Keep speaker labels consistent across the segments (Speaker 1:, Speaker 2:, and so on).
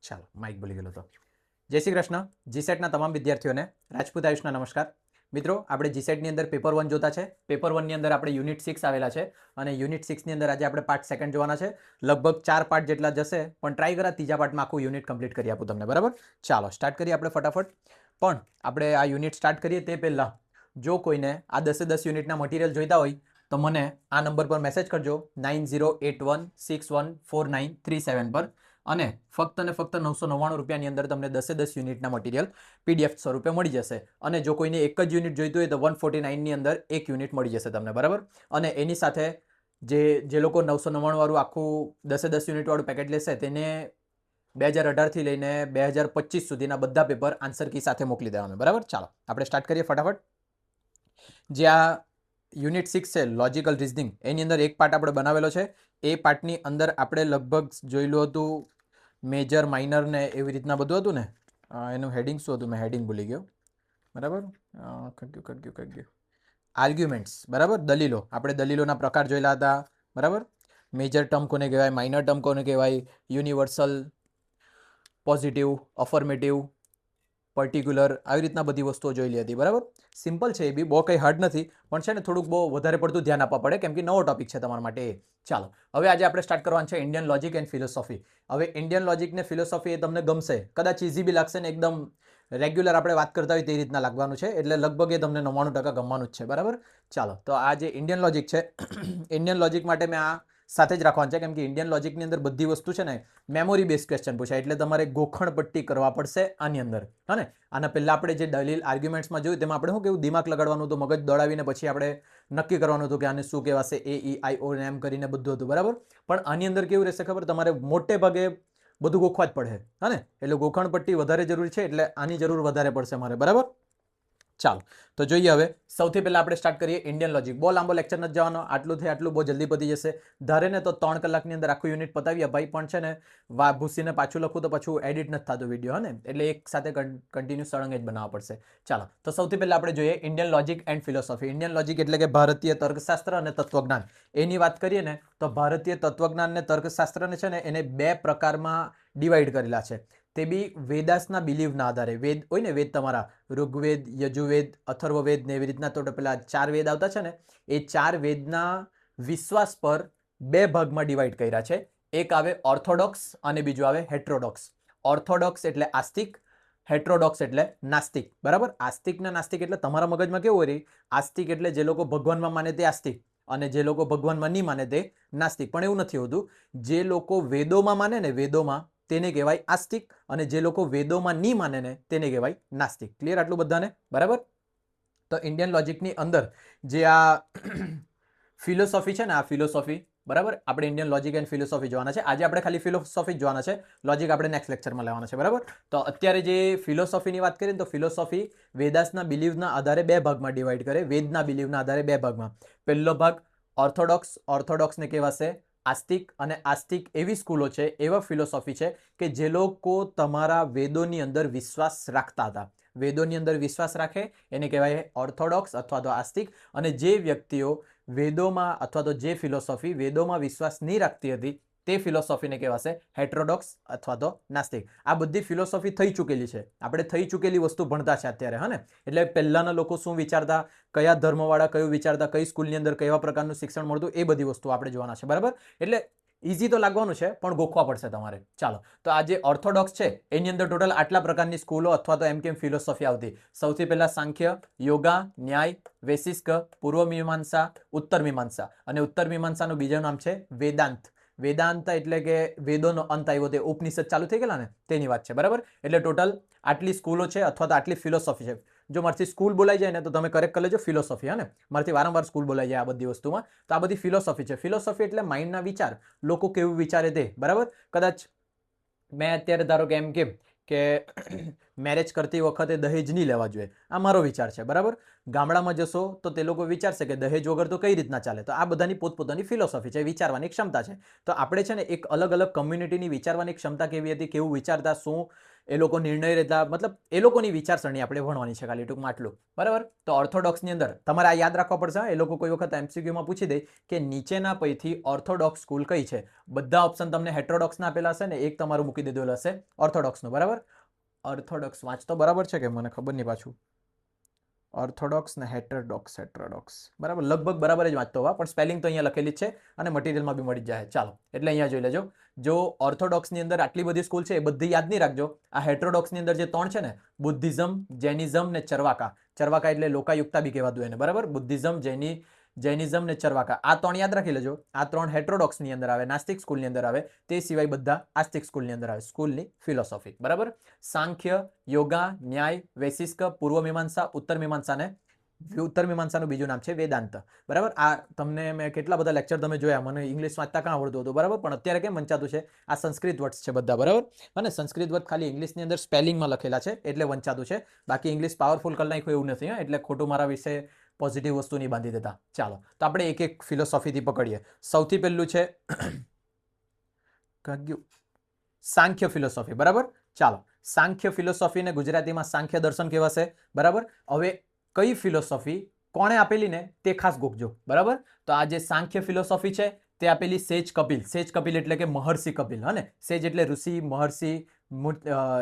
Speaker 1: ચાલો માઇક ભૂલી ગયેલો તો જય શ્રી કૃષ્ણ. જીસેટના તમામ વિદ્યાર્થીઓને રાજપૂત આયુષના નમસ્કાર. મિત્રો, આપણે જીસેટની અંદર પેપર 1 જોતા છે. પેપર 1 ની અંદર આપણે યુનિટ 6 આવેલા છે અને યુનિટ 6 ની અંદર આજે આપણે પાર્ટ સેકન્ડ જોવાના છે. લગભગ 4 પાર્ટ જેટલા જશે, પણ ટ્રાય કરા ત્રીજા પાર્ટમાં આખું યુનિટ કમ્પ્લીટ કરી આપું તમને. બરાબર, ચાલો સ્ટાર્ટ કરીએ આપણે ફટાફટ. પણ આપણે આ યુનિટ સ્ટાર્ટ કરીએ તે પહેલાં જો કોઈને આ 10 યુનિટના મટીરિયલ જોઈતા હોય તો મને આ નંબર પર મેસેજ કરજો 9081614937 પર. અને ફક્ત 999 રૂપિયાની અંદર તમને 10 યુનિટના મટીરિયલ PDF સ્વરૂપે મળી જશે. અને જો કોઈને એક જ યુનિટ જોઈતું હોય તો 149 ની અંદર એક યુનિટ મળી જશે તમને. બરાબર, અને એની સાથે જે લોકો 999 વાળું આખું 10 યુનિટ વાળું પેકેટ લેશે તેને 2018 થી લઈને 2025 સુધીના બધા પેપર આન્સર કી સાથે મોકલી દેવાનું. બરાબર, ચાલો આપણે સ્ટાર્ટ કરીએ ફટાફટ. જે આ યુનિટ 6 છે લોજિકલ રિઝનિંગ, એની અંદર એક પાર્ટ આપણે બનાવેલો છે. એ પાર્ટની અંદર આપણે લગભગ જોયેલું હતું મેજર, માઇનર ને એવી રીતના બધું હતું ને. એનું હેડિંગ શું હતું? મેં હેડિંગ ભૂલી ગયો. બરાબર, આર્ગ્યુમેન્ટ્સ. બરાબર, દલીલો. આપણે દલીલોના પ્રકાર જોયેલા હતા. બરાબર, મેજર ટર્મ કોને કહેવાય, માઇનર ટર્મ કોને કહેવાય, યુનિવર્સલ, પોઝિટિવ, અફર્મેટિવ, પર્ટિક્યુલર, આવી રીતના બધી વસ્તુઓ જોયેલી હતી. બરાબર, સિમ્પલ છે, એ બી બહુ કંઈ હાર્ડ નથી, પણ છે ને થોડુંક બહુ વધારે પડતું ધ્યાન આપવા પડે કેમ કે નવો ટોપિક છે તમારા માટે. ચાલો હવે આજે આપણે સ્ટાર્ટ કરવાનું છે ઇન્ડિયન લોજિક એન્ડ ફિલોસોફી. હવે ઇન્ડિયન લોજિક ને ફિલોસોફી એ તમને ગમશે, કદાચ ઇઝી બી લાગશે ને એકદમ રેગ્યુલર આપણે વાત કરતા હોય તે રીતના લાગવાનું છે. એટલે લગભગ એ તમને 99% ગમવાનું જ છે. બરાબર, ચાલો તો આ જે ઇન્ડિયન લોજિક છે, ઇન્ડિયન લોજિક માટે મેં આ સાથે જ રાખવાનું છે કેમ કે ઇન્ડિયન લોજિકની અંદર બધી વસ્તુ છે ને મેમોરી બેઝ ક્વેશ્ચન પૂછાય, એટલે તમારે ગોખણ પટ્ટી કરવા પડશે આની અંદર. હા ને, આના પહેલાં આપણે જે દલીલ આર્ગ્યુમેન્ટ્સમાં જોયું તેમાં આપણે શું કેવું, દિમાગ લગાડવાનું હતું, મગજ દોડાવીને પછી આપણે નક્કી કરવાનું હતું કે આને શું કહેવાશે, AEIO ને એમ કરીને બધું હતું. બરાબર, પણ આની અંદર કેવું રહેશે ખબર, તમારે મોટે ભાગે બધું ગોખવા જ પડે. હા ને, એટલે ગોખણ પટ્ટી વધારે જરૂરી છે, એટલે આની જરૂર વધારે પડશે મારે. બરાબર, ચાલો તો જોઈએ. હવે સૌથી પહેલા આપણે સ્ટાર્ટ કરીએ ઇન્ડિયન લોજિક. બહુ લાંબો લેક્ચર નથી જવાનો, આટલું થઈ આટલું બહુ જલ્દી પતી જશે. ધારે ને તો 3 કલાકની અંદર આખું યુનિટ પતાવીએ ભાઈ, પણ છે ને ભૂસીને પાછું લખું તો પાછું એડિટ નથી થતું વિડીયો. હા ને, એટલે એક સાથે કન્ટિન્યુ સળંગ જ બનાવવા પડશે. ચાલો તો સૌથી પહેલા આપણે જોઈએ Indian logic and philosophy. Indian logic એટલે કે ભારતીય તર્કશાસ્ત્ર અને તત્વજ્ઞાન. એની વાત કરીએ ને તો ભારતીય તત્વજ્ઞાન અને તર્કશાસ્ત્રને છે ને એને 2 પ્રકારમાં ડિવાઈડ કરેલા છે. તે બી વેદાસના બિલીવના આધારે. વેદ હોય ને, વેદ તમારા ઋગ્વેદ, યજુર્વેદ, અથર્વવેદ ને એવી રીતના તો પેલા 4 વેદ આવતા છે ને, એ 4 વેદના વિશ્વાસ પર 2 ભાગમાં ડિવાઈડ કર્યા છે. એક આવે ઓર્થોડોક્સ અને બીજું આવે હેટ્રોડોક્સ. ઓર્થોડોક્સ એટલે આસ્તિક, હેટ્રોડોક્સ એટલે નાસ્તિક. બરાબર, આસ્તિક ને નાસ્તિક એટલે તમારા મગજમાં કેવું હોય, આસ્તિક એટલે જે લોકો ભગવાનમાં માને તે આસ્તિક અને જે લોકો ભગવાનમાં નહીં માને તે નાસ્તિક. પણ એવું નથી હોતું. જે લોકો વેદોમાં માને ને, વેદોમાં, તેને કહેવાય આસ્તિક, અને જે લોકો વેદોમાં નહીં માને ને તેને કહેવાય નાસ્તિક. ક્લિયર આટલું બધાને? બરાબર, તો ઇન્ડિયન લોજિકની અંદર જે આ ફિલોસોફી છે ને, આ ફિલોસોફી, બરાબર, આપણે ઇન્ડિયન લોજિક એન્ડ ફિલોસોફી જોવાના છે. આજે આપણે ખાલી ફિલોસોફી જ જોવાના છે, લોજિક આપણે નેક્સ્ટ લેક્ચરમાં લેવાના છે. બરાબર, તો અત્યારે જે ફિલોસોફીની વાત કરીએ તો ફિલોસોફી વેદાસના બિલીવના આધારે 2 ભાગમાં ડિવાઈડ કરે. વેદના બિલીવના આધારે 2 ભાગમાં. પહેલો ભાગ ઓર્થોડોક્સ. ઓર્થોડોક્સને કહેવાશે આસ્તિક, અને આસ્તિક એવી સ્કૂલો છે, એવા ફિલોસોફી છે કે જે લોકો તમારા વેદોની અંદર વિશ્વાસ રાખતા હતા. વેદોની અંદર વિશ્વાસ રાખે એને કહેવાય ઓર્થોડોક્સ અથવા તો આસ્તિક. અને જે વ્યક્તિઓ વેદોમાં અથવા તો જે ફિલોસોફી વેદોમાં વિશ્વાસ નહીં રાખતી હતી તે ફિલોસોફીને કહેવાશે હેટ્રોડોક્સ અથવા તો નાસ્તિક. આ બધી ફિલોસોફી થઈ ચૂકેલી છે, આપણે થઈ ચૂકેલી વસ્તુ ભણતા છે અત્યારે. હા ને, એટલે પહેલાના લોકો શું વિચારતા, કયા ધર્મવાળા કયું વિચારતા, કઈ સ્કૂલની અંદર કેવા પ્રકારનું શિક્ષણ મળતું, એ બધી વસ્તુ આપણે જોવાના છે. બરાબર, એટલે ઇઝી તો લાગવાનું છે પણ ગોખવા પડશે તમારે. ચાલો તો આ જે ઓર્થોડોક્સ છે એની અંદર ટોટલ આટલા પ્રકારની સ્કૂલો અથવા તો એમ કેમ ફિલોસોફી આવતી. સૌથી પહેલા સાંખ્ય, યોગા, ન્યાય, વૈશિષ્ટ, પૂર્વ મીમાંસા, ઉત્તર મીમાંસા. અને ઉત્તર મીમાંસાનું બીજું નામ છે વેદાંત. વેદાંત એટલે કે વેદોનો અંત આવ્યો, તે ઉપનિષદ ચાલુ થઈ ગયેલા ને તેની વાત છે. બરાબર, એટલે ટોટલ આટલી સ્કૂલો છે અથવા તો આટલી ફિલોસોફી છે. જો મારથી સ્કૂલ બોલાઈ જાય ને તો તમે કરેક્ટ કરી લેજો ફિલોસોફી. હા ને, મારથી વારંવાર સ્કૂલ બોલાઈ જાય આ બધી વસ્તુમાં, તો આ બધી ફિલોસોફી છે. ફિલોસોફી એટલે માઇન્ડના વિચાર, લોકો કેવું વિચારે તે. બરાબર, કદાચ મેં અત્યારે ધારો કે એમ કેમ કે મેરેજ કરતી વખતે દહેજ નહીં લેવા જોઈએ, આ મારો વિચાર છે. બરાબર, ગામડામાં જશો તો તે લોકો વિચારશે કે દહેજ વગર તો કઈ રીતના ચાલે. તો આ બધાની પોતપોતાની ફિલોસોફી છે, વિચારવાની ક્ષમતા છે. તો આપણે છે ને એક અલગ અલગ કમ્યુનિટીની વિચારવાની ક્ષમતા કેવી હતી, કેવું વિચારતા, શું એ લોકો નિર્ણય લેતા, મતલબ એ લોકોની વિચારસરણી આપણે ભણવાની છે, ખાલી ટૂંકમાં આટલું, બરાબર. તો ઓર્થોડોક્સની અંદર તમારે આ યાદ રાખવા પડશે. એ લોકો કોઈ વખત એમસીક્યુમાં પૂછી દે કે નીચેના પૈકી ઓર્થોડોક્સ સ્કૂલ કઈ છે. બધા ઓપ્શન તમને હેટ્રોડોક્સના આપેલા હશે ને એક તમારું મૂકી દીધેલું હશે ઓર્થોડોક્સનું, બરાબર. ઓર્થોડોક્સ વાંચતો બરાબર છે કે મને ખબર નહીં પાછું. ઓર્થોડોક્સ ને હેટ્રોડોક્સ, બરાબર, લગભગ બરાબર જ વાંચતો હોવા, પણ સ્પેલિંગ તો અહીંયા લખેલી જ છે અને મટીરિયલમાં બી મળી જાય. ચાલો, એટલે અહીંયા જોઈ લેજો. જો ઓર્થોડોક્સની અંદર આટલી બધી સ્કૂલ છે એ બધી યાદ નહીં રાખજો. આ હેટ્રોડોક્સની અંદર જે 3 છે ને, બુદ્ધિઝમ, જૈનિઝમ ને ચરવાકા. ચરવાકા એટલે લોકાયુક્તા બી કહેવાતું એને, બરાબર. બુદ્ધિઝમ, જૈનિઝમ ને ચરવાકા, આ 3 યાદ રાખી લેજો. આ 3 હેટ્રોડોક્સની અંદર આવે, નાસ્તિક સ્કૂલની અંદર આવે. તે સિવાય બધા આસ્તિક સ્કૂલની અંદર આવે. સ્કૂલની ફિલોસોફી, બરાબર. સાંખ્ય, યોગા, ન્યાય, વૈશિષ્ટ, પૂર્વ મીમાંસા, ઉત્તર મીમાંસાનું બીજું નામ છે વેદાંત, બરાબર. આ તમને મેં કેટલા બધા લેક્ચર તમે જોયા, મને ઇંગ્લિશ વાંચતા કાં આવડતું હતું, બરાબર, પણ અત્યારે કેમ વંચાતું છે, આ સંસ્કૃત વર્ડ્સ છે બધા, બરાબર. અને સંસ્કૃત વર્ડ ખાલી ઇંગ્લિશની અંદર સ્પેલિંગમાં લખેલા છે એટલે વંચાતું છે. બાકી ઇંગ્લિશ પાવરફુલ કરી નાખ્યું એવું નથી, એટલે ખોટું મારા વિશે પોઝિટિવ વસ્તુ નહીં બાંધી દેતા. ચાલો, તો આપણે એક એક ફિલોસોફીથી પકડીએ. સૌથી પહેલું છે સાંખ્ય ફિલોસોફી, બરાબર. ચાલો, સાંખ્ય ફિલોસોફીને ગુજરાતીમાં સાંખ્ય દર્શન કહેવાશે, બરાબર. હવે કઈ ફિલોસોફી કોણે આપેલી ને તે ખાસ ગોખજો, બરાબર. તો આ જે સાંખ્ય ફિલોસોફી છે તે આપેલી સેજ કપિલ. સેજ કપિલ એટલે કે મહર્ષિ કપિલ, હને. સેજ એટલે ઋષિ, મહર્ષિ,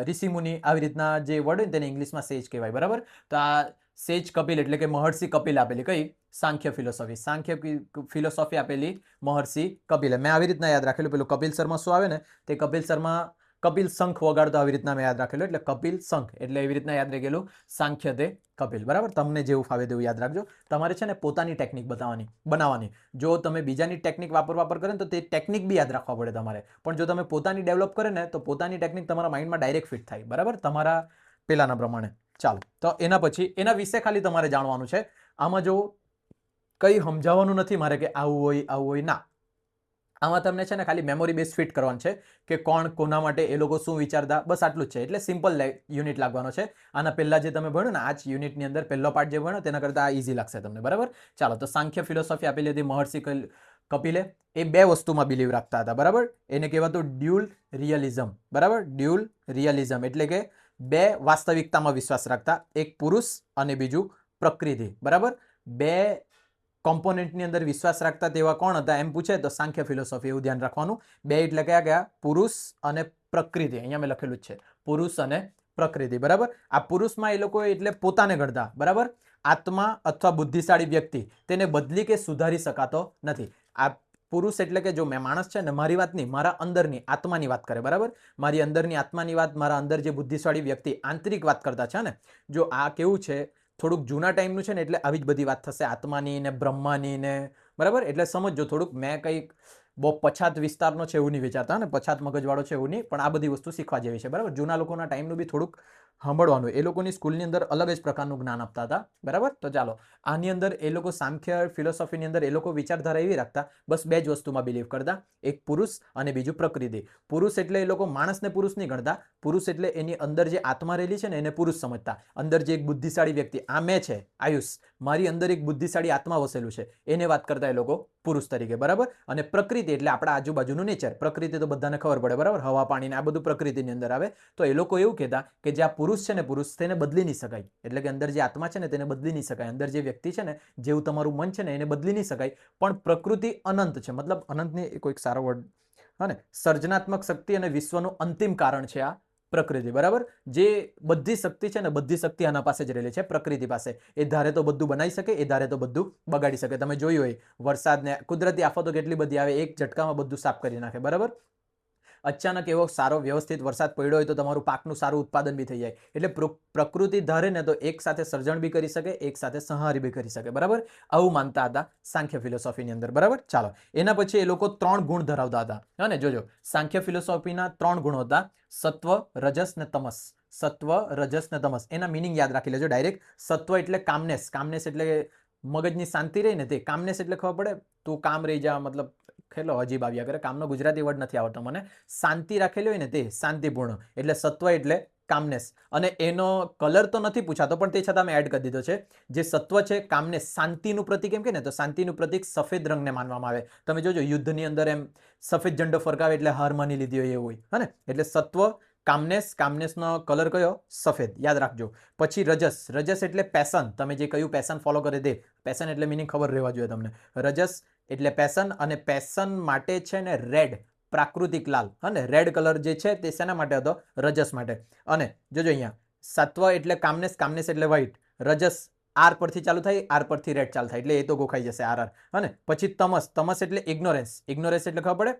Speaker 1: ઋષિ મુનિ, આવી રીતના જે વર્ડ હોય તેને ઇંગ્લિશમાં સેજ કહેવાય, બરાબર. તો આ સેજ કપિલ એટલે કે મહર્ષિ કપિલ આપેલી કઈ સાંખ્ય ફિલોસોફી. સાંખ્ય ફિલોસોફી આપેલી મહર્ષિ કપિલે. મેં આવી રીતના યાદ રાખેલું, પેલું કપિલ શર્મા શું આવે ને તે કપિલ શર્મા કપિલ શંખ વગાડતો, આવી રીતના મેં યાદ રાખેલું, એટલે કપિલ શંખ એટલે એવી રીતના યાદ રહી ગયેલું સાંખ્ય તે કપિલ, બરાબર. તમને જેવું ફાવે તેવું યાદ રાખજો. તમારે છે ને પોતાની ટેકનિક બનાવવાની. જો તમે બીજાની ટેકનિક વાપર કરે ને તો તે ટેકનિક બી યાદ રાખવા પડે તમારે, પણ જો તમે પોતાની ડેવલપ કરે ને તો પોતાની ટેકનિક તમારા માઇન્ડમાં ડાયરેક્ટ ફિટ થાય, બરાબર, તમારા પેલાના પ્રમાણે. ચાલો, તો એના પછી એના વિશે ખાલી તમારે જાણવાનું છે. આમાં જો કંઈ સમજાવવાનું નથી મારે કે આવું હોય, ના. આમાં તમને છે ને ખાલી મેમોરી બેઝ ફિટ કરવાનું છે કે કોણ કોના માટે, એ લોકો શું વિચારતા, બસ આટલું જ છે. એટલે સિમ્પલ યુનિટ લાગવાનો છે. આના પહેલા જે તમે ભણ્યું ને આ જ યુનિટની અંદર પહેલો પાર્ટ જે ભણ્યો તેના કરતાં આ ઇઝી લાગશે તમને, બરાબર. ચાલો, તો સાંખ્ય ફિલોસોફી આપેલી હતી મહર્ષિ કપિલે. એ 2 વસ્તુમાં બિલીવ રાખતા હતા, બરાબર. એને કહેવાતું ડ્યુઅલ રિયલિઝમ, બરાબર. ડ્યુઅલ રિયલિઝમ એટલે કે 2 વાસ્તવિકતામાં વિશ્વાસ રાખતા, એક પુરુષ અને બીજું પ્રકૃતિ, બરાબર. 2 કોમ્પોનેન્ટની અંદર વિશ્વાસ રાખતા તેવા કોણ હતા એમ પૂછે તો સાંખ્ય ફિલોસોફી, એવું ધ્યાન રાખવાનું. 2 એટલે કયા? પુરુષ અને પ્રકૃતિ. અહીંયા મેં લખેલું જ છે પુરુષ અને પ્રકૃતિ, બરાબર. આ પુરુષમાં એ લોકો એટલે પોતાને ગણતા, બરાબર. આત્મા અથવા બુદ્ધિશાળી વ્યક્તિ તેને બદલી કે સુધારી શકાતો નથી. આ પુરુષ એટલે કે જો મેં માણસ છે ને, મારી વાત નહીં, મારા અંદરની આત્માની વાત કરે, બરાબર. મારી અંદરની આત્માની વાત, મારા અંદર જે બુદ્ધિશાળી વ્યક્તિ આંતરિક વાત કરતા છે ને, જો આ કેવું છે થોડુંક જૂના ટાઈમનું છે ને, એટલે આવી જ બધી વાત થશે આત્માની ને બ્રહ્માની ને, બરાબર. એટલે સમજો થોડુંક, મેં કંઈક બહુ પછાત વિસ્તારનો છે એવું નહીં વિચારતા ને, પછાત મગજવાળો છે એવું નહીં, પણ આ બધી વસ્તુ શીખવા જેવી છે, બરાબર. જૂના લોકોના ટાઈમનું બી થોડુંક સાંભળવાનું. એ લોકોની સ્કૂલની અંદર અલગ જ પ્રકારનું જ્ઞાન આપતા હતા, બરાબર. તો ચાલો, આની અંદર એ લોકો સાંખ્ય ફિલોસોફીની અંદર એ લોકો વિચારધારા એવી રાખતા, બસ 2 જ વસ્તુમાં બિલીવ કરતા, એક પુરુષ અને બીજું પ્રકૃતિ. પુરુષ એટલે એ લોકો માણસને પુરુષ નહીં ગણતા. પુરુષ એટલે એની અંદર જે આત્મા રહેલી છે ને એને પુરુષ સમજતા. અંદર જે એક બુદ્ધિશાળી વ્યક્તિ, આ મેં છે આયુષ, મારી અંદર એક બુદ્ધિશાળી આત્મા વસેલું છે, એને વાત કરતા એ લોકો પુરુષ તરીકે, બરાબર. અને પ્રકૃતિ એટલે આપણા આજુબાજુનું નેચર. પ્રકૃતિ તો બધાને ખબર પડે, બરાબર. હવા, પાણી ને આ બધું પ્રકૃતિની અંદર આવે. તો એ લોકો એવું કહેતા કે જે આ પુરુષ છે ને, પુરુષ તેને બદલી નહીં શકાય. એટલે કે અંદર જે આત્મા છે ને તેને બદલી નહીં શકાય. અંદર જે વ્યક્તિ છે ને, જેવું તમારું મન છે ને એને બદલી નહીં શકાય. પણ પ્રકૃતિ અનંત છે, મતલબ અનંતની કોઈક સારો વર્ડ, હા, સર્જનાત્મક શક્તિ અને વિશ્વનું અંતિમ કારણ છે આ પ્રકૃતિ, બરાબર. જે બધી શક્તિ છે ને, બધી શક્તિ આના પાસે જ રહેલી છે, પ્રકૃતિ પાસે. એ ધારે તો બધું બનાવી શકે, એ ધારે તો બધું બગાડી શકે. તમે જોયું હોય વરસાદને કુદરતી આફતો કેટલી બધી આવે, એક ઝટકામાં બધું સાફ કરી નાખે, બરાબર. અચાનક એવો સારો વ્યવસ્થિત વરસાદ પડ્યો હોય તો તમારું પાકનું સારું ઉત્પાદન બી થઈ જાય. એટલે પ્રકૃતિ ધારે ને તો એક સાથે સર્જન બી કરી શકે, એક સાથે સંહારી બી કરી શકે, બરાબર. આવું માનતા હતા સાંખ્ય ફિલોસોફીની અંદર, બરાબર. ચાલો, એના પછી એ લોકો 3 ગુણ ધરાવતા હતા. અને જોજો, સાંખ્ય ફિલોસોફીના 3 ગુણો હતા: સત્વ, રજસ ને તમસ. સત્વ, રજસ ને તમસ, એના મિનિંગ યાદ રાખી લેજો ડાયરેક્ટ. સત્વ એટલે કામનેસ. કામનેસ એટલે મગજની શાંતિ રહી ને તે. કામનેસ એટલે ખબર પડે, તું કામ રહી જા, મતલબ ખેલો અજીબ આવ્યા કરે, કામનો ગુજરાતી વર્ડ નથી આવડતો મને. શાંતિ રાખેલી હોય ને તે શાંતિપૂર્ણ, એટલે સત્વ એટલે કામનેસ. અને એનો કલર તો નથી પૂછાતો, પણ તે છતાં મેં એડ કરી દીધો છે. જે સત્વ છે કામનેસ, શાંતિનું પ્રતીક એમ કે ને, તો શાંતિનું પ્રતીક સફેદ રંગને માનવામાં આવે. તમે જોજો યુદ્ધની અંદર એમ સફેદ ઝંડો ફરકાવે એટલે હાર માની લીધી હોય એવું હોય, હે ને. એટલે સત્વ કામનેસનો કલર કયો? સફેદ, યાદ રાખજો. પછી રજસ એટલે પેશન, તમે જે કયું પેશન ફોલો કરે તે. પેશન એટલે મિનિંગ ખબર રહેવા જોઈએ તમને. રજસ એટલે પેશન, અને પેશન માટે છે ને રેડ, પ્રાકૃતિક લાલ, અને રેડ કલર જે છે તે શેના માટે હતો? રજસ માટે. અને જોજો અહીંયા સત્વ એટલે કામનેસ એટલે વ્હાઈટ, રજસ આર પરથી ચાલુ થાય, આર પરથી રેડ ચાલુ થાય, એટલે એ તો ગોખાઈ જશે આર. અને પછી તમસ એટલે ઇગ્નોરન્સ એટલે ખબર પડે?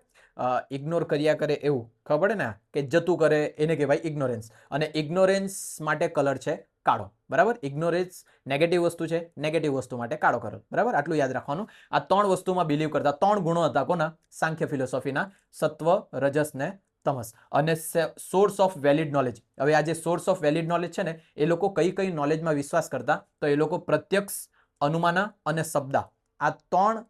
Speaker 1: ઇગ્નોર કર્યા કરે એવું, ખબર પડે ને, કે જતું કરે એને કહેવાય ઇગ્નોરન્સ. અને ઇગ્નોરન્સ માટે કલર છે કાળો, બરાબર. ઇગ્નોરન્સ નેગેટિવ વસ્તુ છે, નેગેટિવ વસ્તુ માટે કાળો કલર, બરાબર. આટલું યાદ રાખવાનું. આ 3 વસ્તુમાં બિલીવ કરતા 3 ગુણો હતા કોના? સાંખ્ય ફિલોસોફીના, સત્વ, રજસ ને તમસ. અને સોર્સ ઓફ વેલિડ નોલેજ. હવે આ જે સોર્સ ઓફ વેલિડ નોલેજ છે ને, એ લોકો કઈ નોલેજમાં વિશ્વાસ કરતા? તો એ લોકો પ્રત્યક્ષ, અનુમાના અને શબ્દા, આ 3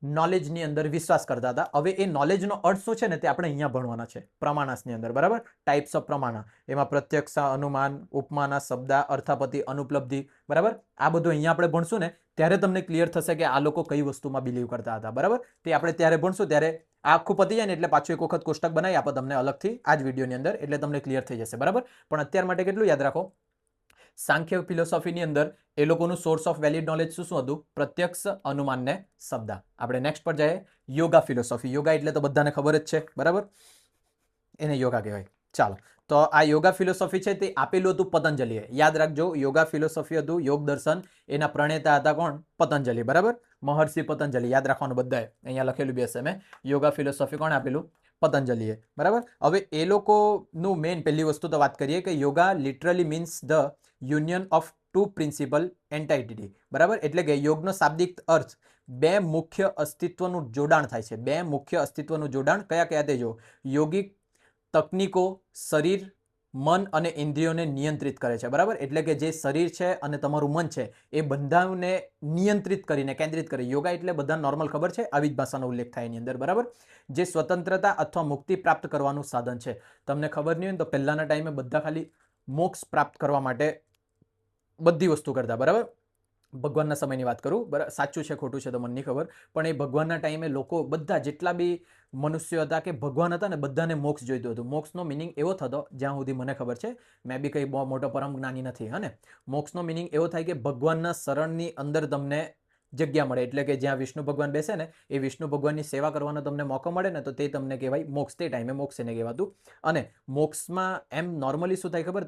Speaker 1: નોલેજની અંદર વિશ્વાસ કરતા હતા. હવે એ નોલેજનો અર્થ શું છે ને, તે આપણે અહીંયા ભણવાના છે પ્રમાણાસની અંદર, બરાબર. ટાઈપ્સ ઓફ પ્રમાણા, એમાં પ્રત્યક્ષ, અનુમાન, ઉપમાના, શબ્દા, અર્થાપતિ, અનુપલબ્ધિ, બરાબર. આ બધું અહીંયા આપણે ભણશું ને ત્યારે તમને ક્લિયર થશે કે આ લોકો કઈ વસ્તુમાં બિલીવ કરતા હતા, બરાબર. તે આપણે ત્યારે ભણશું, ત્યારે આ આખું પતી જાય ને એટલે પાછું એક વખત કોષ્ટક બનાવી આપો તમને અલગથી આ જ વિડીયોની અંદર, એટલે તમને ક્લિયર થઈ જશે, બરાબર. પણ અત્યાર માટે કેટલું યાદ રાખો, સાંખ્ય ફિલોસોફીની અંદર એ લોકોનું સોર્સ ઓફ વેલિડ નોલેજ શું હતું? પ્રત્યક્ષ, અનુમાન ને શબ્દા. આપણે નેક્સ્ટ પર જઈએ, યોગા ફિલોસોફી. યોગા એટલે તો બધાને ખબર જ છે, બરાબર. એને યોગા કહેવાય. ચાલો, તો આ યોગા ફિલોસોફી છે તે આપેલું હતું પતંજલિએ. યાદ રાખજો, યોગા ફિલોસોફી હતું, યોગ દર્શન, એના પ્રણેતા હતા કોણ? પતંજલિ, બરાબર. મહર્ષિ પતંજલિ, યાદ રાખવાનું બધાએ. અહીંયા લખેલું બી હશે મેં. યોગા ફિલોસોફી કોણ આપેલું? પતંજલિએ, બરાબર. હવે એ લોકોનું મેઇન પહેલી વસ્તુ તો વાત કરીએ કે yoga literally means the union of two principal entity, બરાબર. એટલે કે યોગનો શાબ્દિક અર્થ 2 મુખ્ય અસ્તિત્વનું જોડાણ થાય છે. 2 મુખ્ય અસ્તિત્વનું જોડાણ કયા તે જો? યોગિક તકનીકો શરીર, મન અને ઇન્દ્રિયોને નિયંત્રિત કરે છે, બરાબર. એટલે કે જે શરીર છે અને તમારું મન છે એ બધાને નિયંત્રિત કરીને, કેન્દ્રિત કરે. યોગા એટલે બધા નોર્મલ ખબર છે, આવી જ ભાષાનો ઉલ્લેખ થાય એની અંદર, બરાબર. જે સ્વતંત્રતા અથવા મુક્તિ પ્રાપ્ત કરવાનું સાધન છે. તમને ખબર નહીં હોય તો પહેલાના ટાઈમે બધા ખાલી મોક્ષ પ્રાપ્ત કરવા માટે બધી વસ્તુ કરતા, બરાબર. ભગવાનના સમયની વાત કરું, બરાબર. સાચું છે ખોટું છે તો મને નહીં ખબર, પણ એ ભગવાનના ટાઈમે લોકો બધા જેટલા બી મનુષ્યો હતા કે ભગવાન હતા ને, બધાને મોક્ષ જોઈતું હતું. મોક્ષનો મિનિંગ એવો થતો, જ્યાં સુધી મને ખબર છે, મેં બી કંઈ બહુ મોટો પરમ જ્ઞાની નથી, હને. મોક્ષનો મિનિંગ એવો થાય કે ભગવાનના શરણની અંદર તમને જગ્યા મળે, એટલે કે જ્યાં વિષ્ણુ ભગવાન બેસે ને, એ વિષ્ણુ ભગવાનની સેવા કરવાનો તમને મોકો મળે ને, તો તે તમને કહેવાય મોક્ષ. તે ટાઈમે મોક્ષ એને કહેવાતું. અને મોક્ષમાં એમ નોર્મલી શું થાય ખબર?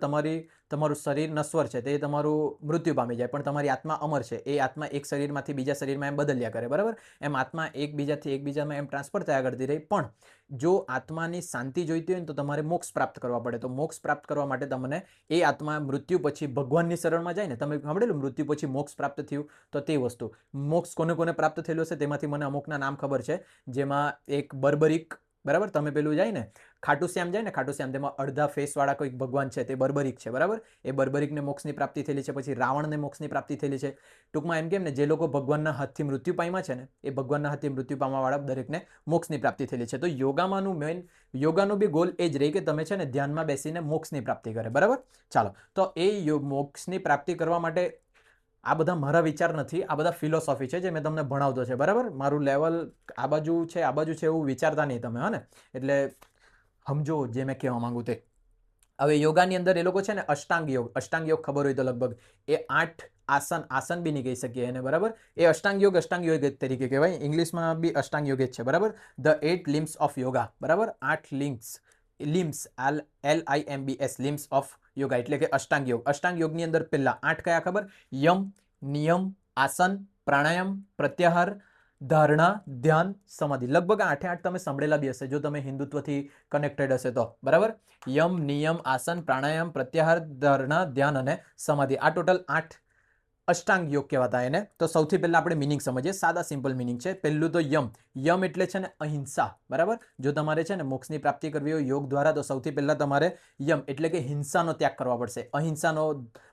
Speaker 1: તમારું શરીર નશ્વર છે, તે તમારું મૃત્યુ પામી જાય, પણ તમારી આત્મા અમર છે. એ આત્મા એક શરીરમાંથી બીજા શરીરમાં એમ બદલ્યા કરે, બરાબર. એમ આત્મા એકબીજામાં એમ ટ્રાન્સફર થયા કરતી રહી. પણ જો આત્માની શાંતિ જોઈતી હોય ને તો તમારે મોક્ષ પ્રાપ્ત કરવા પડે. તો મોક્ષ પ્રાપ્ત કરવા માટે તમને એ આત્મા મૃત્યુ પછી ભગવાનની શરણમાં જાય ને. તમે સાંભળેલું મૃત્યુ પછી મોક્ષ પ્રાપ્ત થયું? તો તે વસ્તુ મોક્ષ કોને પ્રાપ્ત થયેલો છે તેમાંથી મને અમુકના નામ ખબર છે. જેમાં એક બર્બરિક, બરાબર. તમે પેલું જાય ને ખાટુ શ્યામ જાય ને, ખાટુ શ્યામ, તેમાં અડધા ફેસવાળા કોઈક ભગવાન છે, તે બર્બરિક છે, બરાબર. એ બર્બરિકને મોક્ષની પ્રાપ્તિ થયેલી છે. પછી રાવણને મોક્ષની પ્રાપ્તિ થયેલી છે. ટૂંકમાં એમ કેમ ને, જે લોકો ભગવાનના હાથથી મૃત્યુ પામ્યા છે ને, એ ભગવાનના હાથથી મૃત્યુ પામવાવાળા દરેકને મોક્ષની પ્રાપ્તિ થયેલી છે. તો યોગામાંનું મેઇન, યોગાનું બી ગોલ એ જ રહી કે તમે છે ને ધ્યાનમાં બેસીને મોક્ષની પ્રાપ્તિ કરે, બરાબર. ચાલો, તો એ મોક્ષની પ્રાપ્તિ કરવા માટે આ બધા મારા વિચાર નથી, આ બધા ફિલોસોફી છે જે મેં તમને ભણાવતો છે, બરાબર. મારું લેવલ આ બાજુ છે એવું વિચારતા નહીં તમે, હને. એટલે સમજો જે મેં કહેવા માંગુ તે. હવે યોગાની અંદર એ લોકો છે ને અષ્ટાંગ યોગ ખબર હોય તો લગભગ એ 8 આસન બી નહીં કહી શકીએ એને, બરાબર. એ અષ્ટાંગ યોગ તરીકે કહેવાય. ઇંગ્લિશમાં બી અષ્ટાંગ યોગ જ છે, બરાબર. ધ 8 લિમ્સ ઓફ યોગા, બરાબર. 8 limbs, LIMBS, limbs of yoga, એટલે કે અષ્ટાંગ યોગ. અષ્ટાંગ યોગની અંદર પહેલા 8 કયા ખબર? યમ, નિયમ, આસન, પ્રાણાયામ, પ્રત્યાહાર, ધારણા, ધ્યાન, સમાધિ. લગભગ 8 તમે સાંભળેલા બી હશે જો તમે હિન્દુત્વથી કનેક્ટેડ હશે તો, બરાબર. યમ, નિયમ, આસન, પ્રાણાયામ, પ્રત્યાહાર, ધારણા, ધ્યાન અને સમાધિ. આ ટોટલ 8 અષ્ટાંગ યોગ કહેવાતા એને. તો સૌથી પહેલા આપણે મિનિંગ સમજીએ. સાદા સિમ્પલ મિનિંગ છે. પહેલું તો યમ એટલે છે ને અહિંસા, બરાબર. જો તમારે છે ને મોક્ષની પ્રાપ્તિ કરવી હોય યોગ દ્વારા, તો સૌથી પહેલા તમારે યમ એટલે કે હિંસાનો ત્યાગ કરવા પડશે, અહિંસાનો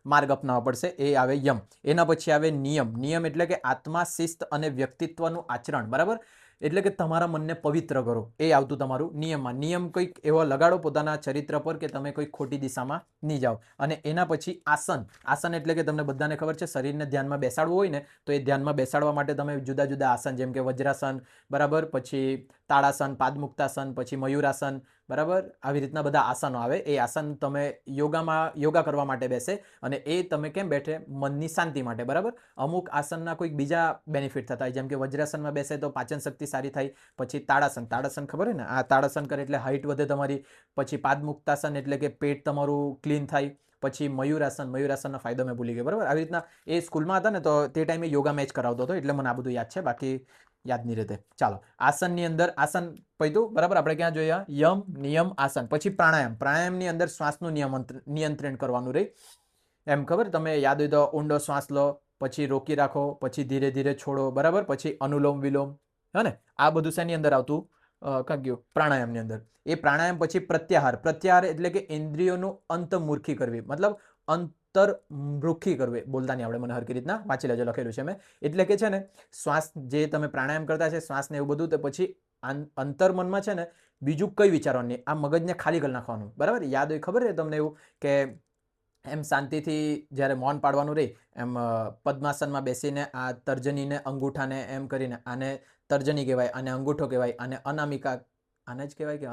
Speaker 1: માર્ગ અપનાવવા પડશે. એ આવે યમ. એના પછી આવે નિયમ એટલે કે આત્મા, શિસ્ત અને વ્યક્તિત્વનું આચરણ, બરાબર. એટલે કે તમારા મનને પવિત્ર કરો, એ આવતું તમારું નિયમમાં. નિયમ કંઈક એવો લગાડો પોતાના ચરિત્ર પર કે તમે કોઈ ખોટી દિશામાં નહીં જાઓ. અને એના પછી આસન એટલે કે તમને બધાને ખબર છે, શરીરને ધ્યાનમાં બેસાડવું હોય ને, તો એ ધ્યાનમાં બેસાડવા માટે તમે જુદા જુદા આસન, જેમ કે વજ્રાસન, બરાબર. પછી તાડાસન, પાદમુક્તાસન, પછી મયુરાસન, બરાબર. આવી રીતના બધા આસનો આવે. એ આસન તમે યોગા કરવા માટે બેસે, અને એ તમે કેમ બેઠે? મનની શાંતિ માટે, બરાબર. અમુક આસનના કોઈક બીજા બેનિફિટ થતા હોય, જેમ કે વજ્રાસનમાં બેસે તો પાચન શક્તિ સારી થાય. પછી તાડાસન ખબર હોય ને, આ તાડાસન કરે એટલે હાઇટ વધે તમારી. પછી પાદમુક્તાસન એટલે કે પેટ તમારું ક્લીન થાય. પછી મયુરાસનનો ફાયદો મેં ભૂલી ગયો, બરાબર. આવી રીતના એ સ્કૂલમાં હતા ને તો તે ટાઈમે યોગા મેચ કરાવતો હતો, એટલે મને આ બધું યાદ છે, બાકી યાદ નહીં રહેતે. ચાલો, આસનની અંદર આસન પૈતું, બરાબર. આપણે ક્યાં જોયા? યમ, નિયમ, આસન. પછી પ્રાણાયામની અંદર શ્વાસનું નિયંત્રણ કરવાનું રહે. એમ ખબર, તમે યાદ હોય તો ઊંડો શ્વાસ લો, પછી રોકી રાખો, પછી ધીરે ધીરે છોડો, બરાબર. પછી અનુલોમ વિલોમ, હે ને. આ બધું શેની અંદર આવતું? કાં ગયું? પ્રાણાયામની અંદર. એ પ્રાણાયામ પછી પ્રત્યાહાર એટલે કે ઇન્દ્રિયોનું અંતર્મુખી કરવી, મતલબ અંતર્મુખી કરવી. બોલતા નહીં આવડે મને હરકી રીતના, વાંચી લેજો, લખેલું છે મેં. એટલે કે છે ને, શ્વાસ જે તમે પ્રાણાયામ કરતા છે, શ્વાસને એવું બધું, તો પછી અંતર્મનમાં છે ને બીજું કંઈ વિચારવાનું નહીં, આ મગજને ખાલી કરી નાખવાનું, બરાબર. યાદ હોય ખબર છે તમને એવું કે એમ શાંતિથી જ્યારે મૌન પાડવાનું રહે, એમ પદ્માસનમાં બેસીને આ તર્જનીને અંગૂઠાને એમ કરીને, આને તર્જની કહેવાય, આને અંગૂઠો કહેવાય, આને અનામિકા, આને જ કહેવાય કે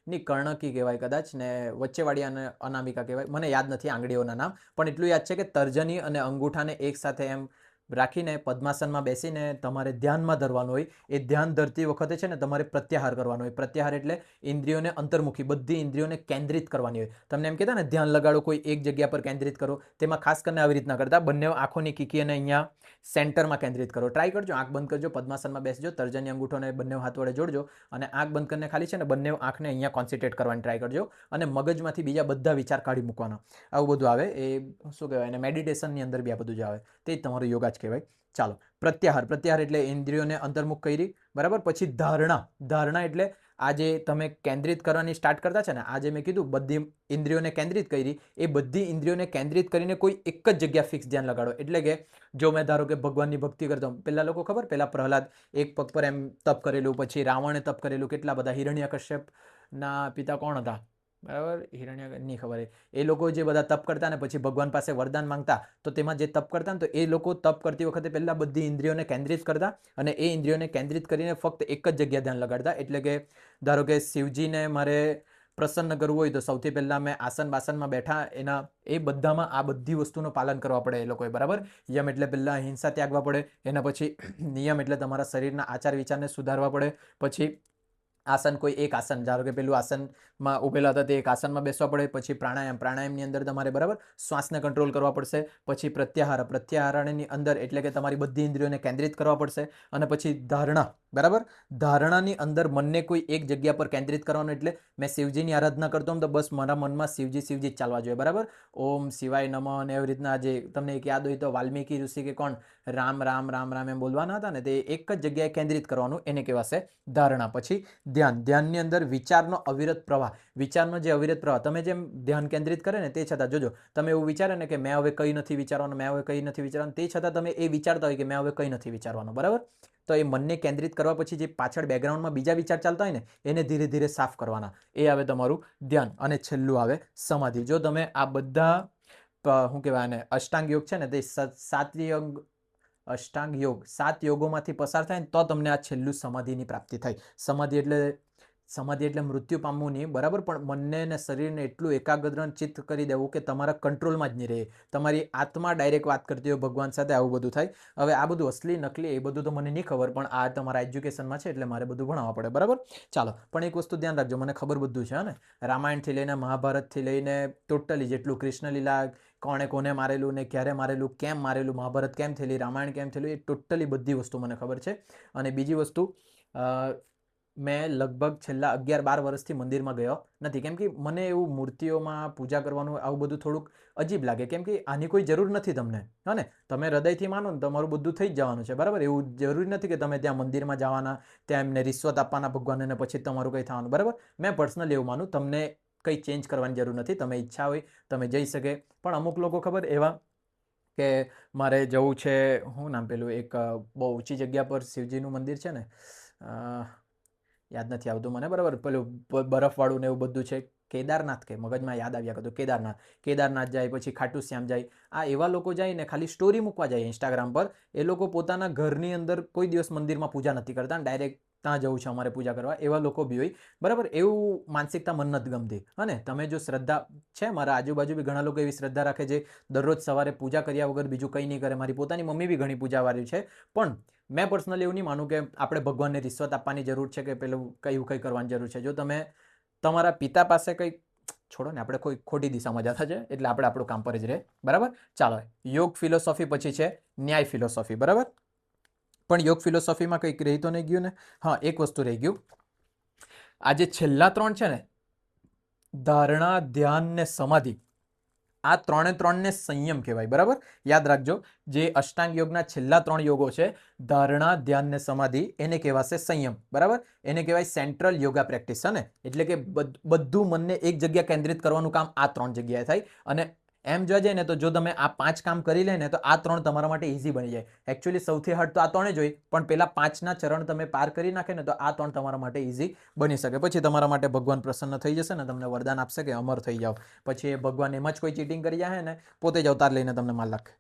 Speaker 1: નહીં, કર્ણકી કહેવાય કદાચ, ને વચ્ચેવાળી આને અનામિકા કહેવાય. મને યાદ નથી આંગળીઓના નામ, પણ એટલું યાદ છે કે તર્જની અને અંગૂઠાને એકસાથે એમ રાખીને પદ્માસનમાં બેસીને તમારે ધ્યાનમાં ધરવાનું હોય. એ ધ્યાન ધરતી વખતે છે ને તમારે પ્રત્યાહાર કરવાનો હોય. પ્રત્યાહાર એટલે ઇન્દ્રિયોને અંતર્મુખી, બધી ઇન્દ્રિયોને કેન્દ્રિત કરવાની હોય. તમને એમ કહેતા ને ધ્યાન લગાડો, કોઈ એક જગ્યા પર કેન્દ્રિત કરો, તેમાં ખાસ કરીને આવી રીતના કરતા, બંને આંખોની કીકી અને અહીંયા સેન્ટરમાં કેન્દ્રિત કરો. ટ્રાય કરજો, આંખ બંધ કરજો, પદ્માસનમાં બેસજો, તર્જની અંગૂઠોને બંને હાથ વડે જોડજો, અને આંખ બંધ કરીને ખાલી છે ને બંને આંખને અહીંયા કોન્સન્ટ્રેટ કરવાની ટ્રાય કરજો, અને મગજમાંથી બીજા બધા વિચાર કાઢી મૂકવાના. આવું બધું આવે, એ શું કહેવાય, અને મેડિટેશનની અંદર બી આ બધું જ આવે, તે જ તમારું યોગા જ કહેવાય. ચાલો, પ્રત્યાહાર એટલે ઇન્દ્રિયોને અંતર્મુખ કરી, બરાબર. પછી ધારણા એટલે આજે તમે કેન્દ્રિત કરવાની સ્ટાર્ટ કરતા છે ને, આજે મેં કીધું બધી ઇન્દ્રિયોને કેન્દ્રિત કરી, એ બધી ઇન્દ્રિયોને કેન્દ્રિત કરીને કોઈ એક જ જગ્યા ફિક્સ ધ્યાન લગાડો. એટલે કે જો મેં ધારો કે ભગવાનની ભક્તિ કરતો, પહેલા લોકો ખબર, પહેલા પ્રહલાદ એક પગ પર એમ તપ કરેલું, પછી રાવણે તપ કરેલું, કેટલા બધા, હિરણ્યકશ્યપના પિતા કોણ હતા, બરાબર, નહીં ખબર. એ લોકો જે બધા તપ કરતા ને પછી ભગવાન પાસે વરદાન માંગતા, તો તેમાં જે તપ કરતા ને, તો એ લોકો તપ કરતી વખતે પહેલા બધી ઇન્દ્રિયોને કેન્દ્રિત કરતા, અને એ ઇન્દ્રિયોને કેન્દ્રિત કરીને ફક્ત એક જ જગ્યા ધ્યાન લગાડતા. એટલે કે ધારો કે શિવજીને મારે પ્રસન્ન કરવું હોય તો સૌથી પહેલાં મેં બાસનમાં બેઠા, એના એ બધામાં આ બધી વસ્તુનું પાલન કરવા પડે એ લોકોએ, બરાબર. યમ એટલે પહેલાં હિંસા ત્યાગવા પડે, એના પછી નિયમ એટલે તમારા શરીરના આચાર વિચારને સુધારવા પડે. પછી આસન, કોઈ એક આસન, ધારો કે પેલું આસનમાં ઉભેલા હતા તે એક આસનમાં બેસવા પડે. પછી પ્રાણાયામની અંદર તમારે, બરાબર, શ્વાસને કંટ્રોલ કરવા પડશે. પછી પ્રત્યાહારની અંદર એટલે કે તમારી બધી ઇન્દ્રિયોને કેન્દ્રિત કરવા પડશે. અને પછી ધારણા, બરાબર. ધારણાની અંદર મનને કોઈ એક જગ્યા પર કેન્દ્રિત કરવાનું. એટલે મેં શિવજીની આરાધના કરતો હોમ તો બસ મારા મનમાં શિવજી જ ચાલવા જોઈએ, બરાબર. ઓમ શિવાય નમઃ, અને એવી રીતના, જે તમને એક યાદ હોય તો વાલ્મીકી ઋષિ કે કોણ રામ રામ રામ રામ એમ બોલવાના હતા ને, તે એક જ જગ્યાએ કેન્દ્રિત કરવાનું, એને કહેવાશે ધારણા. પછી ધ્યાનની અંદર વિચારનો અવિરત પ્રવાહ, તમે જેમ ધ્યાન કેન્દ્રિત કરે ને, તે છતાં જોજો, તમે એવું વિચારે ને કે મેં હવે કંઈ નથી વિચારવાનું, તે છતાં તમે એ વિચારતા હોય કે મેં હવે કંઈ નથી વિચારવાનું, બરાબર. તો એ મનને કેન્દ્રિત કરવા પછી જે પાછળ બેકગ્રાઉન્ડમાં બીજા વિચાર ચાલતા હોય ને, એને ધીરે ધીરે સાફ કરવાના. એ આવે તમારું ધ્યાન. અને છેલ્લું આવે સમાધિ. જો તમે આ બધા શું કહેવાય ને, અષ્ટાંગ યોગ છે ને, તે અષ્ટાંગ યોગ 7 યોગોમાંથી પસાર થાય ને તો તમને આ છેલ્લું સમાધિની પ્રાપ્તિ થાય. સમાધિ એટલે મૃત્યુ પામવું નહીં, બરાબર, પણ મનને અને શરીરને એટલું એકાગ્ર ચિત્ત કરી દેવું કે તમારા કંટ્રોલમાં જ નહીં રહે. તમારી આત્મા ડાયરેક્ટ વાત કરતી હોય ભગવાન સાથે, આવું બધું થાય. હવે આ બધું અસલી નકલી એ બધું તો મને નહીં ખબર, પણ આ તમારા એજ્યુકેશનમાં છે એટલે મારે બધું ભણાવવા પડે, બરાબર. ચાલો, પણ એક વસ્તુ ધ્યાન રાખજો, મને ખબર બધું છે ને, રામાયણથી લઈને મહાભારતથી લઈને ટોટલી જેટલું કૃષ્ણલીલા, કોણે કોને મારેલું ને ક્યારે મારેલું, કેમ મારેલું, મહાભારત કેમ થયેલી, રામાયણ કેમ થયેલું, એ ટોટલી બધી વસ્તુ મને ખબર છે. અને બીજી વસ્તુ, મેં લગભગ છેલ્લા 11-12 વર્ષથી મંદિરમાં ગયો નથી, કેમ કે મને એવું મૂર્તિઓમાં પૂજા કરવાનું આવું બધું થોડુંક અજીબ લાગે, કેમ કે આની કોઈ જરૂર નથી તમને, હા ને. તમે હૃદયથી માનો ને તમારું બધું થઈ જ જવાનું છે, બરાબર. એવું જરૂરી નથી કે તમે ત્યાં મંદિરમાં જવાના, ત્યાં એમને રિશ્વત આપવાના ભગવાનને, પછી તમારું કંઈ થવાનું, બરાબર. મેં પર્સનલી એવું માનું, તમને કંઈ ચેન્જ કરવાની જરૂર નથી. તમે ઈચ્છા હોય તમે જઈ શકે, પણ અમુક લોકો ખબર એવા કે મારે જવું છે, શું નામ પેલું, એક બહુ ઊંચી જગ્યા પર શિવજીનું મંદિર છે ને, યાદ નથી આવતું મને, બરાબર, પેલું બરફવાળું ને એવું બધું છે, કેદારનાથ, કે મગજમાં યાદ આવ્યા કરતું, કેદારનાથ જાય, પછી ખાટુ શ્યામ જાય. આ એવા લોકો જાય ને ખાલી સ્ટોરી મૂકવા જાય ઇન્સ્ટાગ્રામ પર. એ લોકો પોતાના ઘરની અંદર કોઈ દિવસ મંદિરમાં પૂજા નથી કરતા, ડાયરેક્ટ ત્યાં જવું છે અમારે પૂજા કરવા, એવા લોકો બી હોય, બરાબર. એવું માનસિકતા મન નથી ગમતી. અને તમે જો શ્રદ્ધા છે, મારા આજુબાજુ બી ઘણા લોકો એવી શ્રદ્ધા રાખે છે દરરોજ સવારે પૂજા કર્યા વગર બીજું કંઈ નહીં કરે. મારી પોતાની મમ્મી બી ઘણી પૂજાવાળી છે, પણ મેં પર્સનલી એવું નહીં માનું કે આપણે ભગવાનને રિશ્વત આપવાની જરૂર છે કે પેલું કંઈ કંઈ કરવાની જરૂર છે. જો તમે તમારા પિતા પાસે કંઈ, છોડો ને, આપણે કોઈ ખોટી દિશામાં જતા છે એટલે આપણે આપણું કામ પર જ રહે, બરાબર. ચાલો, યોગ ફિલોસોફી પછી છે ન્યાય ફિલોસોફી, બરાબર. પણ યોગ ફિલોસોફીમાં કંઈક રહી તો નહીં ગયું ને? હા, એક વસ્તુ રહી ગયું. આ જે છેલ્લા 3 છે ને, ધારણા, ધ્યાન ને સમાધિ, આ 3 ને સંયમ કહેવાય, બરાબર. યાદ રાખજો, જે અષ્ટાંગ યોગના છેલ્લા 3 યોગો છે, ધારણા, ધ્યાન ને સમાધિ, એને કહેવાશે સંયમ, બરાબર. એને કહેવાય સેન્ટ્રલ યોગા પ્રેક્ટિસ, ને એટલે કે બધું મનને એક જગ્યા કેન્દ્રિત કરવાનું કામ આ 3 જગ્યાએ થાય. અને એમ જોવા જઈએ ને તો જો તમે આ 5 કામ કરી લે ને તો આ 3 તમારા માટે ઇઝી બની જાય. એકચ્યુઅલી સૌથી હાર્ડ તો આ 3 જ હોય, પણ પેલા 5ના ચરણ તમે પાર કરી નાખે ને તો આ 3 તમારા માટે ઇઝી બની શકે. પછી તમારા માટે ભગવાન પ્રસન્ન થઈ જશે ને તમને વરદાન આપશે કે અમર થઈ જાઓ. પછી એ ભગવાન એમ જ કોઈ ચીટિંગ કરી જાય ને, પોતે જ અવતાર લઈને તમને માલ નાખે.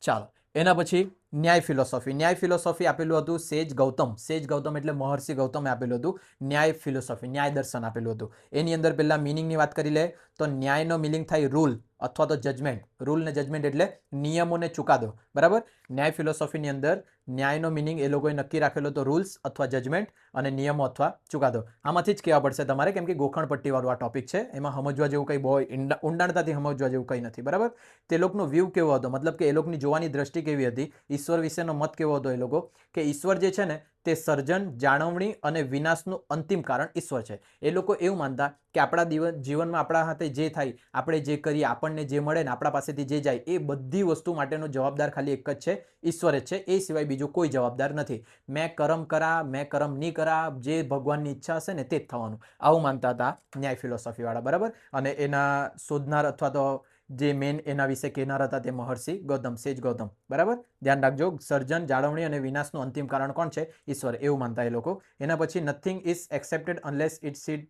Speaker 1: ચાલો, એના પછી ન્યાય ફિલોસોફી. ન્યાય ફિલોસોફી આપેલું હતું સેજ ગૌતમ. સેજ ગૌતમ એટલે મહર્ષિ ગૌતમે આપેલું હતું ન્યાય ફિલોસોફી, ન્યાય દર્શન આપેલું હતું. એની અંદર પહેલા મિનિંગની વાત કરી લે તો ન્યાયનો મિનિંગ થાય રૂલ અથવા તો જજમેન્ટ. રૂલ ને જજમેન્ટ એટલે નિયમોને ચુકાદો, બરાબર. ન્યાય ફિલોસોફીની અંદર ન્યાયનો મિનિંગ એ લોકોએ નક્કી રાખેલો તો રૂલ્સ અથવા જજમેન્ટ, અને નિયમો અથવા ચુકાદો. આમાંથી જ કહેવા પડશે તમારે, કેમ કે ગોખણ પટ્ટીવાળું આ ટોપિક છે, એમાં સમજવા જેવું કંઈ બહુ ઊંડાણતાથી સમજવા જેવું કંઈ નથી, બરાબર. તે લોકોનો વ્યૂ કેવો હતો, મતલબ કે એ લોકોની જોવાની દ્રષ્ટિ કેવી હતી, ઈશ્વર વિશેનો મત કેવો હતો એ લોકો, કે ઈશ્વર જે છે ને તે સર્જન, જાળવણી અને વિનાશનું અંતિમ કારણ ઈશ્વર છે. એ લોકો એવું માનતા કે આપણા જીવનમાં આપણા હાથે જે થાય, આપણે જે કરીએ, આપણને જે મળે ને આપણા પાસેથી જે જાય, એ બધી વસ્તુ માટેનો જવાબદાર ખાલી એક જ છે, ઈશ્વર જ છે. એ સિવાય બીજું કોઈ જવાબદાર નથી. મેં કર્મ કરા, મેં કર્મ નહીં કરા, જે ભગવાનની ઈચ્છા હશે ને તે જ થવાનું, આવું માનતા હતા ન્યાય ફિલોસોફી વાળા, બરાબર. અને એના શોધનાર અથવા તો જે મેન એના વિશે કહેનાર હતા તે મહર્ષિ ગૌતમ, સેજ ગૌતમ, બરાબર. ધ્યાન રાખજો, સર્જન, જાળવણી અને વિનાશનું અંતિમ કારણ કોણ છે? ઈશ્વર, એવું માનતા એ લોકો. એના પછી nothing is accepted unless it's it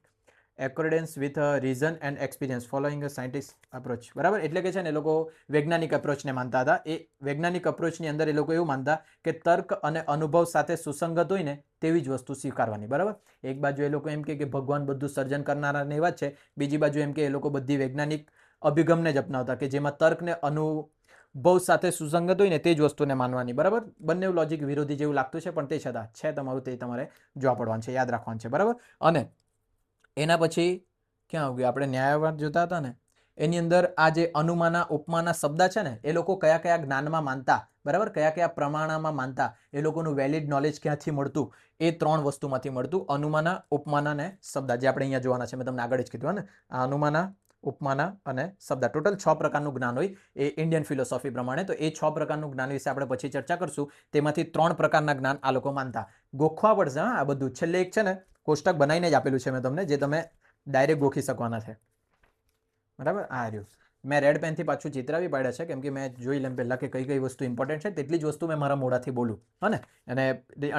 Speaker 1: accordance with reason and experience following a scientific approach, બરાબર. એટલે કે છે ને એ લોકો વૈજ્ઞાનિક અપ્રોચને માનતા હતા. એ વૈજ્ઞાનિક અપ્રોચની અંદર એ લોકો એવું માનતા કે તર્ક અને અનુભવ સાથે સુસંગત હોય ને તેવી જ વસ્તુ સ્વીકારવાની, બરાબર. એક બાજુ એ લોકો એમ કે ભગવાન બધું સર્જન કરનારા ને એવા જ છે, બીજી બાજુ એમ કે એ લોકો બધી વૈજ્ઞાનિક અભિગમને જ અપનાવતા કે જેમાં તર્ક ને અનુભવ સાથે સુસંગત હોય ને તે જ વસ્તુને માનવાની, બરાબર. બંને લોજિક વિરોધી જેવું લાગતું છે, પણ તે છતાં છે તમારું, તે તમારે જોવા પડવાનું છે, યાદ રાખવાનું છે, બરાબર. અને એના પછી ક્યાં આવ્યું, આપણે ન્યાયવાદ જોતા હતા ને, એની અંદર આ જે અનુમાના ઉપમાના શબ્દ છે ને, એ લોકો કયા કયા જ્ઞાનમાં માનતા, બરાબર, કયા કયા પ્રમાણમાં માનતા, એ લોકોનું વેલિડ નોલેજ ક્યાંથી મળતું, એ 3 વસ્તુમાંથી મળતું, અનુમાના, ઉપમાના ને શબ્દ, જે આપણે અહીંયા જોવાના છે. મેં તમને આગળ જ કીધું ને, આ અનુમાના, ઉપમાના અને શબ્દ, ટોટલ 6 પ્રકારનું જ્ઞાન હોય એ ઇન્ડિયન ફિલોસોફી પ્રમાણે. તો એ 6 પ્રકારનું જ્ઞાન વિશે આપણે પછી ચર્ચા કરશું. તેમાંથી 3 પ્રકારના જ્ઞાન આ લોકો માનતા. ગોખવા પડશે હા આ બધું. છેલ્લે એક છે ને કોષ્ટક બનાવીને જ આપેલું છે મેં તમને, જે તમે ડાયરેક્ટ ગોખી શકવાના છે, બરાબર. આ રહ્યું, મેં રેડ પેનથી પાછું ચિતરાવી પાડ્યા છે, કેમ કે મેં જોઈ લેમ પહેલાં કે કઈ કઈ વસ્તુ ઇમ્પોર્ટન્ટ છે, તેટલી જ વસ્તુ મેં મારા મોઢાથી બોલું, હા ને. અને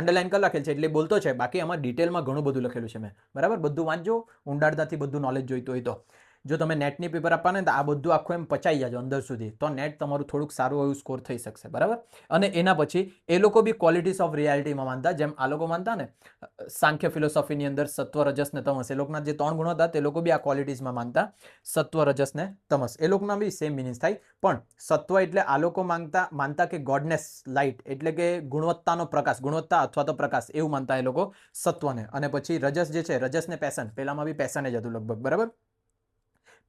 Speaker 1: અંડરલાઇન કરી લખેલ છે એટલે બોલતો છે, બાકી આમાં ડિટેલમાં ઘણું બધું લખેલું છે મેં, બરાબર. બધું વાંચજો, ઊંડાણતાથી બધું નોલેજ જોઈતું હોય તો. જો તમે નેટની પેપર આપવાને તો આ બધું આખું એમ પચાઈ જાજો અંદર સુધી, તો નેટ તમારું થોડુંક સારું એવું સ્કોર થઈ શકશે, બરાબર. અને એના પછી એ લોકો બી ક્વોલિટીઝ ઓફ રિયાલિટીમાં માનતા, જેમ આ લોકો માનતા ને સાંખ્ય ફિલોસોફીની અંદર સત્વ, રજસ ને તમસ, એ લોકોના જે 3 ગુણો હતા તે લોકો બી આ ક્વોલિટીઝમાં માનતા, સત્વ, રજસ ને તમસ. એ લોકોના બી સેમ મિનિંગ થાય, પણ સત્વ એટલે આ લોકો માનતા કે ગોડનેસ લાઇટ, એટલે કે ગુણવત્તાનો પ્રકાશ, ગુણવત્તા અથવા તો પ્રકાશ, એવું માનતા એ લોકો સત્વને. અને પછી રજસ જે છે, રજસ ને પેશન, પેલામાં બી પેશન જ હતું લગભગ, બરાબર.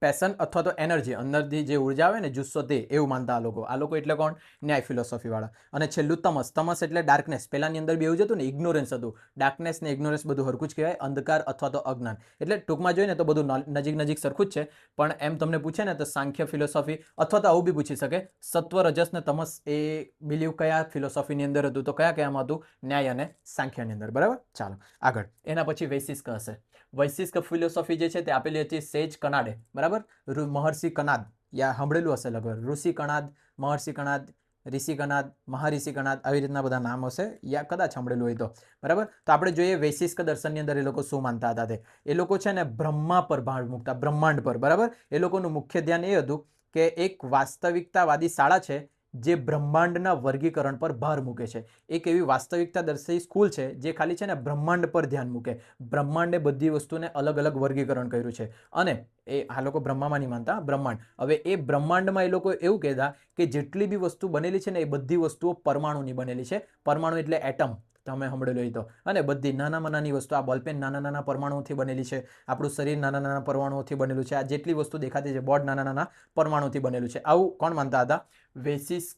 Speaker 1: પેશન અથવા તો એનર્જી, અંદરથી જે ઉર્જા આવે ને, જુસ્સો, તે એવું માનતા આ લોકો. આ લોકો એટલે કોણ? ન્યાય ફિલોસોફી વાળા. અને છેલ્લું તમસ. તમસ એટલે ડાર્કનેસ. પહેલાની અંદર બી એવું જ હતું ને, ઇગ્નોરન્સ હતું. ડાર્કનેસ ને ઇગ્નોરન્સ બધું હરખું જ કહેવાય, અંધકાર અથવા તો અજ્ઞાન. એટલે ટૂંકમાં જોઈએ ને તો બધું નજીક નજીક સરખું જ છે, પણ એમ તમને પૂછે ને તો સાંખ્ય ફિલોસોફી અથવા તો આવું બી પૂછી શકે, સત્વ, રજસ ને તમસ એ બિલીવ કયા ફિલોસોફીની અંદર હતું, તો કયા કયામાં હતું? ન્યાય અને સાંખ્યની અંદર, બરાબર. ચાલો આગળ. એના પછી વૈશિષ્ટ હશે. વૈશિષ્ટ ફિલોસોફી જે છે તે આપેલી હતી સેજ કનાડે, બરાબર. મહર્ષિ કનાદ, યા સાંભળેલું હશે લગભગ. ઋષિ કણાદ, મહર્ષિ કણાદ, ઋષિ કણાદ, મહાઋષિ કણાદ, આવી રીતના બધા નામ હશે, યા કદાચ સાંભળેલું હોય તો, બરાબર. તો આપણે જોઈએ વૈશિષ્ટ દર્શનની અંદર એ લોકો શું માનતા હતા. તે એ લોકો છે ને બ્રહ્મા પર ભાર મૂકતા, બ્રહ્માંડ પર, બરાબર. એ લોકોનું મુખ્ય ધ્યાન એ હતું કે એક વાસ્તવિકતાવાદી શાળા છે જે બ્રહ્માંડના વર્ગીકરણ પર ભાર મૂકે છે. એક એવી વાસ્તવિકતા દર્શાવી સ્કૂલ છે જે ખાલી છે ને બ્રહ્માંડ પર ધ્યાન મૂકે. બ્રહ્માંડે બધી વસ્તુને અલગ અલગ વર્ગીકરણ કર્યું છે. અને એ આ લોકો બ્રહ્મામાં નહીં માનતા, બ્રહ્માંડ. હવે એ બ્રહ્માંડમાં એ લોકો એવું કહેતા કે જેટલી બી વસ્તુ બનેલી છે ને એ બધી વસ્તુઓ પરમાણુની બનેલી છે. પરમાણુ એટલે એટમ, તમે સાંભળેલું હોય તો. અને બધી નાનામાં નાની વસ્તુ, આ બોલપેન નાના નાના પરમાણુઓથી બનેલી છે, આપણું શરીર નાના નાના પરમાણુઓથી બનેલું છે, આ જેટલી વસ્તુ દેખાતી છે બોર્ડ નાના નાના પરમાણુથી બનેલું છે. આવું કોણ માનતા હતા? વૈશિષ્ટ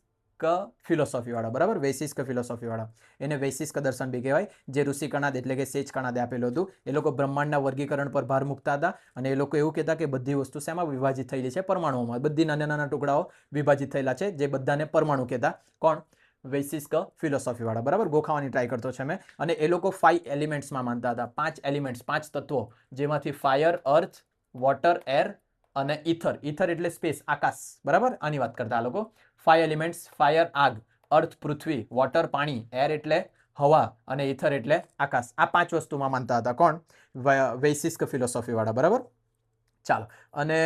Speaker 1: ફિલોસોફીવાળા. બરાબર, વૈશિષ્ટ ફિલોસોફીવાળા. એને વૈશિષ્ટ દર્શન બી કહેવાય, જે ઋષિ કણાદ એટલે કે સેજ કણાદે આપેલું હતું. એ લોકો બ્રહ્માંડના વર્ગીકરણ પર ભાર મૂકતા હતા અને એ લોકો એવું કહેતા કે બધી વસ્તુ શેમાં વિભાજિત થયેલી છે? પરમાણુઓમાં. બધી નાના નાના ટુકડાઓ વિભાજિત થયેલા છે, જે બધાને પરમાણુ કહેતા. કોણ? વૈશિષ્ટ ફિલોસોફીવાળા. બરાબર, ગોખાવાની ટ્રાય કરતો છે મેં. અને એ લોકો 5 એલિમેન્ટ્સમાં માનતા હતા. 5 એલિમેન્ટ્સ, 5 તત્વો, જેમાંથી ફાયર, અર્થ, વોટર, એર અને ઇથર. ઇથર એટલે સ્પેસ, આકાશ. બરાબર, આની વાત કરતા આ લોકો. 5 એલિમેન્ટ્સ: ફાયર આગ, અર્થ પૃથ્વી, વોટર પાણી, એર એટલે હવા અને ઇથર એટલે આકાશ. આ 5 વસ્તુમાં માનતા હતા. કોણ? વૈશિષ્ટ ફિલોસોફીવાળા. બરાબર, ચાલો. અને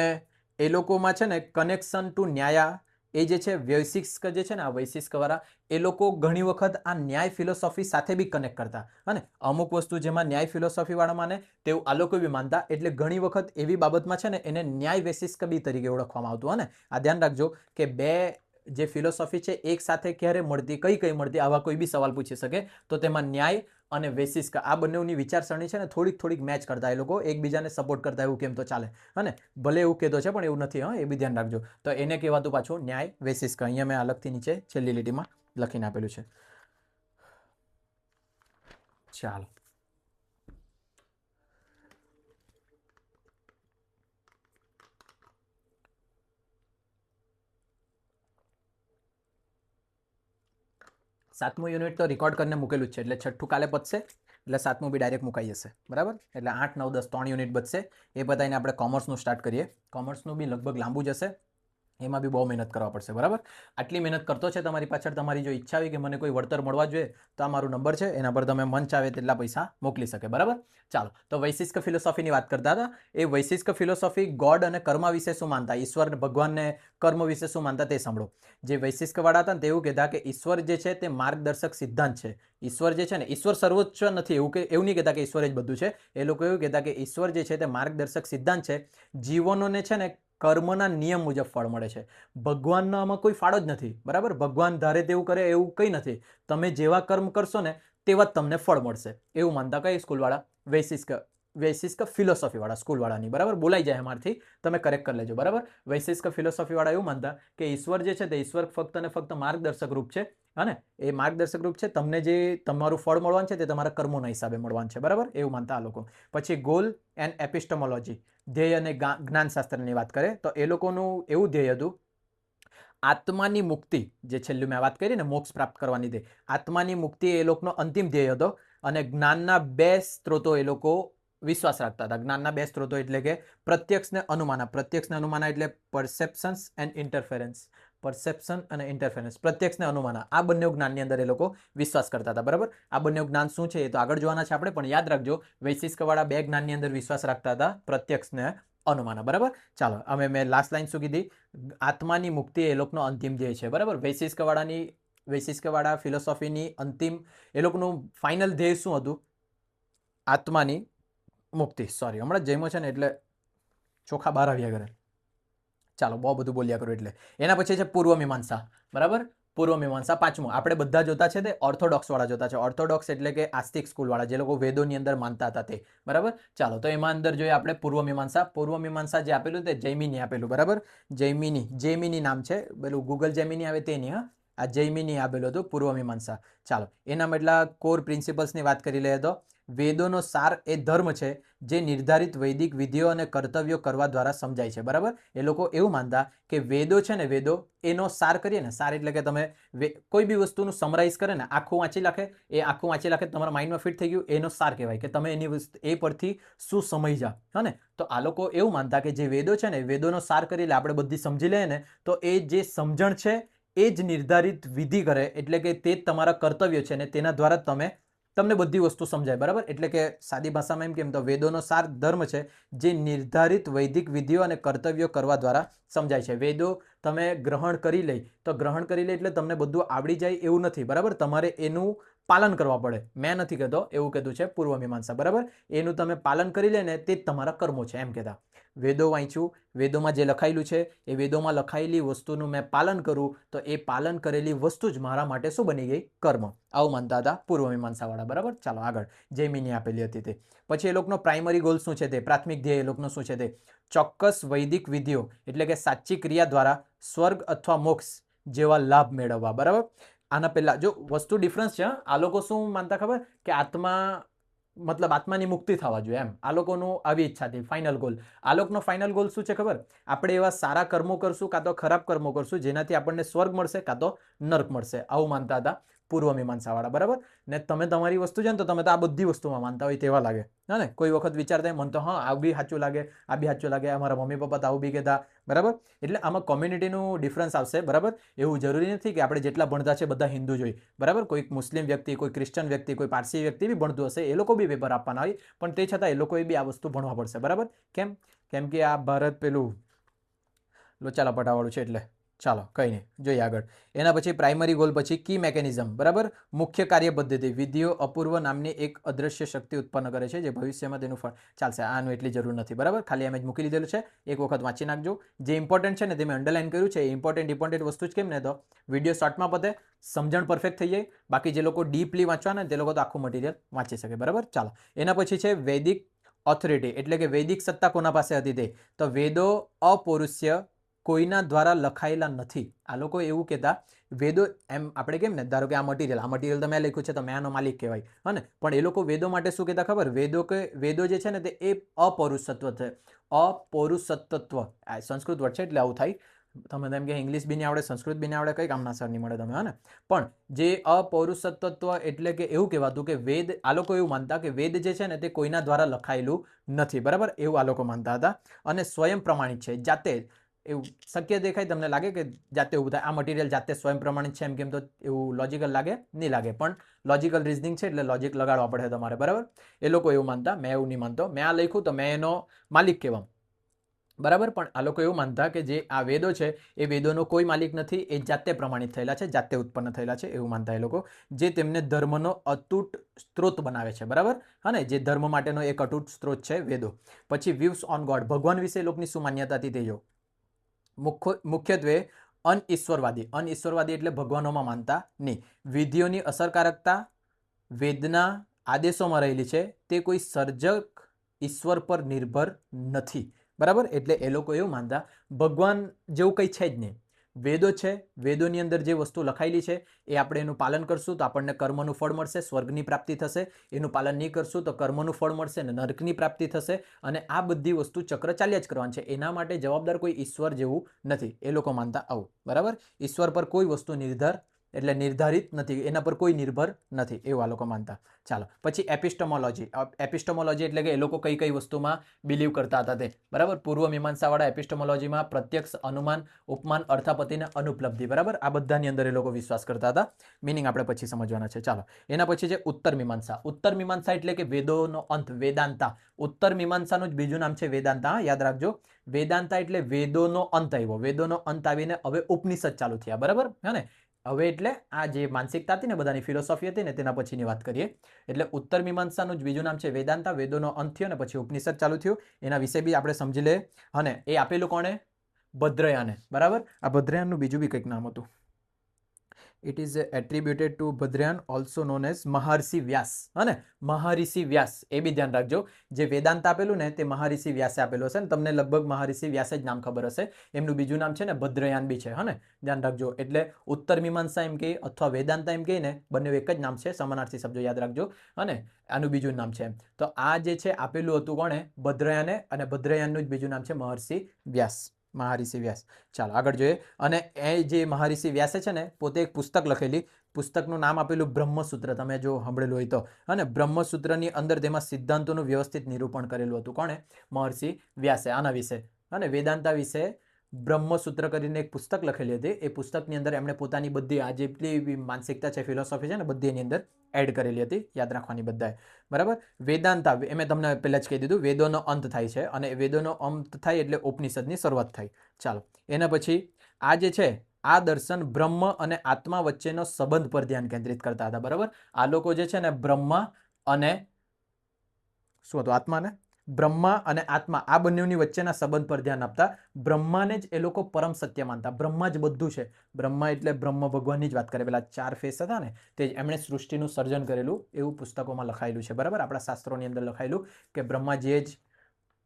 Speaker 1: એ લોકોમાં છે ને કનેક્શન ટુ ન્યાયા, એ જે છે વૈશિષ્ટ જે છે ને આ વૈશિષ્ટવાળા, એ લોકો ઘણી વખત આ ન્યાય ફિલોસોફી સાથે બી કનેક્ટ કરતા. અને અમુક વસ્તુ જેમાં ન્યાય ફિલોસોફીવાળા માને તેવું આ લોકો બી માનતા. એટલે ઘણી વખત એવી બાબતમાં છે ને એને ન્યાય વૈશિષ્ટ બી તરીકે ઓળખવામાં આવતું. અને આ ધ્યાન રાખજો કે બે જે ફિલોસોફી છે એક સાથે ક્યારે મળતી, કઈ કઈ મળતી, આવા કોઈ બી સવાલ પૂછી શકે તો તેમાં ન્યાય અને વૈશિષ્ટ આ બંનેની વિચારસરણી છે ને થોડીક થોડીક મેચ કરતા. એ લોકો એકબીજાને સપોર્ટ કરતા, એવું કેમ તો ચાલે. અને ભલે એવું કહેતો છે પણ એવું નથી, હા, એ બી ધ્યાન રાખજો. તો એને કહેવાતું પાછું ન્યાય વૈશિષ્ટ. અહીંયા મેં અલગથી નીચે છેલ્લી લીટીમાં લખીને આપેલું છે. ચાલો, સાતમું યુનિટ તો રેકોર્ડ કરીને મૂકેલું જ છે, એટલે છઠ્ઠું કાલે પતશે એટલે સાતમું બી ડાયરેક્ટ મુકાઈ જશે. બરાબર, એટલે 8, 9, 10 3 યુનિટ બચશે. એ બધાને આપણે કોમર્સનું સ્ટાર્ટ કરીએ. કોમર્સનું બી લગભગ લાંબુ જશે, એમાં બી બહુ મહેનત કરવા પડશે. બરાબર, આટલી મહેનત કરતો છે તમારી પાછળ. તમારી જો ઈચ્છા હોય કે મને કોઈ વળતર મળવા જોઈએ તો આ મારો નંબર છે, એના પર તમે મન ચાવે તેટલા પૈસા મોકલી શકે. બરાબર, ચાલો. તો વૈશિષ્ટ ફિલોસોફીની વાત કરતા હતા. એ વૈશિષ્ટ ફિલોસોફી ગોડ અને કર્મ વિશે શું માનતા, ઈશ્વર ભગવાનને કર્મ વિશે શું માનતા તે સાંભળો. જે વૈશિષ્ટવાળા હતા ને તે એવું કહેતા કે ઈશ્વર જે છે તે માર્ગદર્શક સિદ્ધાંત છે. ઈશ્વર જે છે ને, ઈશ્વર સર્વોચ્ચ નથી એવું નહીં કહેતા કે ઈશ્વર જ બધું છે. એ લોકો એવું કહેતા કે ઈશ્વર જે છે તે માર્ગદર્શક સિદ્ધાંત છે. જીવનોને છે ને કર્મના નિયમ મુજબ ફળ મળે છે. ભગવાનનો આમાં કોઈ ફાળો જ નથી. બરાબર, ભગવાન ધારે તેવું કરે એવું કંઈ નથી. તમે જેવા કર્મ કરશો ને તેવા જ તમને ફળ મળશે, એવું માનતા કઈ સ્કૂલવાળા? વૈશિષ્ટ ફિલોસોફીવાળા સ્કૂલવાળાની. બરાબર, બોલાઈ જાય અમારથી, તમે કરેક્ટ કરી લેજો. બરાબર, વૈશિષ્ટ ફિલોસોફીવાળા એવું માનતા કે ઈશ્વર જે છે તે ઈશ્વર ફક્ત ને ફક્ત માર્ગદર્શક રૂપ છે. અને એ માર્ગદર્શક રૂપ છે, તમને જે તમારું ફળ મળવાનું છે તે તમારા કર્મોના હિસાબે મળવાનું છે. બરાબર, એવું માનતા આ લોકો. પછી ગોલ એન્ડ એપિસ્ટમોલોજી, ધ્યેય અને જ્ઞાનશાસ્ત્રની વાત કરે તો એ લોકોનું એવું ધ્યેય હતું આત્માની મુક્તિ. જે છેલ્લું મેં વાત કરી ને મોક્ષ પ્રાપ્ત કરવાની દે, આત્માની મુક્તિ એ લોકોનો અંતિમ ધ્યેય હતો. અને જ્ઞાનના 2 સ્ત્રોતો એ લોકો વિશ્વાસ રાખતા હતા. જ્ઞાનના 2 સ્ત્રોતો એટલે કે પ્રત્યક્ષ ને અનુમાના. પ્રત્યક્ષ ને અનુમાના એટલે પરસેપ્શન્સ એન્ડ ઇન્ટરફેરન્સ. પરસેપ્શન અને ઇન્ટરફેરન્સ, પ્રત્યક્ષ ને અનુમાના, આ બંને જ્ઞાનની અંદર એ લોકો વિશ્વાસ કરતા હતા. બરાબર, આ બંને જ્ઞાન શું છે એ તો આગળ જોવાના છે આપણે, પણ યાદ રાખજો વૈશિષ્ટવાળા 2 જ્ઞાનની અંદર વિશ્વાસ રાખતા હતા, પ્રત્યક્ષ ને અનુમાના. બરાબર, ચાલો. હવે મેં લાસ્ટ લાઈન શું કીધી? આત્માની મુક્તિ એ લોકોનો અંતિમ ધ્યેય છે. બરાબર, વૈશિષ્ટવાળા ફિલોસોફીની અંતિમ એ લોકોનું ફાઇનલ ધ્યેય શું હતું? આત્માની મુક્તિ. સોરી, હમણાં જમ્યો છે ને એટલે ચોખા બહાર આવ્યા કરે. ચાલો, બહુ બધું બોલ્યા કરું એટલે. એના પછી છે પૂર્વ મીમાંસા. બરાબર, પૂર્વ મીમાંસા પાંચમું. આપણે બધા જોતા છે તે ઓર્થોડોક્સ વાળા જોતા છે. ઓર્થોડોક્સ એટલે કે આસ્તિક સ્કૂલ વાળા, જે લોકો વેદોની અંદર માનતા હતા તે. બરાબર, ચાલો. તો એમાં અંદર જોઈએ આપણે પૂર્વ મીમાંસા. પૂર્વ મીમાંસા જે આપેલું તે જૈમિની આપેલું. બરાબર, જૈમિની નામ છે, પેલું ગૂગલ જૈમિની આવે તે નહીં, હા, આ જૈમિની આપેલું હતું પૂર્વ મીમાંસા. ચાલો, એના એટલા કોર પ્રિન્સિપલ્સની વાત કરી લઈએ તો વેદોનો સાર એ ધર્મ છે જે નિર્ધારિત વૈદિક વિધિઓ અને કર્તવ્યો કરવા દ્વારા સમજાય છે. બરાબર, એ લોકો એવું માનતા કે વેદો છે ને, વેદો એનો સાર કરીએ ને, સાર એટલે કે તમે કોઈ બી વસ્તુનું સમરાઇઝ કરે ને, આખું વાંચી નાખે, એ આખું વાંચી નાખે તમારા માઇન્ડમાં ફિટ થઈ ગયું, એનો સાર કહેવાય કે તમે એની એ પરથી શું સમજ્યા. હા ને, તો આ લોકો એવું માનતા કે જે વેદો છે ને, વેદોનો સાર કરી લે, આપણે બધી સમજી લઈએ ને, તો એ જે સમજણ છે એ જ નિર્ધારિત વિધિ કરે, એટલે કે તે જ તમારા કર્તવ્ય છે ને તેના દ્વારા તમે તમને બધી વસ્તુ સમજાય, બરાબર. એટલે કે સાદી ભાષામાં એમ કેમ તો વેદોનો સાર ધર્મ છે જે નિર્ધારિત વૈદિક વિધિઓ અને કર્તવ્યો કરવા દ્વારા સમજાય છે. વેદો તમે ગ્રહણ કરી લઈ તો ગ્રહણ કરી લઈ એટલે તમને બધું આવડી જાય એવું નથી, બરાબર. તમારે એનું પાલન કરવા પડે. મેં નથી કહેતો, એવું કહેતું છે પૂર્વ મીમાંસા, બરાબર. એનું તમે પાલન કરી લે ને તે જ તમારા કર્મો છે એમ કહેતા. વેદો વાંચ્યું, વેદોમાં જે લખાયેલું છે એ વેદોમાં લખાયેલી વસ્તુનું મેં પાલન કરું તો એ પાલન કરેલી વસ્તુ જ મારા માટે શું બની ગઈ? કર્મ. આવું માનતા હતા પૂર્વ મીમાંસાવાળા, બરાબર. ચાલો આગળ, જૈમિની આપેલી હતી તે. પછી એ લોકોનો પ્રાઇમરી ગોલ શું છે? તે પ્રાથમિક ધ્યેય એ લોકોનું શું છે? તે ચોક્કસ વૈદિક વિધિઓ એટલે કે સાચી ક્રિયા દ્વારા સ્વર્ગ અથવા મોક્ષ જેવા લાભ મેળવવા, બરાબર. આના પહેલા જો વસ્તુ ડિફરન્સ છે. આ લોકો શું માનતા ખબર? કે આત્મા મતલબ આત્માની મુક્તિ થવા જોઈએ એમ. આ લોકોનું આવી ઈચ્છા હતી, ફાઇનલ ગોલ. આ લોકોનો ફાઇનલ ગોલ શું છે ખબર? આપણે એવા સારા કર્મો કરશું કાં તો ખરાબ કર્મો કરશું જેનાથી આપણને સ્વર્ગ મળશે કાં તો નર્ક મળશે. આવું માનતા હતા પૂર્વ મીમાંસાવાળા, બરાબર. ને તમે તમારી વસ્તુ છે ને તો તમે તો આ બધી વસ્તુમાં માનતા હોય તેવા લાગે, હા ને. કોઈ વખત વિચારતા મન તો હા આ બી સાચું લાગે, આ બી સાચું લાગે, અમારા મમ્મી પપ્પા તો આવું બી કહેતા, બરાબર. એટલે આમાં કોમ્યુનિટીનું ડિફરન્સ આવશે, બરાબર. એવું જરૂરી નથી કે આપણે જેટલા ભણતા છે બધા હિન્દુ જ હોય, બરાબર. કોઈ મુસ્લિમ વ્યક્તિ, કોઈ ક્રિશ્ચન વ્યક્તિ, કોઈ પારસી વ્યક્તિ બી ભણતું હશે, એ લોકો બી પેપર આપવાના હોય, પણ તે છતાં એ લોકોએ બી આ વસ્તુ ભણવા પડશે, બરાબર. કેમ? કેમ કે આ ભારત પેલું લોચાલા પટાવાળું છે એટલે. ચાલો કંઈ નહીં, જોઈએ આગળ. એના પછી પ્રાઇમરી ગોલ, પછી કી મેકેનિઝમ, બરાબર. મુખ્ય કાર્ય પદ્ધતિ. વિધિઓ અપૂર્વ નામની એક અદ્રશ્ય શક્તિ ઉત્પન્ન કરે છે જે ભવિષ્યમાં તેનું ફળ ચાલશે. આનું એટલી જરૂર નથી, બરાબર. ખાલી એમ જ મૂકી લીધેલું છે, એક વખત વાંચી નાખજો. જે ઇમ્પોર્ટન્ટ છે ને તે મેં અંડરલાઇન કર્યું છે. ઇમ્પોર્ટન્ટ વસ્તુ જ કેમ ને તો વિડીયો શોર્ટમાં પતે, સમજણ પરફેક્ટ થઈ જાય. બાકી જે લોકો ડીપલી વાંચવાના ને તે લોકો તો આખું મટીરિયલ વાંચી શકે, બરાબર. ચાલો એના પછી છે વૈદિક ઓથોરિટી એટલે કે વૈદિક સત્તા કોના પાસે હતી તે? તો વેદો અપૌરુષય કોઈના દ્વારા લખાયેલા નથી. આ લોકો એવું કહેતા વેદો એમ આપણે કેમ ને ધારો કે આ મટીરિયલ તમે લખ્યું છે તો મેં આનો માલિક કહેવાય, હા ને. પણ એ લોકો વેદો માટે શું કહેતા ખબર? વેદો જે છે ને તે એ અપૌરુષત્વ છે. અપૌરુષત્વ સંસ્કૃત વર્ડ છે એટલે આવું થાય. તમે તેમ કે ઇંગ્લિશ બી નહીં આવડે, સંસ્કૃત બી નહીં આવડે, કઈ કામના સર નહીં મળે તમે, હા ને. પણ જે અપૌરુષત્વ એટલે કે એવું કહેવાતું કે વેદ, આ લોકો એવું માનતા કે વેદ જે છે ને તે કોઈના દ્વારા લખાયેલું નથી, બરાબર. એવું આ લોકો માનતા હતા. અને સ્વયં પ્રમાણિત છે, જાતે. એવું શક્ય દેખાય તમને લાગે કે જાતે એવું થાય? આ મટીરિયલ જાતે સ્વયં પ્રમાણિત છે એમ કેમ તો એવું લોજિકલ લાગે? નહીં લાગે, પણ લોજિકલ રિઝનિંગ છે એટલે લોજિક લગાડવા પડે તમારે, બરાબર. એ લોકો એવું માનતા, મેં એવું નહીં માનતો. મેં આ લખ્યું તો મેં એનો માલિક કહેવામ, બરાબર. પણ આ લોકો એવું માનતા કે જે આ વેદો છે એ વેદોનો કોઈ માલિક નથી, એ જાતે પ્રમાણિત થયેલા છે, જાતે ઉત્પન્ન થયેલા છે, એવું માનતા એ લોકો. જે તેમને ધર્મનો અતૂટ સ્ત્રોત બનાવે છે, બરાબર. હા ને, જે ધર્મ માટેનો એક અતૂટ સ્ત્રોત છે વેદો. પછી વ્યૂઝ ઓન ગોડ, ભગવાન વિશે એ લોકોની શું માન્યતા હતી તે જો. મુખ્યત્વે અનઈશ્વરવાદી એટલે ભગવાનોમાં માનતા નહીં. વિધિઓની અસરકારકતા વેદના આદેશોમાં રહેલી છે, તે કોઈ સર્જક ઈશ્વર પર નિર્ભર નથી, બરાબર. એટલે એ લોકો એવું માનતા ભગવાન જેવું કંઈ છે જ નહીં. વેદો છે, વેદોની અંદર જે વસ્તુ લખાયેલી છે એ આપણે એનું પાલન કરશું તો આપણને કર્મનું ફળ મળશે, સ્વર્ગની પ્રાપ્તિ થશે. એનું પાલન નહીં કરશું તો કર્મનું ફળ મળશે અને નરકની પ્રાપ્તિ થશે. અને આ બધી વસ્તુ ચક્ર ચાલ્યા જ કરવાનું છે. એના માટે જવાબદાર કોઈ ઈશ્વર જેવું નથી. એ લોકો માનતા આવું, બરાબર. ઈશ્વર પર કોઈ વસ્તુ નિર્ધારિત નથી, એના પર કોઈ નિર્ભર નથી, એવું આ લોકો માનતા. ચાલો પછી એપિસ્ટમોલોજી. એપિસ્ટમોલોજી એટલે કે એ લોકો કઈ કઈ વસ્તુમાં બિલીવ કરતા હતા તે, બરાબર. પૂર્વ મીમાંસાવાળા એપિસ્ટમોલોજીમાં પ્રત્યક્ષ, અનુમાન, ઉપમાન, અર્થાપત્તિ અને અનુપલબ્ધિ, બરાબર. આ બધાની અંદર એ લોકો વિશ્વાસ કરતા હતા. મિનિંગ આપણે પછી સમજવાના છે. ચાલો એના પછી છે ઉત્તર મીમાંસા. ઉત્તર મીમાંસા એટલે કે વેદોનો અંત, વેદાંતા. ઉત્તર મીમાંસાનું જ બીજું નામ છે વેદાંતા, યાદ રાખજો. વેદાંતા એટલે વેદોનો અંત આવ્યો. વેદોનો અંત આવીને હવે ઉપનિષદ ચાલુ થયા, બરાબર. હા ને. હવે એટલે આ જે માનસિકતા હતી ને બધાની ફિલોસોફી હતી ને તેના પછીની વાત કરીએ. એટલે ઉત્તર મીમાંસાનું જ બીજું નામ છે વેદાંતા. વેદોનો અંત થયો ને પછી ઉપનિષદ ચાલુ થયું. એના વિશે બી આપણે સમજી લે. અને એ આપેલું કોણે? ભદ્રયાને, બરાબર. આ ભદ્રયાનનું બીજું બી કંઈક નામ હતું. It is attributed to Badarayana, also known as Maharshi Vyas. હા ને, મહર્ષિ વ્યાસ, એ બી ધ્યાન રાખજો. જે વેદાંત આપેલું ને તે મહર્ષિ વ્યાસે આપેલું હશે ને તમને લગભગ મહર્ષિ વ્યાસે જ નામ ખબર હશે. એમનું બીજું નામ છે ને ભદ્રયાન બી છે, હા ને, ધ્યાન રાખજો. એટલે ઉત્તર મીમાંસા એમ કહે અથવા વેદાંતા એમ કહે ને, બંને એક જ નામ છે, સમાનાર્થી શબ્દો યાદ રાખજો. અને આનું બીજું નામ છે. તો આ જે છે આપેલું હતું કોણે? ભદ્રયાને. અને ભદ્રયાનનું જ બીજું નામ છે મહર્ષિ વ્યાસ. મહર્ષિ વ્યાસ. ચાલો આગળ જોઈએ. અને એ જે મહર્ષિ વ્યાસે છે ને પોતે એક પુસ્તક લખેલી. પુસ્તકનું નામ આપેલું બ્રહ્મસૂત્ર, તમે જો સાંભળેલું હોય તો. અને બ્રહ્મસૂત્રની અંદર તેમાં સિદ્ધાંતોનું વ્યવસ્થિત નિરૂપણ કરેલું હતું. કોણે? મહર્ષિ વ્યાસે. આના વિશે અને વેદાંતા વિશે બ્રહ્મસૂત્ર કરીને એક પુસ્તક લખેલી હતી. એ પુસ્તકની અંદર એમણે પોતાની બધી આ જેટલી બી માનસિકતા છે, ફિલોસોફી છે ને, બધી એની અંદર એડ કરેલી હતી. યાદ રાખવાની બધાએ, બરાબર. વેદાંતા એ મેં તમને પહેલાં જ કહી દીધું, વેદોનો અંત થાય છે અને વેદોનો અંત થાય એટલે ઉપનિષદની શરૂઆત થાય. ચાલો, એના પછી આ જે છે આ દર્શન બ્રહ્મ અને આત્મા વચ્ચેનો સંબંધ પર ધ્યાન કેન્દ્રિત કરતા હતા, બરાબર. આ લોકો જે છે ને બ્રહ્મા અને શું હતું, આત્માને, બ્રહ્મા અને આત્મા આ બંનેની વચ્ચેના સંબંધ પર ધ્યાન આપતા. બ્રહ્માને જ એ લોકો પરમ સત્ય માનતા. બ્રહ્મા જ બધું છે. બ્રહ્મા એટલે બ્રહ્મ ભગવાનની જ વાત કરે. પેલા 4 ફેસ હતા ને, તે એમણે સૃષ્ટિનું સર્જન કરેલું એવું પુસ્તકોમાં લખાયેલું છે, બરાબર. આપણા શાસ્ત્રોની અંદર લખાયેલું કે બ્રહ્માજીએ જ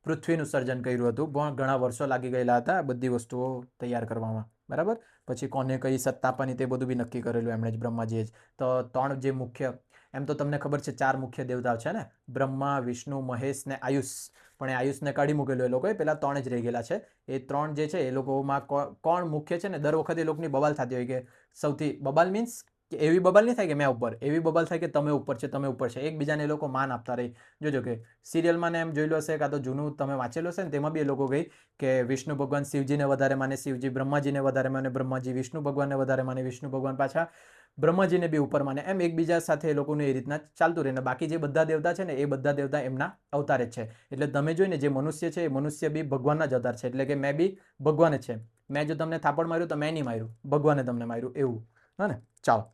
Speaker 1: પૃથ્વીનું સર્જન કર્યું હતું. પણ ઘણા વર્ષો લાગી ગયેલા હતા બધી વસ્તુઓ તૈયાર કરવામાં, બરાબર. પછી કોને કઈ સત્તા આપવાની તે બધું બી નક્કી કરેલું એમણે જ, બ્રહ્માજીએ જ. તો 3 જે મુખ્ય, એમ તો તમને ખબર છે 4 મુખ્ય દેવતાઓ છે ને, બ્રહ્મા, વિષ્ણુ, મહેશ ને આયુષ. પણ એ આયુષને કાઢી મૂકેલું એ લોકોએ, પેલા 3 જ રહી ગયેલા છે. એ 3 જે છે એ લોકોમાં કોણ મુખ્ય છે ને, દર વખતે એ લોકોની બબાલ થતી હોય કે સૌથી, બબાલ મીન્સ કે એવી બબાલ નહીં થાય કે મેં ઉપર, એવી બબાલ થાય કે તમે ઉપર છે, તમે ઉપર છે. એકબીજાને એ લોકો માન આપતા રહી. જોજો કે સિરિયલમાં ને એમ જોયેલું હશે, કાં તો જૂનું તમે વાંચેલું હશે ને, તેમાં બી એ લોકો કહી કે વિષ્ણુ ભગવાન શિવજીને વધારે માને, શિવજી બ્રહ્માજીને વધારે માને, બ્રહ્માજી વિષ્ણુ ભગવાનને વધારે માને, વિષ્ણુ ભગવાન પાછા બ્રહ્માજીને બી ઉપર માને. એમ એકબીજા સાથે એ લોકોનું એ રીતના ચાલતું રહે. ને બાકી જે બધા દેવતા છે ને, એ બધા દેવતા એમના અવતાર જ છે. એટલે તમે જોઈને જે મનુષ્ય છે એ મનુષ્ય બી ભગવાનના જ અવતાર છે. એટલે કે મેં બી ભગવાન જ છે. મેં જો તમને થાપડ માર્યું તો મેં નહીં માર્યું, ભગવાને તમને માર્યું, એવું. હા ને, ચાલો.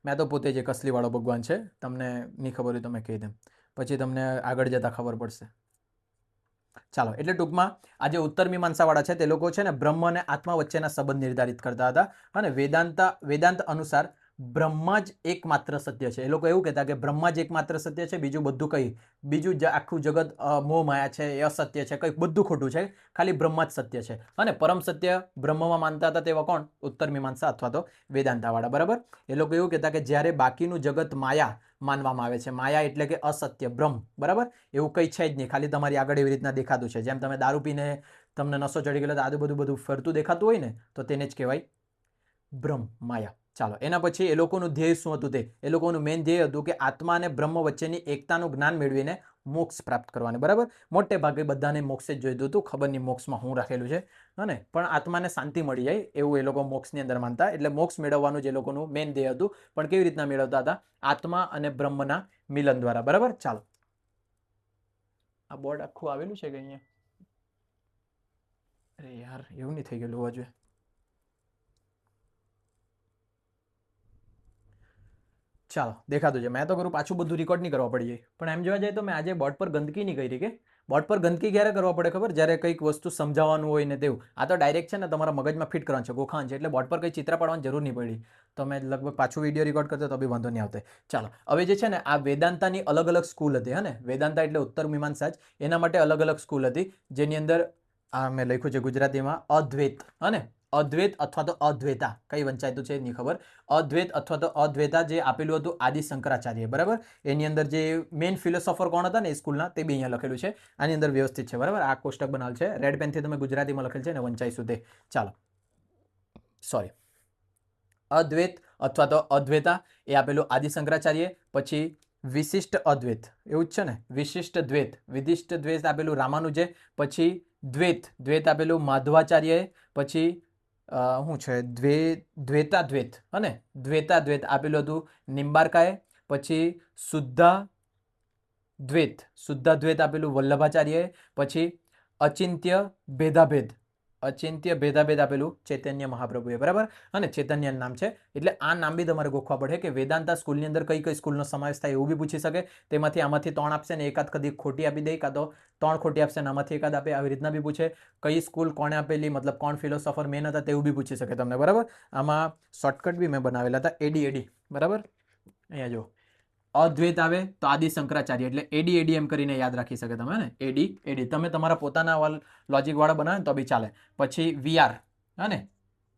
Speaker 1: મેં તો પોતે જ એક અસલીવાળો ભગવાન છે. તમને નહીં ખબર હોય તો મેં કહી દઉં, પછી તમને આગળ જતાં ખબર પડશે. ચાલો, એટલે ટૂંકમાં આ જે ઉત્તર મીમાંસાવાળા છે તે લોકો છે ને બ્રહ્મ અને આત્મા વચ્ચેના સંબંધ નિર્ધારિત કરતા હતા. અને વેદાંત અનુસાર બ્રહ્મા જ એકમાત્ર સત્ય છે. એ લોકો એવું કહેતા કે બ્રહ્મા જ એકમાત્ર સત્ય છે, બીજું બધું કંઈ, બીજું આખું જગત મોહ માયા છે, એ અસત્ય છે, કંઈક બધું ખોટું છે, ખાલી બ્રહ્મા જ સત્ય છે. અને પરમ સત્ય બ્રહ્મમાં માનતા હતા તેવા કોણ? ઉત્તર મીમાંસા અથવા તો વેદાંતાવાળા, બરાબર. એ લોકો એવું કહેતા કે જ્યારે બાકીનું જગત માયા માનવામાં આવે છે, માયા એટલે કે અસત્ય, બ્રહ્મ, બરાબર. એવું કંઈ છે જ નહીં, ખાલી તમારી આગળ એવી રીતના દેખાતું છે. જેમ તમે દારૂ પીને તમને નશો ચડી ગયેલો, આ બધું ફરતું દેખાતું હોય ને, તો તેને જ કહેવાય બ્રહ્મ, માયા. ચાલો, એના પછી એ લોકોનું ધ્યેય શું હતું? તે એ લોકોનું મેઇન ધ્યેય હતું કે આત્મા અને બ્રહ્મ વચ્ચેની એકતાનું જ્ઞાન મેળવીને મોક્ષ પ્રાપ્ત કરવાનું, બરાબર. મોટે ભાગે બધાને મોક્ષ જ જોઈતું હતું. ખબર નહીં મોક્ષમાં શું રાખેલું છે, અને પણ આત્માને શાંતિ મળી જાય એવું એ લોકો મોક્ષની અંદર માનતા. એટલે મોક્ષ મેળવવાનું જે લોકોનું મેઇન ધ્યેય હતું. પણ કેવી રીતના મેળવતા હતા? આત્મા અને બ્રહ્મના મિલન દ્વારા, બરાબર. ચાલો, આ બોર્ડ આખું આવેલું છે કે અહીંયા? અરે યાર, એવું નહીં થઈ ગયેલું હોવા જોઈએ. ચાલો, દેખાતું છે. મેં તો કરું પાછું બધું રેકોર્ડ નહીં કરવા પડી જાય. પણ એમ જોવા જાય તો મેં આજે બોર્ડ પર ગંદકી નહીં કરી કે બોર્ડ પર ગંદકી ક્યારે કરવા પડે ખબર? જ્યારે કંઈક વસ્તુ સમજાવવાનું હોય ને તેવું. આ તો ડાયરેક્ટ છે ને તમારા મગજમાં ફિટ કરવાનું છે, ગોખાવાનું છે. એટલે બોર્ડ પર કંઈ ચિત્ર પાડવાની જરૂર નહીં પડી. તો મેં લગભગ પાછું વિડીયો રેકોર્ડ કરતો તો બી વાંધો નહીં આવતો. ચાલો, હવે જે છે ને આ વેદાંતાની અલગ અલગ સ્કૂલ હતી. હા ને, વેદાંતા એટલે ઉત્તર મીમાંસા જ. એના માટે અલગ અલગ સ્કૂલ હતી, જેની અંદર આ મેં લખ્યું છે ગુજરાતીમાં અદ્વૈત. હા ને, અદ્વૈત અથવા તો અદ્વૈતા, કઈ વંચાયતું છે નહીં ખબર. અદ્વૈત અથવા તો અદ્વૈતા જે આપેલું હતું આદિ શંકરાચાર્ય, બરાબર. એની અંદર જે મેઇન ફિલોસોફર કોણ હતા ને એ સ્કૂલના, તે બી અહીંયા લખેલું છે. આની અંદર વ્યવસ્થિત છે, બરાબર. આ કોષ્ટક બનાવેલ છે રેડ પેનથી, તમે ગુજરાતીમાં લખેલ છે ને વંચાઈશું તે. ચાલો, સોરી, અદ્વૈત અથવા તો અદ્વૈતા એ આપેલું આદિ શંકરાચાર્ય. પછી વિશિષ્ટ અદ્વૈત, એવું જ છે ને, વિશિષ્ટ દ્વૈત, વિશિષ્ટ દ્વૈત આપેલું રામાનુજે. પછી દ્વૈત આપેલું માધવાચાર્યએ. પછી શું છે, દ્વૈતાદ્વૈત, અને દ્વૈતાદ્વૈત આપેલું હતું નિમ્બાર્કાએ. પછી શુદ્ધાદ્વૈત આપેલું વલ્લભાચાર્યએ. પછી અચિંત્ય ભેદાભેદ આપેલું ચૈતન્ય મહાપ્રભુએ, બરાબર. અને ચૈતન્ય નામ છે, એટલે આ નામ બી તમારે ગોખવા પડે કે વેદાંતા સ્કૂલની અંદર કઈ કઈ સ્કૂલનો સમાવેશ થાય એવું બી પૂછી શકે. તેમાંથી આમાંથી 3 આપશે ને એકાદ કદી ખોટી આપી દે, કાં તો 3 ખોટી આપશે ને આમાંથી એકાદ આપે, આવી રીતના બી પૂછે. કઈ સ્કૂલ કોણે આપેલી, મતલબ કોણ ફિલોસોફર મેન હતા તેવું બી પૂછી શકે તમને, બરાબર. આમાં શોર્ટકટ બી મેં બનાવેલા હતા, એડી, બરાબર. અહીંયા જો અદ્વૈત આવે તો આદિ શંકરાચાર્ય, એટલે એડી એમ કરીને યાદ રાખી શકે તમે ને, એડી. તમે તમારા પોતાના લોજિક વાળા બનાવે તો બી ચાલે. પછી વીઆર, હા ને,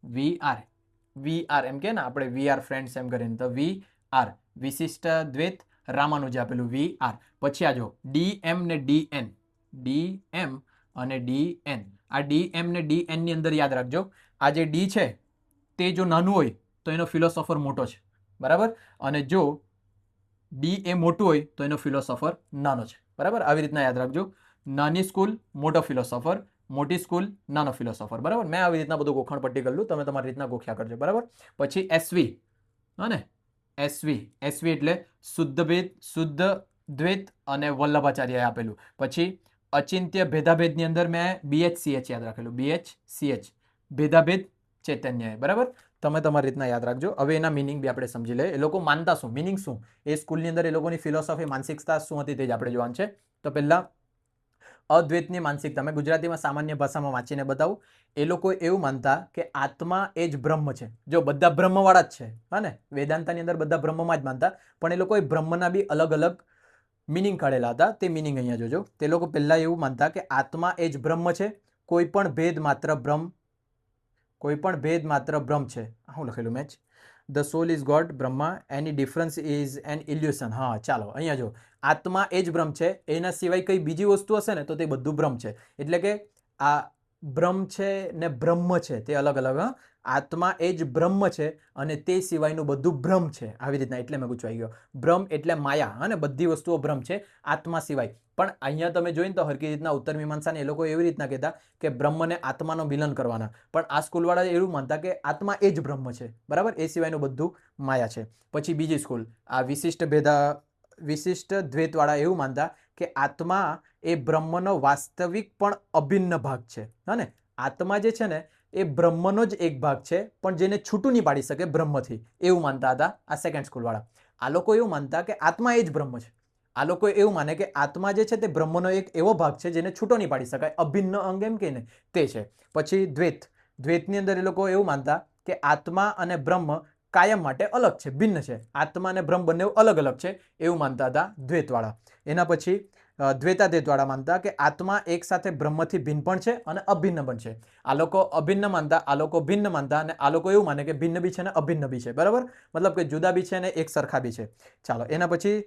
Speaker 1: વીઆર એમ કે ને આપણે વીઆર ફ્રેન્ડ્સ એમ કરીને, તો વીઆર વિશિષ્ટ દ્વૈત રામાનુજ આપેલું વીઆર. પછી આ જો ડીએમ ને ડીએન, ડીએમ અને ડીએન. આ ડીએમ ને ડીએન ની અંદર યાદ રાખજો, આ જે ડી છે તે જો નાનું હોય તો એનો ફિલોસોફર મોટો છે, બરાબર. અને જો ડી એ મોટું હોય તો એનો ફિલોસોફર નાનો છે, બરાબર. આવી રીતના યાદ રાખજો. નાની સ્કૂલ મોટો ફિલોસોફર, મોટી સ્કૂલ નાનો ફિલોસોફર, બરાબર. મેં આવી રીતના બધું ગોખણ પટ્ટી કરેલું, તમે તમારી રીતના ગોખ્યા કરજો, બરાબર. પછી એસવી, હા ને, એસવી એટલે શુદ્ધ ભેદ, શુદ્ધ દ્વૈત અને વલ્લભાચાર્યએ આપેલું. પછી અચિંત્ય ભેદાભેદની અંદર મેં BHCH યાદ રાખેલું, BHCH ભેદાભેદ ચૈતન્ય, બરાબર. તમે તમારી રીતના યાદ રાખજો. હવે એના મિનિંગ બી આપણે સમજી લઈએ. એ લોકો માનતા શું, મિનિંગ શું, એ સ્કૂલની અંદર એ લોકોની ફિલોસોફી, માનસિકતા શું હતી તે જ આપણે જોવાનું છે. તો પહેલા અદ્વૈતની માનસિકતા મેં ગુજરાતીમાં સામાન્ય ભાષામાં વાંચીને બતાવું. એ લોકો એવું માનતા કે આત્મા એ જ બ્રહ્મ છે. જો બધા બ્રહ્મવાળા જ છે, હા ને, વેદાંતની અંદર બધા બ્રહ્મમાં જ માનતા, પણ એ લોકોએ બ્રહ્મના બી અલગ અલગ મિનિંગ કાઢેલા હતા. તે મિનિંગ અહીંયા જોજો. તે લોકો પહેલા એવું માનતા કે આત્મા એ જ બ્રહ્મ છે, કોઈ પણ ભેદ માત્ર બ્રહ્મ, કોઈ પણ ભેદ માત્ર બ્રહ્મ છે. શું લખેલું મેચ, the soul is God Brahma, any difference is an illusion. હા ચાલો, અહીંયા જો આત્મા એ જ બ્રહ્મ છે, એના સિવાય કઈ બીજી વસ્તુ હશે ને તો તે બધું બ્રહ્મ છે. એટલે કે આ બ્રહ્મ છે ને બ્રહ્મ છે તે અલગ અલગ. આત્મા એ જ બ્રહ્મ છે અને તે સિવાયનું બધું બ્રહ્મ છે, આવી રીતના. એટલે મેં ગુચવાઈ ગયો. બ્રહ્મ એટલે માયા, હા ને, બધી વસ્તુઓ બ્રહ્મ છે આત્મા સિવાય. પણ અહીંયા તમે જોઈને તો હરકી રીતના ઉત્તર મીમાંસાને એ લોકો એવી રીતના કહેતા કે બ્રહ્મ ને આત્માનો મિલન કરવાના. પણ આ સ્કૂલવાળા એવું માનતા કે આત્મા એ જ બ્રહ્મ છે, બરાબર, એ સિવાયનું બધું માયા છે. પછી બીજી સ્કૂલ આ વિશિષ્ટ દ્વૈતવાળા એવું માનતા કે આત્મા એ બ્રહ્મનો વાસ્તવિક પણ અભિન્ન ભાગ છે, હા ને. આત્મા જે છે ને એ બ્રહ્મનો જ એક ભાગ છે, પણ જેને છૂટું નહીં પાડી શકે બ્રહ્મથી, એવું માનતા હતા આ સેકન્ડ સ્કૂલવાળા. આ લોકો એવું માનતા કે આત્મા એ જ બ્રહ્મ છે. આ લોકો એવું માને કે આત્મા જે છે તે બ્રહ્મનો એક એવો ભાગ છે જેને છૂટો નહીં પાડી શકાય, અભિન્ન અંગ એમ કે ને તે છે. પછી દ્વૈતની અંદર એ લોકો એવું માનતા કે આત્મા અને બ્રહ્મ કાયમ માટે અલગ છે, ભિન્ન છે. આત્મા અને બ્રહ્મ બંને અલગ અલગ છે એવું માનતા હતા દ્વૈતવાળા. એના પછી દ્વૈતાદ્વૈતવાળા માનતા કે આત્મા એક સાથે બ્રહ્મથી ભિન્ન પણ છે અને અભિન્ન પણ છે. આ લોકો અભિન્ન માનતા, આ લોકો ભિન્ન માનતા, અને આ લોકો એવું માને કે ભિન્ન બી છે ને અભિન્ન બી છે, બરાબર. મતલબ કે જુદા બી છે ને એક સરખા બી છે. ચાલો, એના પછી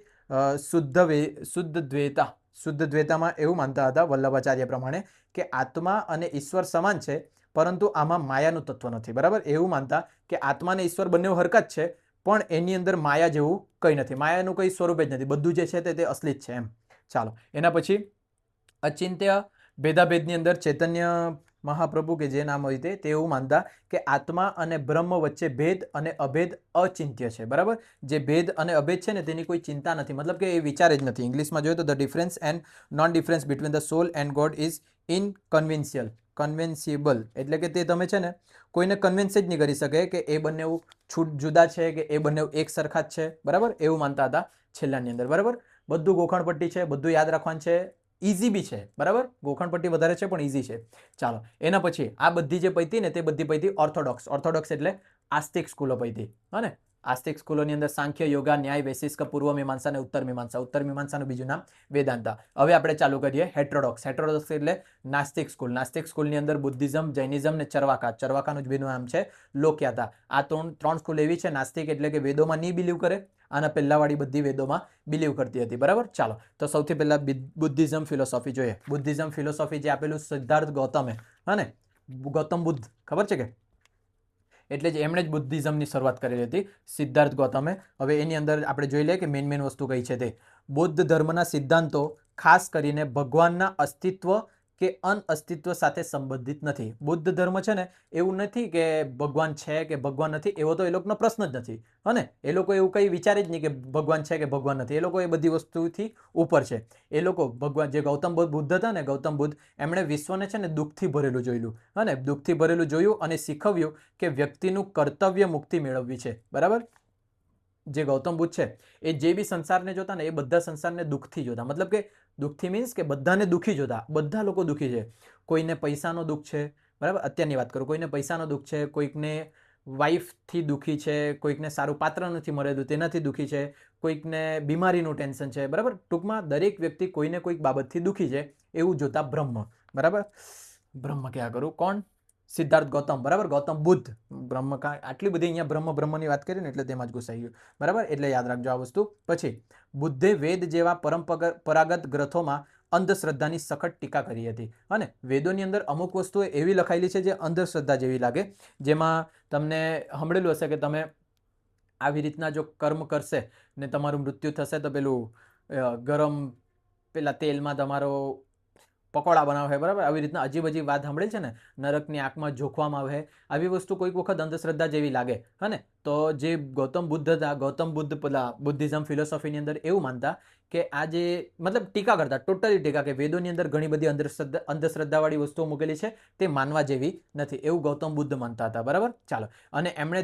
Speaker 1: શુદ્ધ દ્વૈતામાં એવું માનતા હતા વલ્લભાચાર્ય પ્રમાણે કે આત્મા અને ઈશ્વર સમાન છે, પરંતુ આમાં માયાનું તત્વ નથી, બરાબર. એવું માનતા કે આત્મા અને ઈશ્વર બંને હરકત જ છે, પણ એની અંદર માયા જેવું કંઈ નથી, માયાનું કંઈ સ્વરૂપ જ નથી, બધું જે છે તે અસલી જ છે એમ. ચાલો, એના પછી અચિંત્ય ભેદાભેદની અંદર ચૈતન્ય મહાપ્રભુ કે જે નામ હોય તે એવું માનતા કે આત્મા અને બ્રહ્મ વચ્ચે ભેદ અને અભેદ અચિંત્ય છે, બરાબર. જે ભેદ અને અભેદ છે ને તેની કોઈ ચિંતા નથી, મતલબ કે એ વિચાર જ નથી. ઇંગ્લિશમાં જોઈએ તો the difference and non difference between the soul and God is convincible. એટલે કે તે તમે છે ને કોઈને કન્વિન્સ જ નહીં કરી શકે કે એ બંને જુદા છે કે એ બંને એક સરખા જ છે, બરાબર. એવું માનતા હતા છેલ્લાની અંદર, બરાબર. બધું ગોખણપટ્ટી છે, બધું યાદ રાખવાનું છે, ઇઝી બી છે, બરાબર. ગોખણપટ્ટી વધારે છે પણ ઇઝી છે. ચાલો, એના પછી આ બધી જે પૈતી ને તે બધી પૈતી ઓર્થોડોક્સ એટલે આસ્તિક સ્કૂલો પૈતી, હા ને. આસ્તિક સ્કૂલોની અંદર સાંખ્ય, યોગા, ન્યાય, વૈશિષ્ટ, પૂર્વ મીમાંસા અને ઉત્તર મીમાંસાનું બીજું નામ વેદાંતા. હવે આપણે ચાલુ કરીએ હેટ્રોડોક્સ એટલે નાસ્તિક સ્કૂલની અંદર બુદ્ધિઝમ, જૈનિઝમ ને ચરવાકાનું જ બીજું નામ છે લોક્યાતા. આ ત્રણ સ્કૂલ એવી છે. નાસ્તિક એટલે કે વેદોમાં નહીં બિલીવ કરે, આના પહેલાવાળી બધી વેદોમાં બિલીવ કરતી હતી, બરાબર. ચાલો, તો સૌથી પહેલા બુદ્ધિઝમ ફિલોસોફી જોઈએ. બુદ્ધિઝમ ફિલોસોફી જે આપેલું સિદ્ધાર્થ ગૌતમે, હા ને, ગૌતમ બુદ્ધ, ખબર છે કે, એટલે જ એમણે જ બુદ્ધિઝમની શરૂઆત કરેલી હતી, સિદ્ધાર્થ ગૌતમે. હવે એની અંદર આપણે જોઈ લઈએ કે મેન વસ્તુ કઈ છે તે. બૌદ્ધ ધર્મના સિદ્ધાંતો ખાસ કરીને ભગવાનના અસ્તિત્વ કે અનઅસ્તિત્વ સાથે સંબંધિત નથી. બુદ્ધ ધર્મ છે ને એવું નથી કે ભગવાન છે કે ભગવાન નથી, એવો તો એ લોકોનો પ્રશ્ન જ નથી, હા ને. એ લોકો એવું કંઈ વિચારે જ નહીં કે ભગવાન છે કે ભગવાન નથી. એ લોકો એ બધી વસ્તુથી ઉપર છે. એ લોકો ભગવાન જે ગૌતમ બુદ્ધ હતા ને, ગૌતમ બુદ્ધ, એમણે વિશ્વને છે ને દુઃખથી ભરેલું જોયેલું, હા ને, દુઃખથી ભરેલું જોયું અને શીખવ્યું કે વ્યક્તિનું કર્તવ્ય મુક્તિ મેળવવી છે, બરાબર. જે ગૌતમ બુદ્ધ છે એ જે બી સંસારને જોતા ને એ બધા સંસારને દુઃખથી જોતા, મતલબ કે દુઃખથી મીન્સ કે બધાને દુઃખી જોતા. બધા લોકો દુઃખી છે. કોઈને પૈસાનો દુઃખ છે, બરાબર, અત્યારની વાત કરું, કોઈને પૈસાનો દુઃખ છે, કોઈકને વાઈફથી દુઃખી છે, કોઈકને સારું પાત્ર નથી મળેલું તેનાથી દુઃખી છે, કોઈકને બીમારીનું ટેન્શન છે, બરાબર. ટૂંકમાં દરેક વ્યક્તિ કોઈને કોઈક બાબતથી દુઃખી છે એવું જોતા બ્રહ્મ, બરાબર. બ્રહ્મ ક્યાં કરું, કોણ, સિદ્ધાર્થ ગૌતમ, બરાબર. ગૌતમ બુદ્ધ, બ્રહ્મ આટલી બધી અહીંયા બ્રહ્મની વાત કરી ને એટલે તેમાં જ ઘૂસાઈ ગયું, બરાબર. એટલે યાદ રાખજો આ વસ્તુ. પછી બુદ્ધે વેદ જેવા પરંપરાગત ગ્રંથોમાં અંધશ્રદ્ધાની સખત ટીકા કરી હતી, અને વેદોની અંદર અમુક વસ્તુઓ એવી લખાયેલી છે જે અંધશ્રદ્ધા જેવી લાગે. જેમાં તમને સાંભળેલું હશે કે તમે આવી રીતના જો કર્મ કરશે ને તમારું મૃત્યુ થશે તો પેલું ગરમ પેલા તેલમાં તમારો પકોડા બનાવે, બરાબર, આવી રીતના અજીબ અજીબ વાત સાંભળેલ છે ને, નરકની આંખમાં જોખવામાં આવે, આવી વસ્તુ કોઈક વખત અંધશ્રદ્ધા જેવી લાગે, હે ને. તો જે ગૌતમ બુદ્ધ હતા, ગૌતમ બુદ્ધ પેલા બુદ્ધિઝમ ફિલોસોફીની અંદર એવું માનતા કે આ જે મતલબ ટીકા કરતા, ટોટલી ટીકા, કે વેદોની અંદર ઘણી બધી અંધશ્રદ્ધાવાળી વસ્તુઓ મૂકેલી છે, તે માનવા જેવી નથી, એવું ગૌતમ બુદ્ધ માનતા હતા, બરાબર. ચાલો, અને એમણે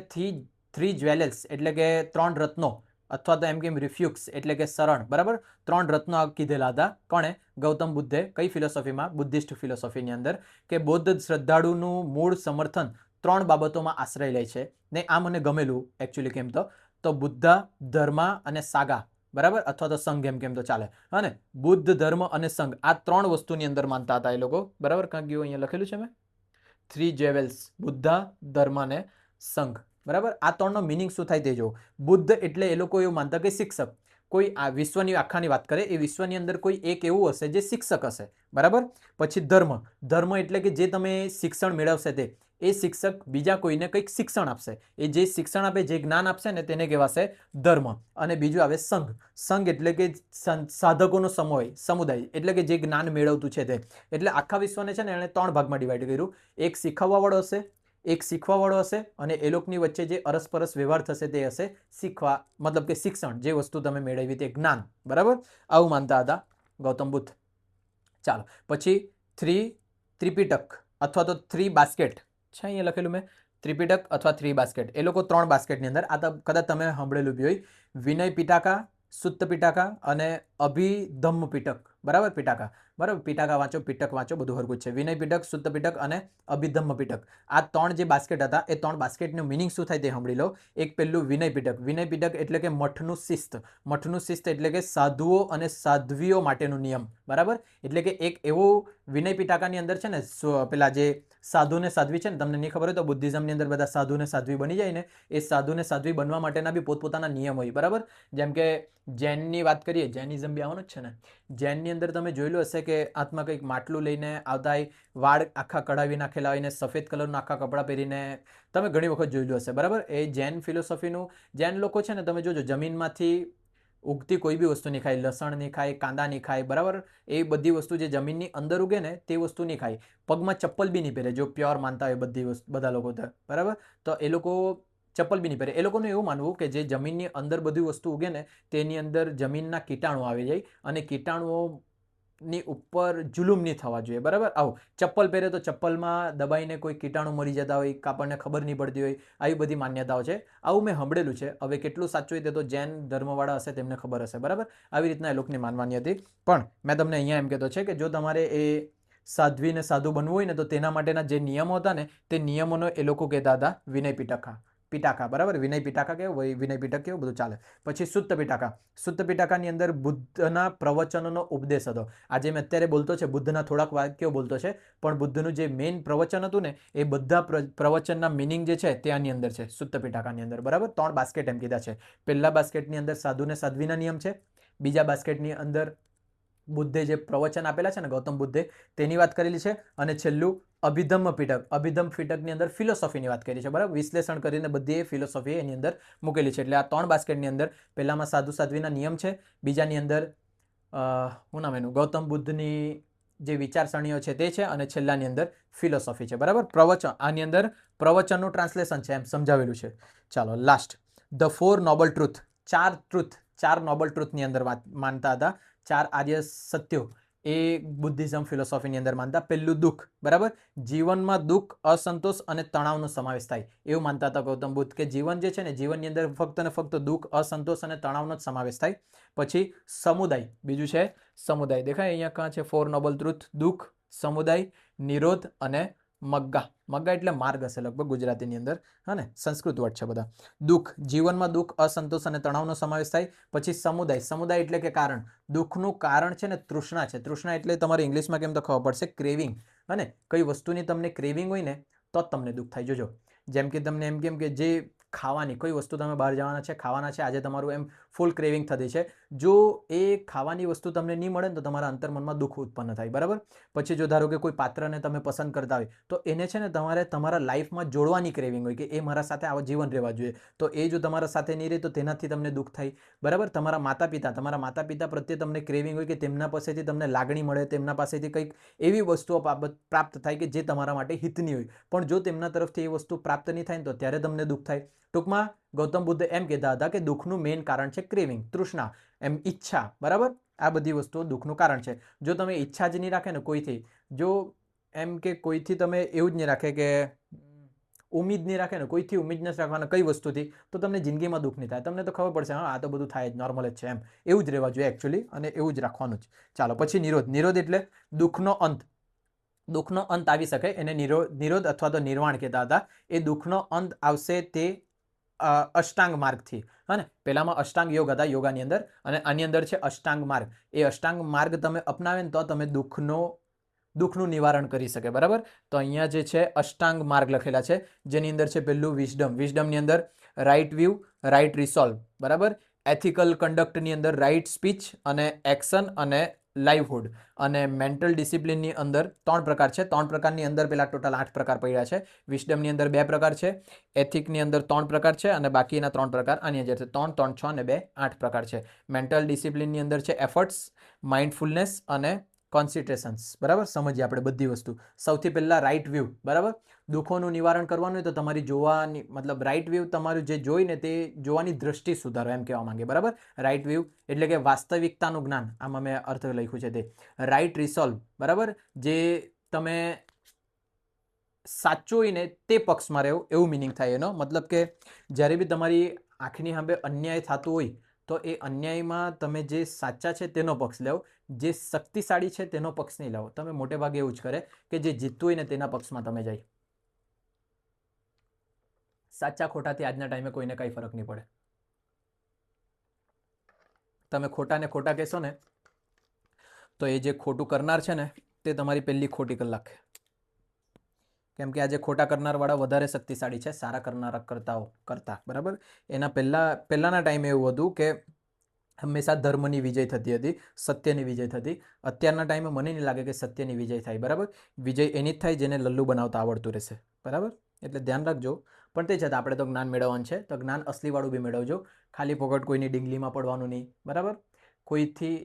Speaker 1: થ્રી જ્વેલર્સ એટલે કે 3 રત્નો, અથવા તો એમ કેમ રિફ્યુક્સ એટલે કે શરણ, બરાબર, 3 રત્નો કીધેલા હતા. કોણે? ગૌતમ બુદ્ધે. કઈ ફિલોસોફીમાં? બુદ્ધિસ્ટ ફિલોસોફીની અંદર, કે બૌદ્ધ શ્રદ્ધાળુનું મૂળ સમર્થન 3 બાબતોમાં આશ્રય લે છે. ને આ મને ગમેલું એકચ્યુઅલી, કેમ તો બુદ્ધા, ધર્મા અને સાગા, બરાબર, અથવા તો સંઘ કેમ તો ચાલે. અને બુદ્ધ, ધર્મ અને સંઘ, આ 3 વસ્તુની અંદર માનતા હતા એ લોકો, બરાબર. કાંક ગયું અહીંયા લખેલું છે મેં, 3 જેવેલ્સ, બુદ્ધા, ધર્મ અને સંઘ, બરાબર. આ 3નો મિનિંગ શું થાય તે જો. બુદ્ધ એટલે એ લોકો એવું માનતા કે શિક્ષક, કોઈ આ વિશ્વની આખાની વાત કરે, એ વિશ્વની અંદર કોઈ એક એવું હશે જે શિક્ષક હશે, બરાબર. પછી ધર્મ, ધર્મ એટલે કે જે તમે શિક્ષણ મેળવશે તે, એ શિક્ષક બીજા કોઈને કંઈક શિક્ષણ આપશે, એ જે શિક્ષણ આપે, જે જ્ઞાન આપશે ને, તેને કહેવાશે ધર્મ. અને બીજું આવે સંઘ, સંઘ એટલે કે સાધકોનો સમુદાય, એટલે કે જે જ્ઞાન મેળવતું છે તે. એટલે આખા વિશ્વને છે ને એણે 3 ભાગમાં ડિવાઈડ કર્યું. એક શીખવવાવાળો હશે, એક શીખવાવાળો હશે, અને એ લોકોની વચ્ચે જે અરસપરસ વ્યવહાર થશે તે હશે શીખવા, મતલબ કે શિક્ષણ, જે વસ્તુ તમે મેળવી તે જ્ઞાન, બરાબર. આવું માનતા હતા ગૌતમ બુદ્ધ. ચાલો, પછી ત્રિપિટક અથવા તો 3 બાસ્કેટ છે, અહીંયા લખેલું મેં, ત્રિપિટક અથવા 3 બાસ્કેટ. એ લોકો 3 બાસ્કેટની અંદર, આ કદાચ તમે સાંભળેલું બી હોય, વિનય પિટાકા, સુત્ત પિટાકા અને અભિધમ્મ પિટક, બરાબર. પિટાકા, બરાબર, પિટાકા વાંચો, પિટક વાંચો, બધું હરકું છે. વિનય પિટક, સુત્ત પિટક અને અભિધમ્મ પિટક, આ 3 જે બાસ્કેટ હતા, એ 3 બાસ્કેટનું મિનિંગ શું થાય તે સાંભળી લો. એક પેલું વિનય પિટક. વિનય પિટક એટલે કે મઠનું શિસ્ત, મઠનું શિસ્ત એટલે કે સાધુઓ અને સાધ્વીઓ માટેનો નિયમ, બરાબર. એટલે કે એક એવું વિનય પિટાકાની અંદર છે ને, પેલા જે સાધુ ને સાધ્વી છે ને, તમને નહીં ખબર હોય તો બુદ્ધિઝમની અંદર બધા સાધુ ને સાધ્વી બની જાય ને, એ સાધુ ને સાધ્વી બનવા માટેના બી પોતપોતાના નિયમ હોય, બરાબર. જેમ કે જૈનની વાત કરીએ, જૈનિઝમ બી આવવાનું જ છે ને, જૈનની અંદર તમે જોયેલું હશે કે હાથમાં કંઈક માટલું લઈને આવતા હોય, વાળ આખા કઢાવી નાખેલા હોય ને, સફેદ કલરના આખા કપડાં પહેરીને, તમે ઘણી વખત જોયેલું હશે, બરાબર. એ જૈન ફિલોસોફીનું, જૈન લોકો છે ને, તમે જોજો જમીનમાંથી ઉગતી કોઈ બી વસ્તુ નહીં ખાય, લસણ નહીં ખાય, કાંદા નહીં ખાય, બરાબર. એ બધી વસ્તુ જે જમીનની અંદર ઉગે ને તે વસ્તુ નહીં ખાય. પગમાં ચપ્પલ બી નહીં પહેરે, જો પ્યોર માનતા હોય બધી વસ્તુ, બધા લોકો, બરાબર. તો એ લોકો ચપ્પલ બી નહીં પહેરે. એ લોકોનું એવું માનવું કે જે જમીનની અંદર બધી વસ્તુ ઉગે ને, તેની અંદર જમીનના કીટાણુ આવી જાય, અને કીટાણુઓની ઉપર જુલુમ નહીં થવા જોઈએ, બરાબર. આવું ચપ્પલ પહેરે તો ચપ્પલમાં દબાઈને કોઈ કીટાણુ મરી જતા હોય, આપણને ખબર નહીં પડતી હોય, આવી બધી માન્યતાઓ છે. આવું મેં સાંભળેલું છે. હવે કેટલું સાચું હોય તે તો જૈન ધર્મવાળા હશે તેમને ખબર હશે, બરાબર. આવી રીતના એ લોકોની માનવાની હતી. પણ મેં તમને અહીંયા એમ કહેતો છે કે જો તમારે એ સાધ્વી ને સાધુ બનવું હોય ને, તો તેના માટેના જે નિયમો હતા ને, તે નિયમોનો એ લોકો કહેતા હતા વિનય પિટાકા, બરાબર. વિનય પિટાકા કેવું, વિનય પિટક કેવું, બધું ચાલે. પછી સુત્ત પિટાકા. સુત્ત પિટાકાની અંદર બુદ્ધના પ્રવચનોનો ઉપદેશ હતો. આજે મેં અત્યારે બોલતો છે, બુદ્ધના થોડાક વાક્યો બોલતો છે, પણ બુદ્ધનું જે મેઇન પ્રવચન હતું ને, એ બધા પ્રવચનના મિનિંગ જે છે તે આની અંદર છે, સુત્ત પિટાકાની અંદર, બરાબર. 3 બાસ્કેટ એમ કીધા છે. પહેલા બાસ્કેટની અંદર સાધુ ને સાધ્વીના નિયમ છે. બીજા બાસ્કેટની અંદર બુદ્ધે જે પ્રવચન આપેલા છે ને, ગૌતમ બુદ્ધે, તેની વાત કરેલી છે. અને છેલ્લું અભિધમ્મ પિટક. અભિધમ્મ પિટકની અંદર ફિલોસોફીની વાત કરી છે, બરાબર. વિશ્લેષણ કરીને બધી ફિલોસોફી એની અંદર મૂકેલી છે. એટલે આ 3 બાસ્કેટની અંદર પહેલામાં સાધુ સાધ્વીના નિયમ છે, બીજાની અંદર શું નામ એનું, ગૌતમ બુદ્ધની જે વિચારસરણીઓ છે તે છે, અને છેલ્લાની અંદર ફિલોસોફી છે, બરાબર. પ્રવચન, આની અંદર પ્રવચનનું ટ્રાન્સલેશન છે, એમ સમજાવેલું છે. ચાલો, last, the 4 noble truth. 4 noble ટ્રુથની અંદર માનતા હતા, 4 આર્ય સત્યો, એ બુદ્ધિઝમ ફિલોસોફીની અંદર માનતા. પહેલું દુઃખ, બરાબર. જીવનમાં દુઃખ, અસંતોષ અને તણાવનો સમાવેશ થાય, એવું માનતા હતા ગૌતમ બુદ્ધ, કે જીવન જે છે ને, જીવનની અંદર ફક્ત ને ફક્ત દુઃખ, અસંતોષ અને તણાવનો જ સમાવેશ થાય. પછી સમુદાય, બીજું છે સમુદાય. દેખાય અહીંયા કાં છે 4 નોબલ ટ્રુથ, દુઃખ, સમુદાય, નિરોધ અને મગ્ગા. મગ્ગા એટલે માર્ગ હશે લગભગ ગુજરાતીની અંદર, હા ને, સંસ્કૃત વર્ડ છે બધા. દુઃખ, જીવનમાં દુઃખ, અસંતોષ અને તણાવનો સમાવેશ થાય. પછી સમુદાય, સમુદાય એટલે કે કારણ. દુઃખનું કારણ છે ને તૃષ્ણા છે. તૃષ્ણા એટલે તમારે ઇંગ્લિશમાં કેમ તો ખબર પડશે, ક્રેવિંગ. અને કઈ વસ્તુની તમને ક્રેવિંગ હોય ને, તો જ તમને દુઃખ થાય. જોજો, જેમ કે તમને એમ કેમ કે જે ખાવાની કોઈ વસ્તુ તમે બહાર જવાના છે, ખાવાના છે, આજે તમારું એમ ફૂલ ક્રેવિંગ થતી છે, જો એ ખાવાની વસ્તુ તમને નહીં મળે ને તો તમારા અંતર્મનમાં દુઃખ ઉત્પન્ન થાય, બરાબર. પછી જો ધારો કે કોઈ પાત્રને તમે પસંદ કરતા હોય તો એને છે ને તમારે તમારા લાઈફમાં જોડવાની ક્રેવિંગ હોય કે એ મારા સાથે આવા જીવન રહેવા જોઈએ, તો એ જો તમારા સાથે નહીં રહે તો તેનાથી તમને દુઃખ થાય, બરાબર. તમારા માતા પિતા પ્રત્યે તમને ક્રેવિંગ હોય કે તેમના પાસેથી તમને લાગણી મળે, તેમના પાસેથી કંઈક એવી વસ્તુઓ પ્રાપ્ત થાય કે જે તમારા માટે હિતની હોય, પણ જો તેમના તરફથી એ વસ્તુ પ્રાપ્ત નહીં થાય ને તો ત્યારે તમને દુઃખ થાય. ટૂંકમાં ગૌતમ બુદ્ધ એમ કહેતા હતા કે દુઃખનું મેઇન કારણ છે ક્રેવિંગ, તૃષ્ણા, એમ ઈચ્છા, બરાબર. આ બધી વસ્તુઓ દુઃખનું કારણ છે. જો તમે ઈચ્છા જ નહીં રાખે ને કોઈથી, જો એમ કે કોઈથી તમે એવું જ નહીં રાખે કે ઉમ્મીદ નહીં રાખે ને, કોઈથી ઉમ્મીદ નથી રાખવાના કઈ વસ્તુથી, તો તમને જિંદગીમાં દુઃખ નહીં થાય. તમને તો ખબર પડશે હા આ તો બધું થાય જ, નોર્મલ જ છે, એમ એવું જ રહેવા જોઈએ એકચ્યુઅલી, અને એવું જ રાખવાનું જ. ચાલો પછી નિરોધ એટલે દુઃખનો અંત. દુઃખનો અંત આવી શકે એને નિરોધ અથવા તો નિર્વાણ કહેતા હતા. એ દુઃખનો અંત આવશે તે અષ્ટાંગ માર્ગથી. હા ને, પહેલામાં અષ્ટાંગ યોગ હતા યોગાની અંદર, અને આની અંદર છે અષ્ટાંગ માર્ગ. એ અષ્ટાંગ માર્ગ તમે અપનાવે ને તો તમે દુઃખનું નિવારણ કરી શકે, બરાબર. તો અહીંયા જે છે અષ્ટાંગ માર્ગ લખેલા છે, જેની અંદર છે પહેલું વિઝડમની અંદર રાઇટ વ્યૂ, રાઇટ રિસોલ્વ, બરાબર. એથિકલ કન્ડક્ટની અંદર રાઇટ સ્પીચ અને એક્શન અને લાઇવહુડ. અને મેન્ટલ ડિસિપ્લિનની અંદર 3 પ્રકાર છે. 3 પ્રકારની અંદર પેલા ટોટલ 8 પ્રકાર પડ્યા છે. વિઝડમની અંદર 2 પ્રકાર છે, એથિકની અંદર 3 પ્રકાર છે, અને બાકીના 3 પ્રકાર આની અંદર છે. 3, 3, 6 અને 2, 8 પ્રકાર છે. મેન્ટલ ડિસિપ્લિનની અંદર છે એફર્ટ્સ, માઇન્ડફુલનેસ અને કોન્સન્ટ્રેશન્સ, બરાબર. સમજીએ આપણે બધી વસ્તુ. સૌથી પહેલા રાઇટ વ્યૂ, બરાબર. દુઃખોનું નિવારણ કરવાનું હોય તો તમારી જોવાની મતલબ રાઇટ વ્યૂ, તમારું જે જોઈને તે જોવાની દ્રષ્ટિ સુધારો એમ કહેવા માંગે, બરાબર. રાઇટ વ્યૂ એટલે કે વાસ્તવિકતાનું જ્ઞાન, આમાં મેં અર્થ લખ્યું છે તે. રાઇટ રિસોલ્વ, બરાબર, જે તમે સાચું હોય ને તે પક્ષમાં રહેવું, એવું મિનિંગ થાય એનો. મતલબ કે જ્યારે બી તમારી આંખની સામે અન્યાય થતું હોય તો એ અન્યાયમાં તમે જે સાચા છે તેનો પક્ષ લેવો, જે શક્તિશાળી છે તેનો પક્ષ નહીં લેવો. તમે મોટે ભાગે એવું જ કરે કે જે જીતતું હોય ને તેના પક્ષમાં તમે જાય. સાચા ખોટાથી આજના ટાઈમે કોઈને કંઈ ફરક નહીં પડે. તમે ખોટાને ખોટા કહેશો ને તો એ જે ખોટું કરનાર છે ને તે તમારી પહેલી ખોટી કલાક. કેમ કે આજે ખોટા કરનારવાળા વધારે શક્તિશાળી છે સારા કરનારા કરતા, બરાબર. એના પહેલાના ટાઈમે એવું હતું કે હંમેશા ધર્મની વિજય થતી હતી, સત્યની વિજય થતી. અત્યારના ટાઈમે મને નહીં લાગે કે સત્યની વિજય થાય, બરાબર. વિજય એની જ થાય જેને લલ્લુ બનાવતા આવડતું રહેશે, બરાબર. એટલે ધ્યાન રાખજો. પણ તે છતાં આપણે તો જ્ઞાન મેળવવાનું છે, તો જ્ઞાન અસલીવાળું બી મેળવજો. ખાલી ફોકટ કોઈની ડીંગલીમાં પડવાનું નહીં, બરાબર. કોઈથી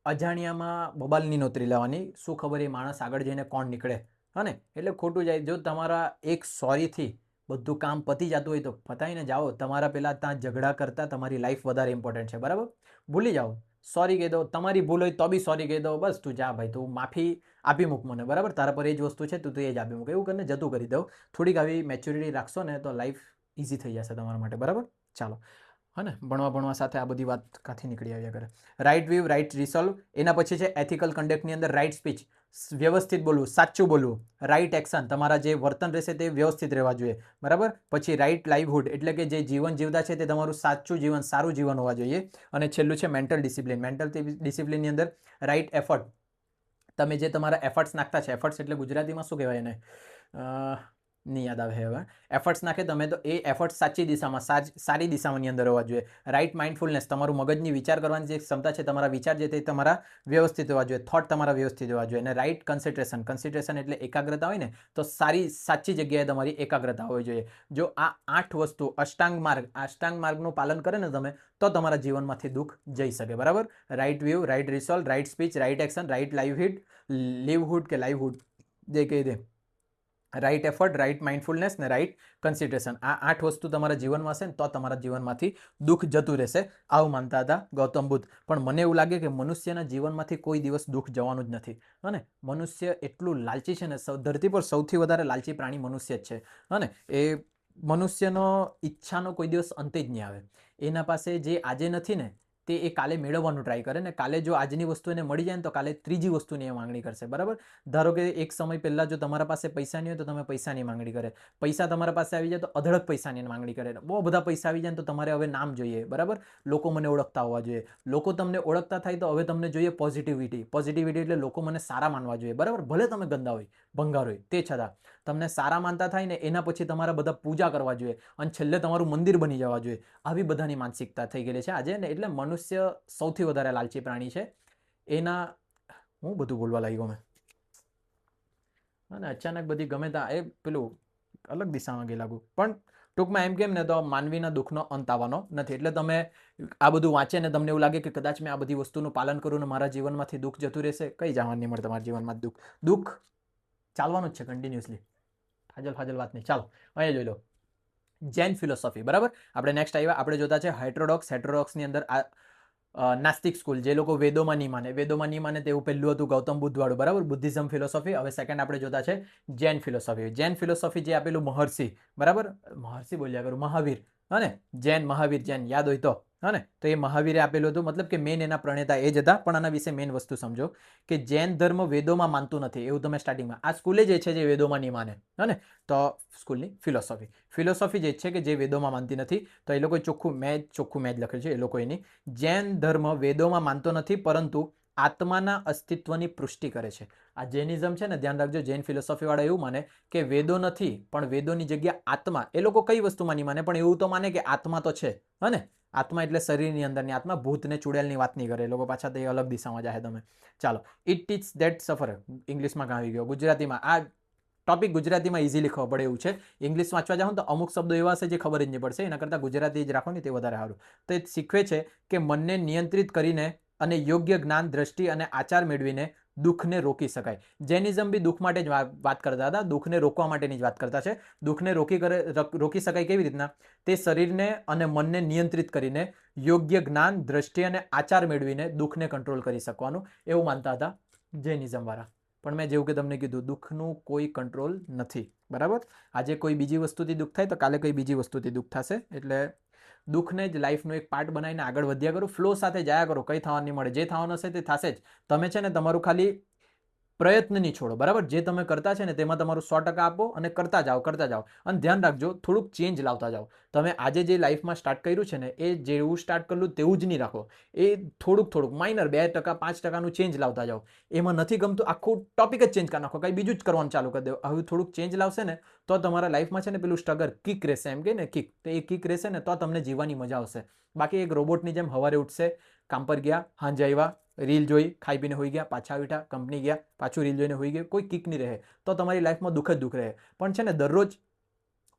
Speaker 1: અજાણ્યામાં બબાલની નોતરી લેવાની. શું ખબર એ માણસ આગળ જઈને કોણ નીકળે, હા ને. એટલે ખોટું જાય. જો તમારા એક સોરીથી બધું કામ પતી જતું હોય તો પતાવીને જાઓ. તમારા પહેલાં ત્યાં ઝઘડા કરતાં તમારી લાઈફ વધારે ઇમ્પોર્ટન્ટ છે, બરાબર. ભૂલી જાઓ, સોરી કહી દો. તમારી ભૂલ હોય તો બી સોરી કહી દો. બસ તું જા ભાઈ, તું માફી આપી મૂક મને, બરાબર. તારા પર એ જ વસ્તુ છે, તું એ જ આપી મૂક. એવું કરીને જતું કરી દો. થોડીક આવી મેચ્યોરિટી રાખશો ને તો લાઈફ ઇઝી થઈ જશે તમારા માટે, બરાબર. ચાલો, હા ને. ભણવા સાથે આ બધી વાત કાથી નીકળી આવ્યા કરે. Right view, right resolve. એના પછી છે એથિકલ કન્ડક્ટની અંદર રાઇટ સ્પીચ, વ્યવસ્થિત બોલવું, સાચું બોલવું. રાઇટ એક્શન, તમારા જે વર્તન રહેશે તે વ્યવસ્થિત રહેવા જોઈએ, બરાબર. પછી રાઇટ લાઇવહુડ એટલે કે જે જીવન જીવતા છે તે તમારું સાચું જીવન, સારું જીવન હોવા જોઈએ. અને છેલ્લું છે મેન્ટલ ડિસિપ્લિન. મેન્ટલ ડિસિપ્લિનની અંદર રાઇટ એફર્ટ. તમે જે તમારા એફર્ટ્સ નાખતા છે, એફર્ટ્સ એટલે ગુજરાતીમાં શું કહેવાય એને, નહીં યાદ આવે હવે. એફર્ટ્સ નાખે તમે તો એ એફર્ટ્સ સાચી દિશામાં, સારી દિશાની અંદર હોવા જોઈએ. રાઇટ માઇન્ડફુલનેસ, તમારું મગજની વિચાર કરવાની જે ક્ષમતા છે, તમારા વિચાર જે તે તમારા વ્યવસ્થિત હોવા જોઈએ, થોટ તમારા વ્યવસ્થિત હોવા જોઈએ. અને રાઇટ કન્સન્ટ્રેશન એટલે એકાગ્રતા હોય ને, તો સાચી જગ્યાએ તમારી એકાગ્રતા હોવી જોઈએ. જો આ 8 વસ્તુ અષ્ટાંગ માર્ગનું પાલન કરે ને તમે, તો તમારા જીવનમાંથી દુઃખ જઈ શકે, બરાબર. Right view, right resolve, right speech, right action, right livelihood જે કહી દે, રાઇટ એફર્ટ, રાઇટ માઇન્ડફુલનેસ ને રાઇટ કન્સિડરેશન. આ 8 વસ્તુ તમારા જીવનમાં હશે ને તો તમારા જીવનમાંથી દુઃખ જતું રહેશે. આવું માનતા હતા ગૌતમ બુદ્ધ. પણ મને એવું લાગે કે મનુષ્યના જીવનમાંથી કોઈ દિવસ દુઃખ જવાનું જ નથી. અને મનુષ્ય એટલું લાલચી છે ને, ધરતી પર સૌથી વધારે લાલચી પ્રાણી મનુષ્ય જ છે. અને એ મનુષ્યનો ઈચ્છાનો કોઈ દિવસ અંત જ નહીં આવે. એના પાસે જે આજે નથી ને તે એ કાલે મેળવવાનું ટ્રાય કરે ને કાલે જો આજની વસ્તુ એને મળી જાય ને તો કાલે ત્રીજી વસ્તુની એ માંગણી કરશે, બરાબર. ધારો કે એક સમય પહેલાં જો તમારા પાસે પૈસા નહીં હોય તો તમે પૈસાની માંગણી કરે. પૈસા તમારા પાસે આવી જાય તો અઢળક પૈસાની માંગણી કરે. બહુ બધા પૈસા આવી જાય ને તો તમારે હવે નામ જોઈએ, બરાબર. લોકો મને ઓળખતા હોવા જોઈએ. લોકો તમને ઓળખતા થાય તો હવે તમને જોઈએ પોઝિટિવિટી એટલે લોકો મને સારા માનવા જોઈએ, બરાબર. ભલે તમે ગંદા હોય, ભંગાર હોય, તે છતાં તમને સારા માનતા થાય ને એના પછી તમારા બધા પૂજા કરવા જોઈએ અને છેલ્લે તમારું મંદિર બની જવા જોઈએ. આવી બધાની માનસિકતા થઈ ગયેલી છે આજે ને. એટલે મનુષ્ય સૌથી વધારે લાલચી પ્રાણી છે. એના હું બધું બોલવા લાગ્યો મેં, અને અચાનક બધી ગમે ત્યાં એ પેલું અલગ દિશામાં ગઈ લાગુ. પણ ટૂંકમાં એમ કેમ ને તો માનવીના દુઃખનો અંત આવવાનો નથી. એટલે તમે આ બધું વાંચે ને તમને એવું લાગે કે કદાચ મેં આ બધી વસ્તુનું પાલન કરું ને મારા જીવનમાંથી દુઃખ જતું રહેશે, કઈ જવા નહીં મળે તમારા જીવનમાં દુઃખ ચાલવાનું જ છે કન્ટિન્યુઅસલી. ફાજલ વાત નહીં. ચાલો અહીંયા જોઈ લો જૈન ફિલોસોફી. બરાબર, આપણે નેક્સ્ટ આવ્યા, આપણે જોતા છે હેટરોડોક્સની અંદર નાસ્તિક સ્કૂલ, જે લોકો વેદોમાં નહીં માને તેવું પહેલું હતું ગૌતમ બુદ્ધ વાળું. બરાબર, બુદ્ધિઝમ ફિલોસોફી. હવે સેકન્ડ આપણે જોતા છે જૈન ફિલોસોફી. જૈન ફિલોસોફી જે આપેલું મહર્ષિ, બરાબર, મહર્ષિ બોલ્યા કરું, મહાવીર, હને જૈન મહાવીર, જૈન યાદ હોય તો, હને તો એ મહાવીરે આપેલું હતું. મતલબ કે મેન એના પ્રણેતા એ જ હતા. પણ આના વિશે મેન વસ્તુ સમજો કે જૈન ધર્મ વેદોમાં માનતું નથી, એવું તમે સ્ટાર્ટિંગમાં, આ સ્કૂલે જે છે જે વેદોમાં નહીં માને, હને તો સ્કૂલની ફિલોસોફી જે છે કે જે વેદોમાં માનતી નથી. તો એ લોકો ચોખ્ખું મેં જ લખેલું છે એ લોકો એની. જૈન ધર્મ વેદોમાં માનતો નથી પરંતુ આત્માના અસ્તિત્વની પુષ્ટિ કરે છે. આ જૈનિઝમ છે ને, ધ્યાન રાખજો, જૈન ફિલોસોફી વાળા એવું માને કે વેદો નથી પણ વેદોની જગ્યા આત્મા. એ લોકો કઈ વસ્તુમાં નહીં માને પણ એવું તો માને કે આત્મા તો છે, હને આત્મા એટલે શરીરની અંદરની આત્મા, ભૂતને ચુડેલની વાત નહીં કરે એ લોકો. પાછા તો એ અલગ દિશામાં જાય તમે. ચાલો, ઇટ ટીચ ધેટ સફર, ઇંગ્લિશમાં આવી ગયો. ગુજરાતીમાં આ ટોપિક ગુજરાતીમાં ઇઝીલી ખબર પડે એવું છે. ઇંગ્લિશ વાંચવા જાઓ તો અમુક શબ્દો એવા હશે જે ખબર જ નહીં પડશે. એના કરતાં ગુજરાતી જ રાખો ને તે વધારે સારું. તો એ શીખવે છે કે મનને નિયંત્રિત કરીને અને યોગ્ય જ્ઞાન, દ્રષ્ટિ અને આચાર મેળવીને દુઃખને રોકી શકાય. જૈનિઝમ બી દુઃખ માટે જ વાત કરતા હતા, દુઃખને રોકવા માટેની જ વાત કરતા છે. દુઃખને રોકી શકાય કેવી રીતના? તે શરીરને અને મનને નિયંત્રિત કરીને યોગ્ય જ્ઞાન, દ્રષ્ટિ અને આચાર મેળવીને દુઃખને કંટ્રોલ કરી શકવાનું, એવું માનતા હતા જૈનિઝમ વાળા. પણ મેં જેવું કે તમને કીધું, દુઃખનું કોઈ કંટ્રોલ નથી. બરાબર, આજે કોઈ બીજી વસ્તુથી દુઃખ થાય તો કાલે કોઈ બીજી વસ્તુથી દુઃખ થશે. એટલે દુઃખને જ લાઈફનો એક પાર્ટ બનાવીને આગળ વધ્યા કરો, ફ્લો સાથે જાયા કરો. કંઈ થવા નહીં મળે, જે થવાનું હશે તે થશે જ. તમે છે ને તમારું ખાલી પ્રયત્ન નહીં છોડો. બરાબર, જે તમે કરતા છે ને તેમાં તમારું 100% આપો અને કરતા જાઓ. અને ધ્યાન રાખજો, થોડુંક ચેન્જ લાવતા જાઓ. તમે આજે જે લાઈફમાં સ્ટાર્ટ કર્યું છે ને એ જેવું સ્ટાર્ટ કર્યું તેવું જ નહીં રાખો. એ થોડુંક માઇનર 2%, 5%નું ચેન્જ લાવતા જાઓ. એમાં નથી ગમતું આખું ટોપિક જ ચેન્જ કરી નાખો, કંઈ બીજું જ કરવાનું ચાલુ કરી દો. હવે થોડુંક ચેન્જ લાવશે ને તો તમારા લાઈફમાં છે ને પેલું સ્ટ્રગલ કિક રહેશે, એમ કે ને કિક, તો એ કિક રહેશે ને તો તમને જીવવાની મજા આવશે. બાકી એક રોબોટની જેમ સવારે ઉઠશે, કામ પર ગયા, સાંજે આવ્યા, રીલ જોઈ, ખાઈ પીને હોઈ ગયા, પાછા ઉઠ્યા, કંપની ગયા, પાછું રીલ જોઈને હોઈ ગયા, કોઈ કિક નહીં રહે. તો તમારી લાઈફમાં દુઃખ જ દુઃખ રહે. પણ છે ને દરરોજ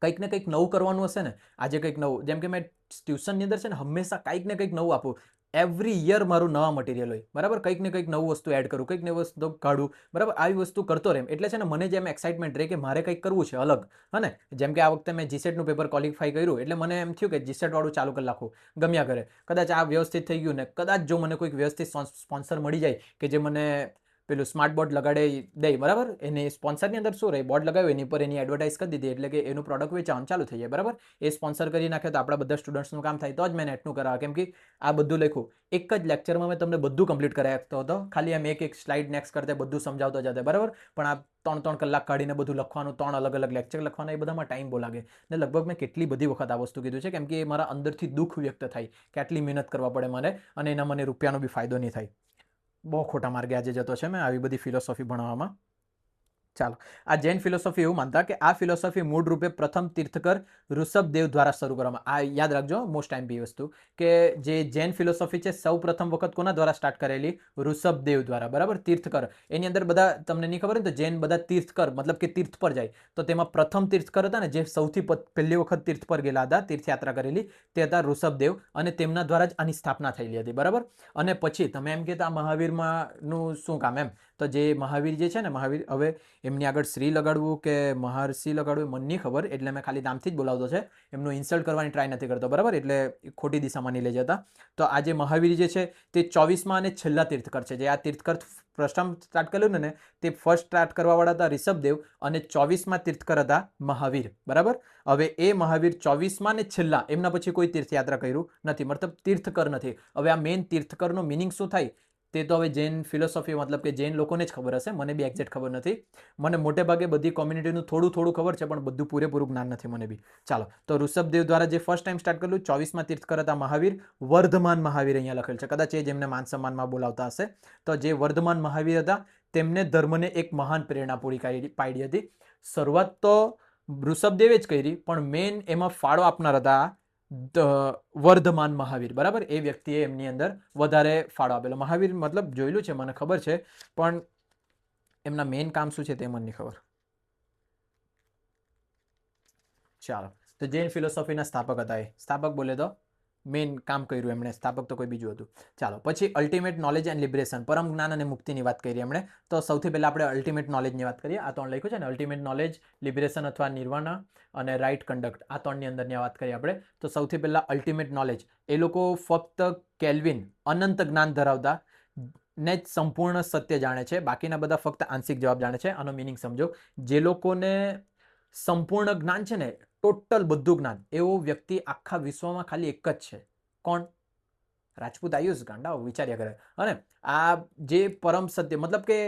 Speaker 1: કંઈક ને કંઈક નવું કરવાનું હશે ને, આજે કંઈક નવું, જેમ કે મેં ટ્યુશનની અંદર છે ને હંમેશા કંઈક ને કંઈક નવું આપું. એવરી યર મારું નવા મટીરિયલ હોય. બરાબર, કંઈક ને કંઈક નવું વસ્તુ એડ કરું, કંઈક નવી વસ્તુ કાઢું. બરાબર, આવી વસ્તુ કરતો રહે. એટલે છે ને મને જેમ એક્સાઇટમેન્ટ રહે કે મારે કંઈક કરવું છે અલગ, હને જેમ કે આ વખતે મેં જીસેટનું પેપર ક્વોલિફાઈ કર્યું એટલે મને એમ થયું કે જીસેટ વાળું ચાલુ કરી નાખું, ગમ્યા કરે. કદાચ આ વ્યવસ્થિત થઈ ગયું ને કદાચ જો મને કોઈક વ્યવસ્થિત સ્પોન્સર મળી જાય કે જે મને પેલું સ્માર્ટ બોર્ડ લગાડે દે, બરાબર, એની સ્પોન્સરની અંદર શું રહે, બોર્ડ લગાવ્યું એની પર એની એડવર્ટાઇઝ કરી દીધી એટલે કે એનું પ્રોડક્ટ વેચાવાનું ચાલુ થઈ જાય. બરાબર, એ સ્પોન્સર કરી નાખે તો આપણા બધા સ્ટુડન્ટ્સનું કામ થાય. તો જ મેં નેટનું કરાવ્યા, કેમ કે આ બધું લખ્યું એક જ લેક્ચરમાં મેં તમને બધું કમ્પ્લીટ કરાવી આપતો હતો. ખાલી આમ એક સ્લાઇડ નેક્સ્ટ કરતા બધું સમજાવતો જતા. બરાબર, પણ આ 3 કલાક કાઢીને બધું લખવાનું, 3 અલગ લેક્ચર લખવાના, એ બધામાં ટાઈમ બહુ લાગે. ને લગભગ મેં કેટલી બધી વખત આ વસ્તુ કીધું છે, કેમ કે એ મારા અંદરથી દુઃખ વ્યક્ત થાય કે આટલી મહેનત કરવા પડે મને અને એના મને રૂપિયાનો બી ફાયદો નહીં થાય. બહુ ખોટા માર્ગે આજે જતો છે મેં આવી બધી ફિલોસોફી ભણાવવામાં. ચાલો, આ જૈન ફિલોસોફી એવું માનતા કે આ ફિલોસોફી મૂળ રૂપે પ્રથમ તીર્થકર ઋષભદેવ દ્વારા શરૂ કરવામાં. આ યાદ રાખજો, મોસ્ટ ટાઈમ વસ્તુ કે જે જૈન ફિલોસોફી છે સૌ પ્રથમ વખત કોના દ્વારા સ્ટાર્ટ કરેલી? ઋષભદેવ દ્વારા. બરાબર, તીર્થકર. એની અંદર બધા તમને નહીં ખબર ને તો જૈન બધા તીર્થકર મતલબ કે તીર્થ પર જાય. તો તેમાં પ્રથમ તીર્થકર હતા ને જે સૌથી પહેલી વખત તીર્થ પર ગયેલા હતા, તીર્થયાત્રા કરેલી, તે હતા ઋષભદેવ અને તેમના દ્વારા જ આની સ્થાપના થયેલી હતી. બરાબર, અને પછી તમે એમ કહેતા મહાવીરમાં નું શું કામ એમ, તો જે મહાવીર જે છે ને, મહાવીર હવે એમની આગળ શ્રી લગાડવું કે મહર્ષિ લગાડવું મને નહીં ખબર, એટલે મેં ખાલી નામથી જ બોલાવતો છે, એમનું ઇન્સલ્ટ કરવાની ટ્રાય નથી કરતો. બરાબર, એટલે ખોટી દિશામાં નહીં લઈ જતા. તો આ જે મહાવીર જે છે તે 24માં અને છેલ્લા તીર્થકર છે. જે આ તીર્થકર પ્રથમ સ્ટાર્ટ કર્યું ને તે ફર્સ્ટ સ્ટાર્ટ કરવાવાળા હતા ઋષભદેવ અને 24માં તીર્થકર હતા મહાવીર. બરાબર, હવે એ મહાવીર 24માં ને છેલ્લા, એમના પછી કોઈ તીર્થયાત્રા કર્યું નથી, મતલબ તીર્થકર નથી. હવે આ મેઇન તીર્થકરનો મિનિંગ શું થાય તે તો હવે જૈન ફિલોસોફી મતલબ કે જૈન લોકોને જ ખબર હશે, મને બી એક્ઝેક્ટ ખબર નથી. મને મોટે ભાગે બધી કોમ્યુનિટીનું થોડું ખબર છે પણ બધું પૂરેપૂરું જ્ઞાન નથી મને બી. ચાલો, તો ઋષભદેવ દ્વારા જે ફર્સ્ટ ટાઈમ સ્ટાર્ટ કરેલું 24માં તીર્થકર હતા મહાવીર. વર્ધમાન મહાવીર અહીંયા લખેલ છે, કદાચ એ જેમને માન સન્માનમાં બોલાવતા હશે. તો જે વર્ધમાન મહાવીર હતા તેમને ધર્મને એક મહાન પ્રેરણા પૂરી પાડી હતી. શરૂઆત તો વૃષભદેવે જ કરી, પણ મેન એમાં ફાળો આપનાર હતા વર્ધમાન મહાવીર. બરાબર, એ વ્યક્તિએ એમની અંદર વધારે ફાળો આપેલો. મહાવીર મતલબ જોયેલું છે, મને ખબર છે, પણ એમના મેઇન કામ શું છે તે મને નહીં ખબર. ચાલો, તો જૈન ફિલોસોફીના સ્થાપક હતા. એ સ્થાપક બોલે તો મેઇન કામ કર્યું એમણે, સ્થાપક તો કોઈ બીજું હતું. ચાલો, પછી અલ્ટિમેટ નોલેજ એન્ડ લિબરેશન, પરમ જ્ઞાન અને મુક્તિની વાત કરી એમણે. તો સૌથી પહેલા આપણે અલ્ટિમેટ નોલેજની વાત કરીએ. આ ત્રણ લખ્યું છે ને, અલ્ટિમેટ નોલેજ, લિબરેશન અથવા નિર્વાણા અને રાઇટ કન્ડક્ટ. આ ત્રણની અંદરની વાત કરીએ આપણે. તો સૌથી પહેલા અલ્ટિમેટ નોલેજ. એ લોકો ફક્ત કેલ્વિન અનંત જ્ઞાન ધરાવતા ને જ સંપૂર્ણ સત્ય જાણે છે. બાકીના બધા ફક્ત આંશિક જવાબ જાણે છે. આનો મિનિંગ સમજો. જે લોકોને સંપૂર્ણ જ્ઞાન છે ને, ટોટલ બધું જ્ઞાન, એવો વ્યક્તિ આખા વિશ્વમાં ખાલી એક જ છે. કોણ? રાજપૂત આયુષ ગાંડા વિચાર્યા કરે. અને આ જે પરમ સત્ય, મતલબ કે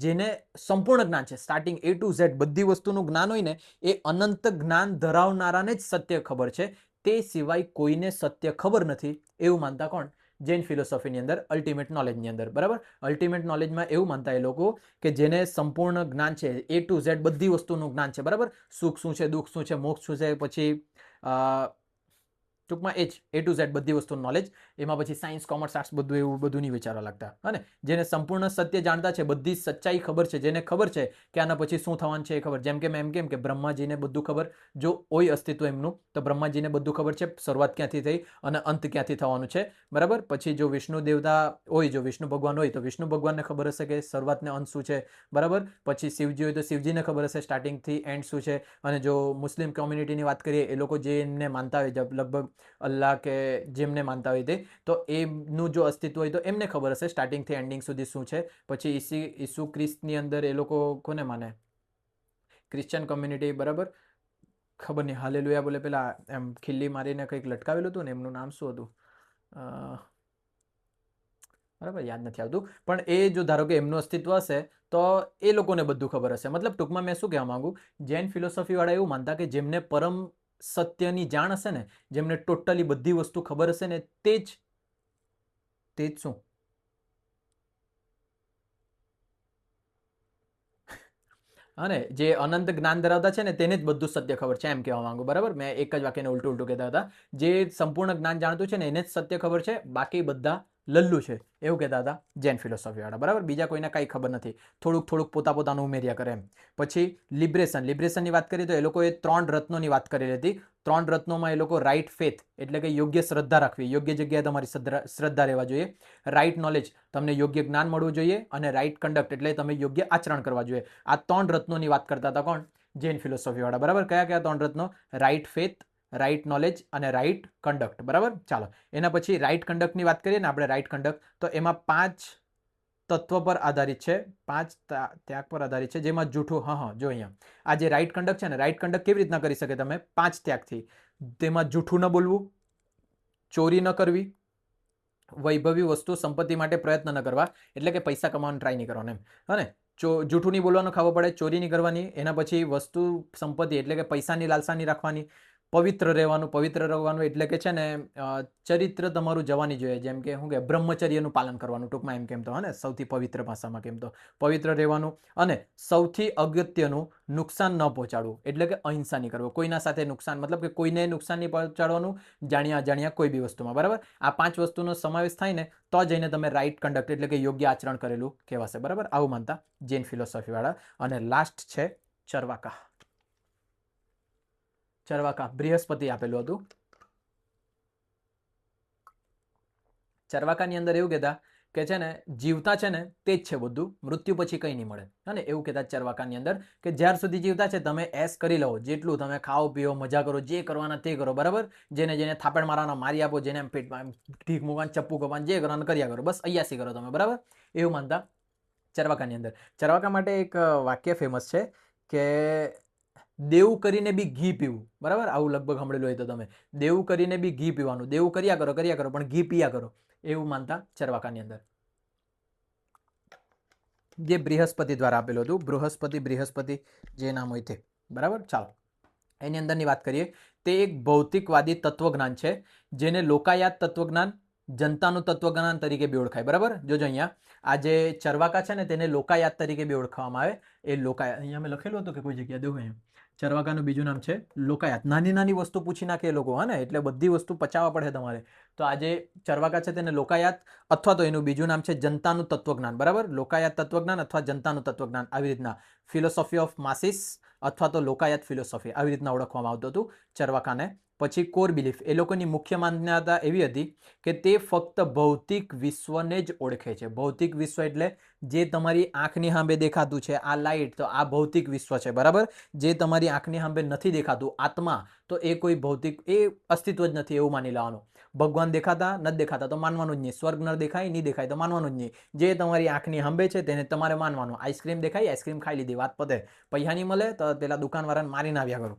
Speaker 1: જેને સંપૂર્ણ જ્ઞાન છે, સ્ટાર્ટિંગ A to Z બધી વસ્તુનું જ્ઞાન હોય ને, એ અનંત જ્ઞાન ધરાવનારાને જ સત્ય ખબર છે. તે સિવાય કોઈને સત્ય ખબર નથી, એવું માનતા કોણ? જૈન ફિલોસોફીની અંદર અલ્ટિમેટ નોલેજની અંદર. બરાબર, અલ્ટિમેટ નોલેજમાં એવું માનતા એ લોકો કે જેને સંપૂર્ણ જ્ઞાન છે, A to Z બધી વસ્તુનું જ્ઞાન છે. બરાબર, સુખ શું છે, દુઃખ શું છે, મોક્ષ શું છે, પછી ટૂંકમાં એ જ A to Z બધી વસ્તુનું નોલેજ. એમાં પછી સાયન્સ, કોમર્સ, આર્ટ્સ બધું એવું બધું નહીં વિચારવા લાગતા. અને જેને સંપૂર્ણ સત્ય જાણતા છે, બધી સચ્ચાઈ ખબર છે, જેને ખબર છે કે આના પછી શું થવાનું છે એ ખબર. જેમ કે મેં એમ કેમ કે બ્રહ્માજીને બધું ખબર, જો હોય અસ્તિત્વ એમનું, તો બ્રહ્માજીને બધું ખબર છે શરૂઆત ક્યાંથી થઈ અને અંત ક્યાંથી થવાનું છે. બરાબર, પછી જો વિષ્ણુ દેવતા હોય, જો વિષ્ણુ ભગવાન હોય, તો વિષ્ણુ ભગવાનને ખબર હશે કે શરૂઆત ને અંત શું છે. બરાબર, પછી શિવજી હોય તો શિવજીને ખબર હશે સ્ટાર્ટિંગથી એન્ડ શું છે. અને જો મુસ્લિમ કોમ્યુનિટીની વાત કરીએ, એ લોકો જે એમને માનતા હોય, લગભગ અલ્લાહ કે જેમને માનતા હોય તે, તો એમનું જો અસ્તિત્વ હોય તો એમને ખબર હશે સ્ટાર્ટિંગથી એન્ડિંગ સુધી શું છે. પછી ઈસુ ખ્રિસ્તની અંદર એ લોકો કોને માને? Christian community. બરાબર, ખબર નહીં, હાલેલુયા બોલે, પેલા એમ ખીલ્લી મારીને કંઈક લટકાવેલું હતું ને, એમનું નામ શું હતું? બરાબર, યાદ નથી આવતું. પણ એ જો ધારો કે એમનું અસ્તિત્વ હશે, તો એ લોકોને બધું ખબર હશે. મતલબ ટૂંકમાં મેં શું કહેવા માંગુ, જૈન ફિલોસોફી વાળા એવું માનતા કે જેમને પરમ સત્યની જાણ હશે ને, જેમને ટોટલી બધી વસ્તુ ખબર હશે ને, તે જ શું? અને જે અનંત જ્ઞાન ધરાવતા છે ને, તેને જ બધું સત્ય ખબર છે, એમ કહેવા માંગુ. બરાબર, મેં એક જ વાક્યને ઉલટું ઉલટું કહેતા હતા. જે સંપૂર્ણ જ્ઞાન જાણતું છે ને, એને જ સત્ય ખબર છે, બાકી બધા લલ્લુ છે, એવું કહેતા હતા જૈન ફિલોસોફી વાળા. બરાબર, બીજા કોઈને કાંઈ ખબર નથી, થોડુંક પોતાનું ઉમેર્યા કરે એમ. પછી લિબરેશનની વાત કરીએ તો એ લોકોએ 3 રત્નોની વાત કરેલી હતી. 3 રત્નોમાં એ લોકો રાઇટ ફેથ, એટલે કે યોગ્ય શ્રદ્ધા રાખવી, યોગ્ય જગ્યાએ તમારી શ્રદ્ધા રહેવા જોઈએ. રાઇટ નોલેજ, તમને યોગ્ય જ્ઞાન મળવું જોઈએ. અને રાઇટ કન્ડક્ટ, એટલે તમે યોગ્ય આચરણ કરવા જોઈએ. આ 3 રત્નોની વાત કરતા હતા કોણ? જૈન ફિલોસોફી વાળા. બરાબર, કયા કયા 3 રત્નો? રાઇટ ફેથ, રાઇટ નોલેજ અને રાઇટ કન્ડક્ટ. બરાબર, ચાલો એના પછી રાઇટ કન્ડક્ટની વાત કરીએ ને આપણે, રાઇટ કન્ડક્ટ, તો એમાં 5 તત્વ પર આધારિત છે, 5 ત્યાગ પર આધારિત છે. જેમાં જૂઠું, જો અહીંયા આ જે રાઇટ કન્ડક્ટ છે ને, રાઇટ કન્ડક્ટ કેવી રીતના કરી શકે તમે? 5 ત્યાગથી. તેમાં જૂઠું ન બોલવું, ચોરી ન કરવી, વૈભવી વસ્તુ સંપત્તિ માટે પ્રયત્ન ન કરવા, એટલે કે પૈસા કમાવાનો ટ્રાય નહીં કરવાનો એમ. અને જૂઠું નહીં બોલવાનું ખાવા પડે, ચોરી નહીં કરવાની. એના પછી વસ્તુ સંપત્તિ એટલે કે પૈસાની લાલસા નહીં રાખવાની. પવિત્ર રહેવાનું એટલે કે છે ને ચરિત્ર તમારું જવાની જોઈએ. જેમ કે શું કે બ્રહ્મચર્યનું પાલન કરવાનું, ટૂંકમાં એમ કેમ તો, ને સૌથી પવિત્ર ભાષામાં કેમ તો પવિત્ર રહેવાનું. અને સૌથી અગત્યનું, નુકસાન ન પહોંચાડવું, એટલે કે અહિંસા નહીં કરવું. કોઈના સાથે નુકસાન, મતલબ કે કોઈને નુકસાન નહીં પહોંચાડવાનું, જાણ્યા અજાણ્યા કોઈ બી વસ્તુમાં. બરાબર, આ 5 વસ્તુનો સમાવેશ થાય ને, તો જઈને તમે રાઇટ કન્ડક્ટ એટલે કે યોગ્ય આચરણ કરેલું કહેવાશે. બરાબર, આવું માનતા જૈન ફિલોસોફી વાળા. અને લાસ્ટ છે ચર્વાકા. બૃહસ્પતિ આપેલું હતું. ચર્વાકાની અંદર એવું કહેતા કે છે ને, જીવતા છે ને તે જ છે બધું, મૃત્યુ પછી કંઈ નહીં મળે. અને એવું કહેતા ચર્વાકાની અંદર કે જ્યાર સુધી જીવતા છે તમે એસ કરી લો, જેટલું તમે ખાઓ પીઓ, મજા કરો, જે કરવાના તે કરો. બરાબર, જેને થાપડ મારવાના મારી આપો, જેને પેટમાં ઢીક મૂકવાનું, ચપ્પુ કપાવાનું, જે કરવાનું કર્યા કરો, બસ અયાસી કરો તમે. બરાબર, એવું માનતા ચર્વાકાની અંદર. ચર્વાકા માટે એક વાક્ય ફેમસ છે કે દેવું કરીને બી ઘી પીવું. બરાબર, આવું લગભગ સાંભળેલું હોય તો તમે, દેવું કરીને બી ઘી પીવાનું. દેવું કર્યા કરો પણ ઘી પીયા કરો, એવું માનતા ચર્વાકાની અંદર. જે બૃહસ્પતિ દ્વારા આપેલું હતું, બૃહસ્પતિ જે નામ હોય તે. બરાબર, ચાલો એની અંદરની વાત કરીએ. તે એક ભૌતિકવાદી તત્વજ્ઞાન છે, જેને લોકાયત તત્વજ્ઞાન જનતાનું તત્વજ્ઞાન તરીકે બી ઓળખાય. બરાબર, જોજો અહીંયા આ જે ચરવાકા છે ને તેને લોકાયાત તરીકે બી ઓળખવામાં આવે. એ લોકાયાત અહીંયા મેં લખેલું હતું કે કોઈ જગ્યાએ દેવું અહીંયા. ચરવાકાનું બીજું નામ છે લોકાયાત. નાની નાની વસ્તુ પૂછી નાખે એ લોકો, હા ને, એટલે બધી વસ્તુ પચાવવા પડે તમારે. તો આ જે ચરવાકા છે તેને લોકાયાત અથવા તો એનું બીજું નામ છે જનતાનું તત્વજ્ઞાન. બરાબર, લોકાયાત તત્વજ્ઞાન અથવા જનતાનું તત્વજ્ઞાન, આવી રીતના ફિલોસોફી ઓફ માસીસ અથવા તો લોકાયાત ફિલોસોફી, આવી રીતના ઓળખવામાં આવતું હતું ચરવાકાને. પછી કોર બિલીફ, એ લોકોની મુખ્ય માન્યતા એવી હતી કે તે ફક્ત ભૌતિક વિશ્વને જ ઓળખે છે. ભૌતિક વિશ્વ એટલે જે તમારી આંખની સામે દેખાતું છે, આ લાઇટ, તો આ ભૌતિક વિશ્વ છે. બરાબર, જે તમારી આંખની સામે નથી દેખાતું, આત્મા, તો એ કોઈ ભૌતિક, એ અસ્તિત્વ જ નથી એવું માની લેવાનું. ભગવાન દેખાતા નથી દેખાતા તો માનવાનું જ નહીં. સ્વર્ગ ન દેખાય નહીં દેખાય તો માનવાનું જ નહીં. જે તમારી આંખની સામે છે તેને તમારે માનવાનું. આઈસ્ક્રીમ દેખાય, આઈસ્ક્રીમ ખાઈ લીધી, વાત પતે. પૈસા નહીં મળે તો પેલા દુકાનવાળાને મારીને આવ્યા કરો.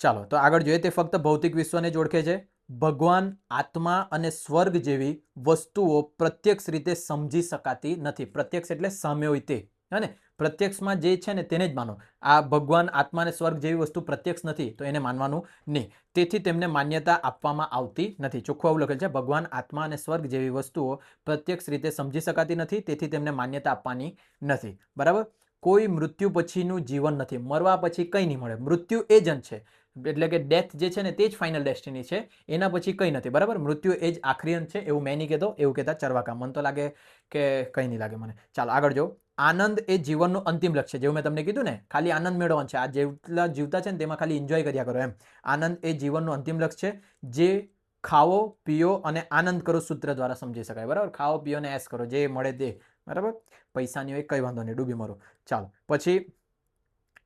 Speaker 1: ચાલો તો આગળ જોઈએ. તે ફક્ત ભૌતિક વિશ્વને જ ઓળખે છે. ભગવાન, આત્મા અને સ્વર્ગ જેવી વસ્તુઓ પ્રત્યક્ષ રીતે સમજી શકાતી નથી. પ્રત્યક્ષ એટલે સામે હોય તે, હે ને, પ્રત્યક્ષમાં જે છે ને તેને જ માનો. આ ભગવાન, આત્મા અને સ્વર્ગ જેવી વસ્તુ પ્રત્યક્ષ નથી તો એને માનવાનું નહીં. તેથી તેમને માન્યતા આપવામાં આવતી નથી. ચોખ્ખું આવું લખેલ છે, ભગવાન, આત્મા અને સ્વર્ગ જેવી વસ્તુઓ પ્રત્યક્ષ રીતે સમજી શકાતી નથી, તેથી તેમને માન્યતા આપવાની નથી. બરાબર, કોઈ મૃત્યુ પછીનું જીવન નથી. મરવા પછી કંઈ નહીં મળે. મૃત્યુ એ જ અંત છે, એટલે કે ડેથ જે છે ને તે જ ફાઇનલ ડેસ્ટિની છે, એના પછી કંઈ નથી. બરાબર, મૃત્યુ એ જ આખરી અંત છે એવું મેં નહીં કહેતો, એવું કહેતા ચરવાકા. મને તો લાગે કે કંઈ નહીં લાગે મને. ચાલો આગળ જો. આનંદ એ જીવનનું અંતિમ લક્ષ્ય છે. જેવું મેં તમને કીધું ને, ખાલી આનંદ મેળવવાનો છે. આ જેટલા જીવતા છે ને તેમાં ખાલી એન્જોય કર્યા કરો એમ. આનંદ એ જીવનનું અંતિમ લક્ષ્ય છે, જે ખાઓ, પીઓ અને આનંદ કરો સૂત્ર દ્વારા સમજી શકાય. બરાબર, ખાઓ, પીઓ અને એસ કરો, જે મળે તે. બરાબર, પૈસાની હોય કંઈ વાંધો નહીં, ડૂબી મરો. ચાલો પછી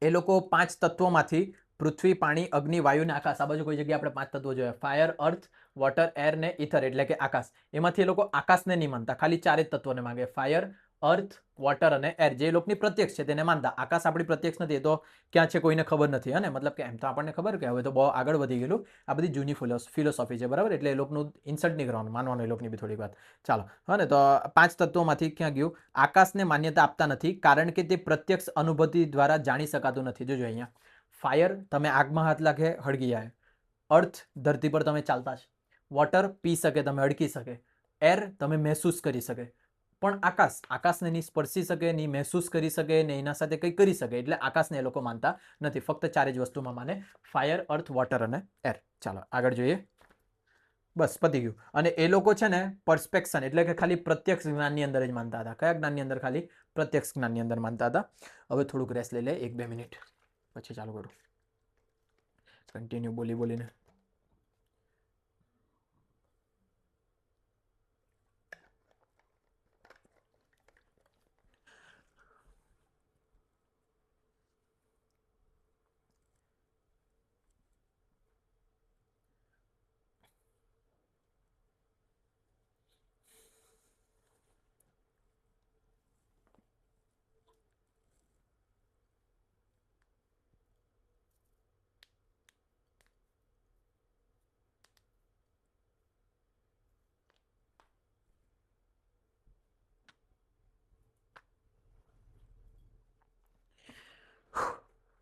Speaker 1: એ લોકો 5 તત્વોમાંથી પૃથ્વી, પાણી, અગ્નિ, વાયુ ને આકાશ, આ બાજુ કોઈ જગ્યાએ આપણે 5 તત્વો જોયા, ફાયર, અર્થ, વોટર, એર ને ઇથર, એટલે કે આકાશ. એમાંથી એ લોકો આકાશને નહીં માનતા, ખાલી 4 જ તત્વોને માંગે. ફાયર, અર્થ, વોટર અને એર, જે લોકોની પ્રત્યક્ષ છે તેને માનતા. આકાશ આપણી પ્રત્યક્ષ નથી, એ તો ક્યાં છે કોઈને ખબર નથી, અને મતલબ કે એમ તો આપણને ખબર કે હવે તો બહુ આગળ વધી ગયેલું. આ બધી જૂની ફિલોસોફી છે. બરાબર, એટલે એ લોકોનું ઇન્સલ્ટ નહીં કરવાનું, માનવાનું એ લોકોની બી થોડીક વાત. ચાલો, હા ને, તો 5 તત્વોમાંથી ક્યાં ગયું? આકાશને માન્યતા આપતા નથી કારણ કે તે પ્રત્યક્ષ અનુભૂતિ દ્વારા જાણી શકાતું નથી. જોજો અહીંયા, ફાયર, તમે આગમાં હાથ લાગે હળગી જાય. અર્થ, ધરતી પર તમે ચાલતા છે. વોટર, પી શકે, તમે હડકી શકે. એર, તમે મહેસૂસ કરી શકે. પણ આકાશ, આકાશને નહીં સ્પર્શી શકે, નહીં મહેસૂસ કરી શકે, ને એના સાથે કંઈ કરી શકે, એટલે આકાશને એ લોકો માનતા નથી. ફક્ત 4 જ વસ્તુમાં માને, ફાયર, અર્થ, વોટર અને એર. ચાલો આગળ જોઈએ. બસ પતી ગયું. અને એ લોકો છે ને પરસ્પેક્શન એટલે કે ખાલી પ્રત્યક્ષ જ્ઞાનની અંદર જ માનતા હતા. કયા જ્ઞાનની અંદર? ખાલી પ્રત્યક્ષ જ્ઞાનની અંદર માનતા હતા. હવે થોડુંક રેસ્ટ લઈ લે, 1-2 મિનિટ પછી ચાલુ કરું. કન્ટિન્યુ બોલીને.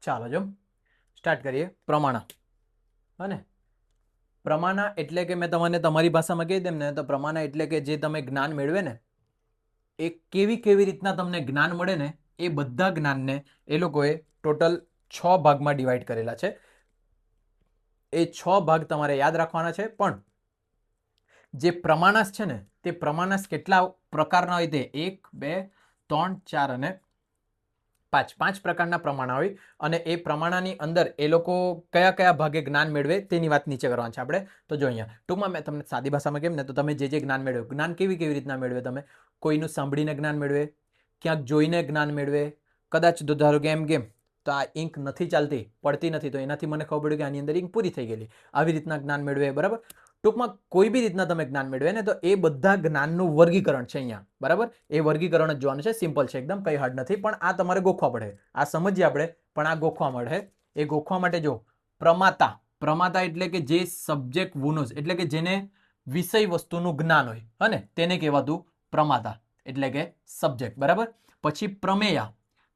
Speaker 1: ચાલો જો સ્ટાર્ટ કરીએ. પ્રમાણા, હા ને, પ્રમાણા એટલે કે મેં તમને તમારી ભાષામાં કહી દેમ ને તો પ્રમાણા એટલે કે જે તમે જ્ઞાન મેળવે ને એ કેવી રીતના તમને જ્ઞાન મળે ને એ બધા જ્ઞાનને એ લોકોએ ટોટલ 6 ભાગમાં ડિવાઈડ કરેલા છે. એ 6 ભાગ તમારે યાદ રાખવાના છે. પણ જે પ્રમાણાસ છે ને તે પ્રમાણાસ કેટલા પ્રકારના હોય તે 1, 2, 3, 4 અને 5 પ્રકારના પ્રમાણા હોય. અને એ પ્રમાણાની અંદર એ લોકો કયા ભાગે જ્ઞાન મેળવે તેની વાત નીચે કરવાની છે આપણે. તો જો અહીંયા ટૂંકમાં મેં તમને સાદી ભાષામાં કેમ ને તો તમે જે જ્ઞાન મેળવે, જ્ઞાન કેવી રીતના મેળવે? તમે કોઈનું સાંભળીને જ્ઞાન મેળવે, ક્યાંક જોઈને જ્ઞાન મેળવે, કદાચ ધારો કે એમ તો આ ઇંક નથી ચાલતી, પડતી નથી, તો એનાથી મને ખબર પડ્યું કે આની અંદર ઇંક પૂરી થઈ ગયેલી, આવી રીતના જ્ઞાન મેળવે. બરાબર, ટૂંકમાં કોઈ બી રીતના તમે જ્ઞાન મેળવે ને તો એ બધા જ્ઞાનનું વર્ગીકરણ છે અહીંયા. બરાબર, એ વર્ગીકરણ જ જોવાનું છે. સિમ્પલ છે એકદમ, કંઈ હાર્ડ નથી. પણ આ તમારે ગોખવા પડે. આ સમજીએ આપણે, પણ આ ગોખવા મળે. એ ગોખવા માટે જો પ્રમાતા, પ્રમાતા એટલે કે જે સબ્જેક્ટ વુનોઝ એટલે કે જેને વિષય વસ્તુનું જ્ઞાન હોય, હને, તેને કહેવાતું પ્રમાતા એટલે કે સબ્જેક્ટ. બરાબર, પછી પ્રમેયા,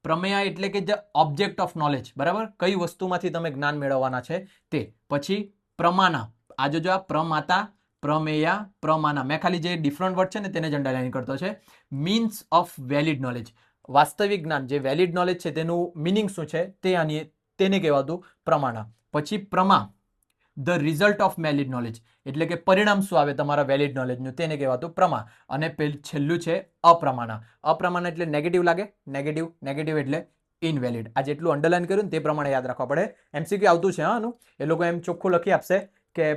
Speaker 1: પ્રમેયા એટલે કે જે ઓબ્જેક્ટ ઓફ નોલેજ. બરાબર, કઈ વસ્તુમાંથી તમે જ્ઞાન મેળવવાના છે તે. પછી પ્રમાના, આ જો આ પ્રમાતા, પ્રમેયા પ્રમાના. મેં ખાલી જે ડિફરન્ટ વર્ડ છે ને તેને જ અંડરલાઈન કરતો છે. મીન્સ ઓફ વેલિડ નોલેજ, વાસ્તવિક જ્ઞાન, જે વેલિડ નોલેજ છે તેનું મિનિંગ શું છે તેને કહેવાતું પ્રમાણા. પછી પ્રમા, the result of valid knowledge, એટલે કે પરિણામ શું આવે તમારા વેલિડ નોલેજનું તેને કહેવાતું પ્રમા. અને છેલ્લું છે અપ્રમાણા. અપ્રમાણા એટલે નેગેટિવ લાગે, નેગેટિવ, નેગેટિવ એટલે ઇનવેલિડ. આ જેટલું અંડરલાઈન કર્યું ને તે પ્રમાણે યાદ રાખવા પડે. એમસીક્યુ આવતું છે આનું, એ લોકો એમ ચોખ્ખું લખી આપશે કે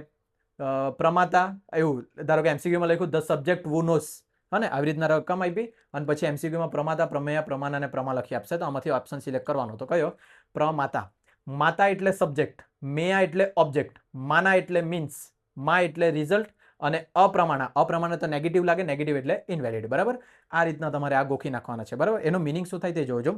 Speaker 1: પ્રમાતા, એવું ધારો કે એમસીક્યુમાં લખ્યું ધ સબ્જેક્ટ વુ નોસ, હા ને, આવી રીતના રકમ આપી અને પછી એમસીક્યુમાં પ્રમાતા, પ્રમેય, પ્રમાણ અને પ્રમા લખી આપશે. તો આમાંથી ઓપ્શન સિલેક્ટ કરવાનો. તો કયો? પ્રમાતા. માતા એટલે સબ્જેક્ટ, મેયા એટલે ઓબ્જેક્ટ, માના એટલે મીન્સ, મા એટલે રિઝલ્ટ અને અપ્રમાણા. અપ્રમાણા તો નેગેટિવ લાગે, નેગેટિવ એટલે ઇનવેલિડ. બરાબર, આ રીતના તમારે આ ગોખી નાખવાના છે. બરાબર, એનો મિનિંગ શું થાય તે જોજો.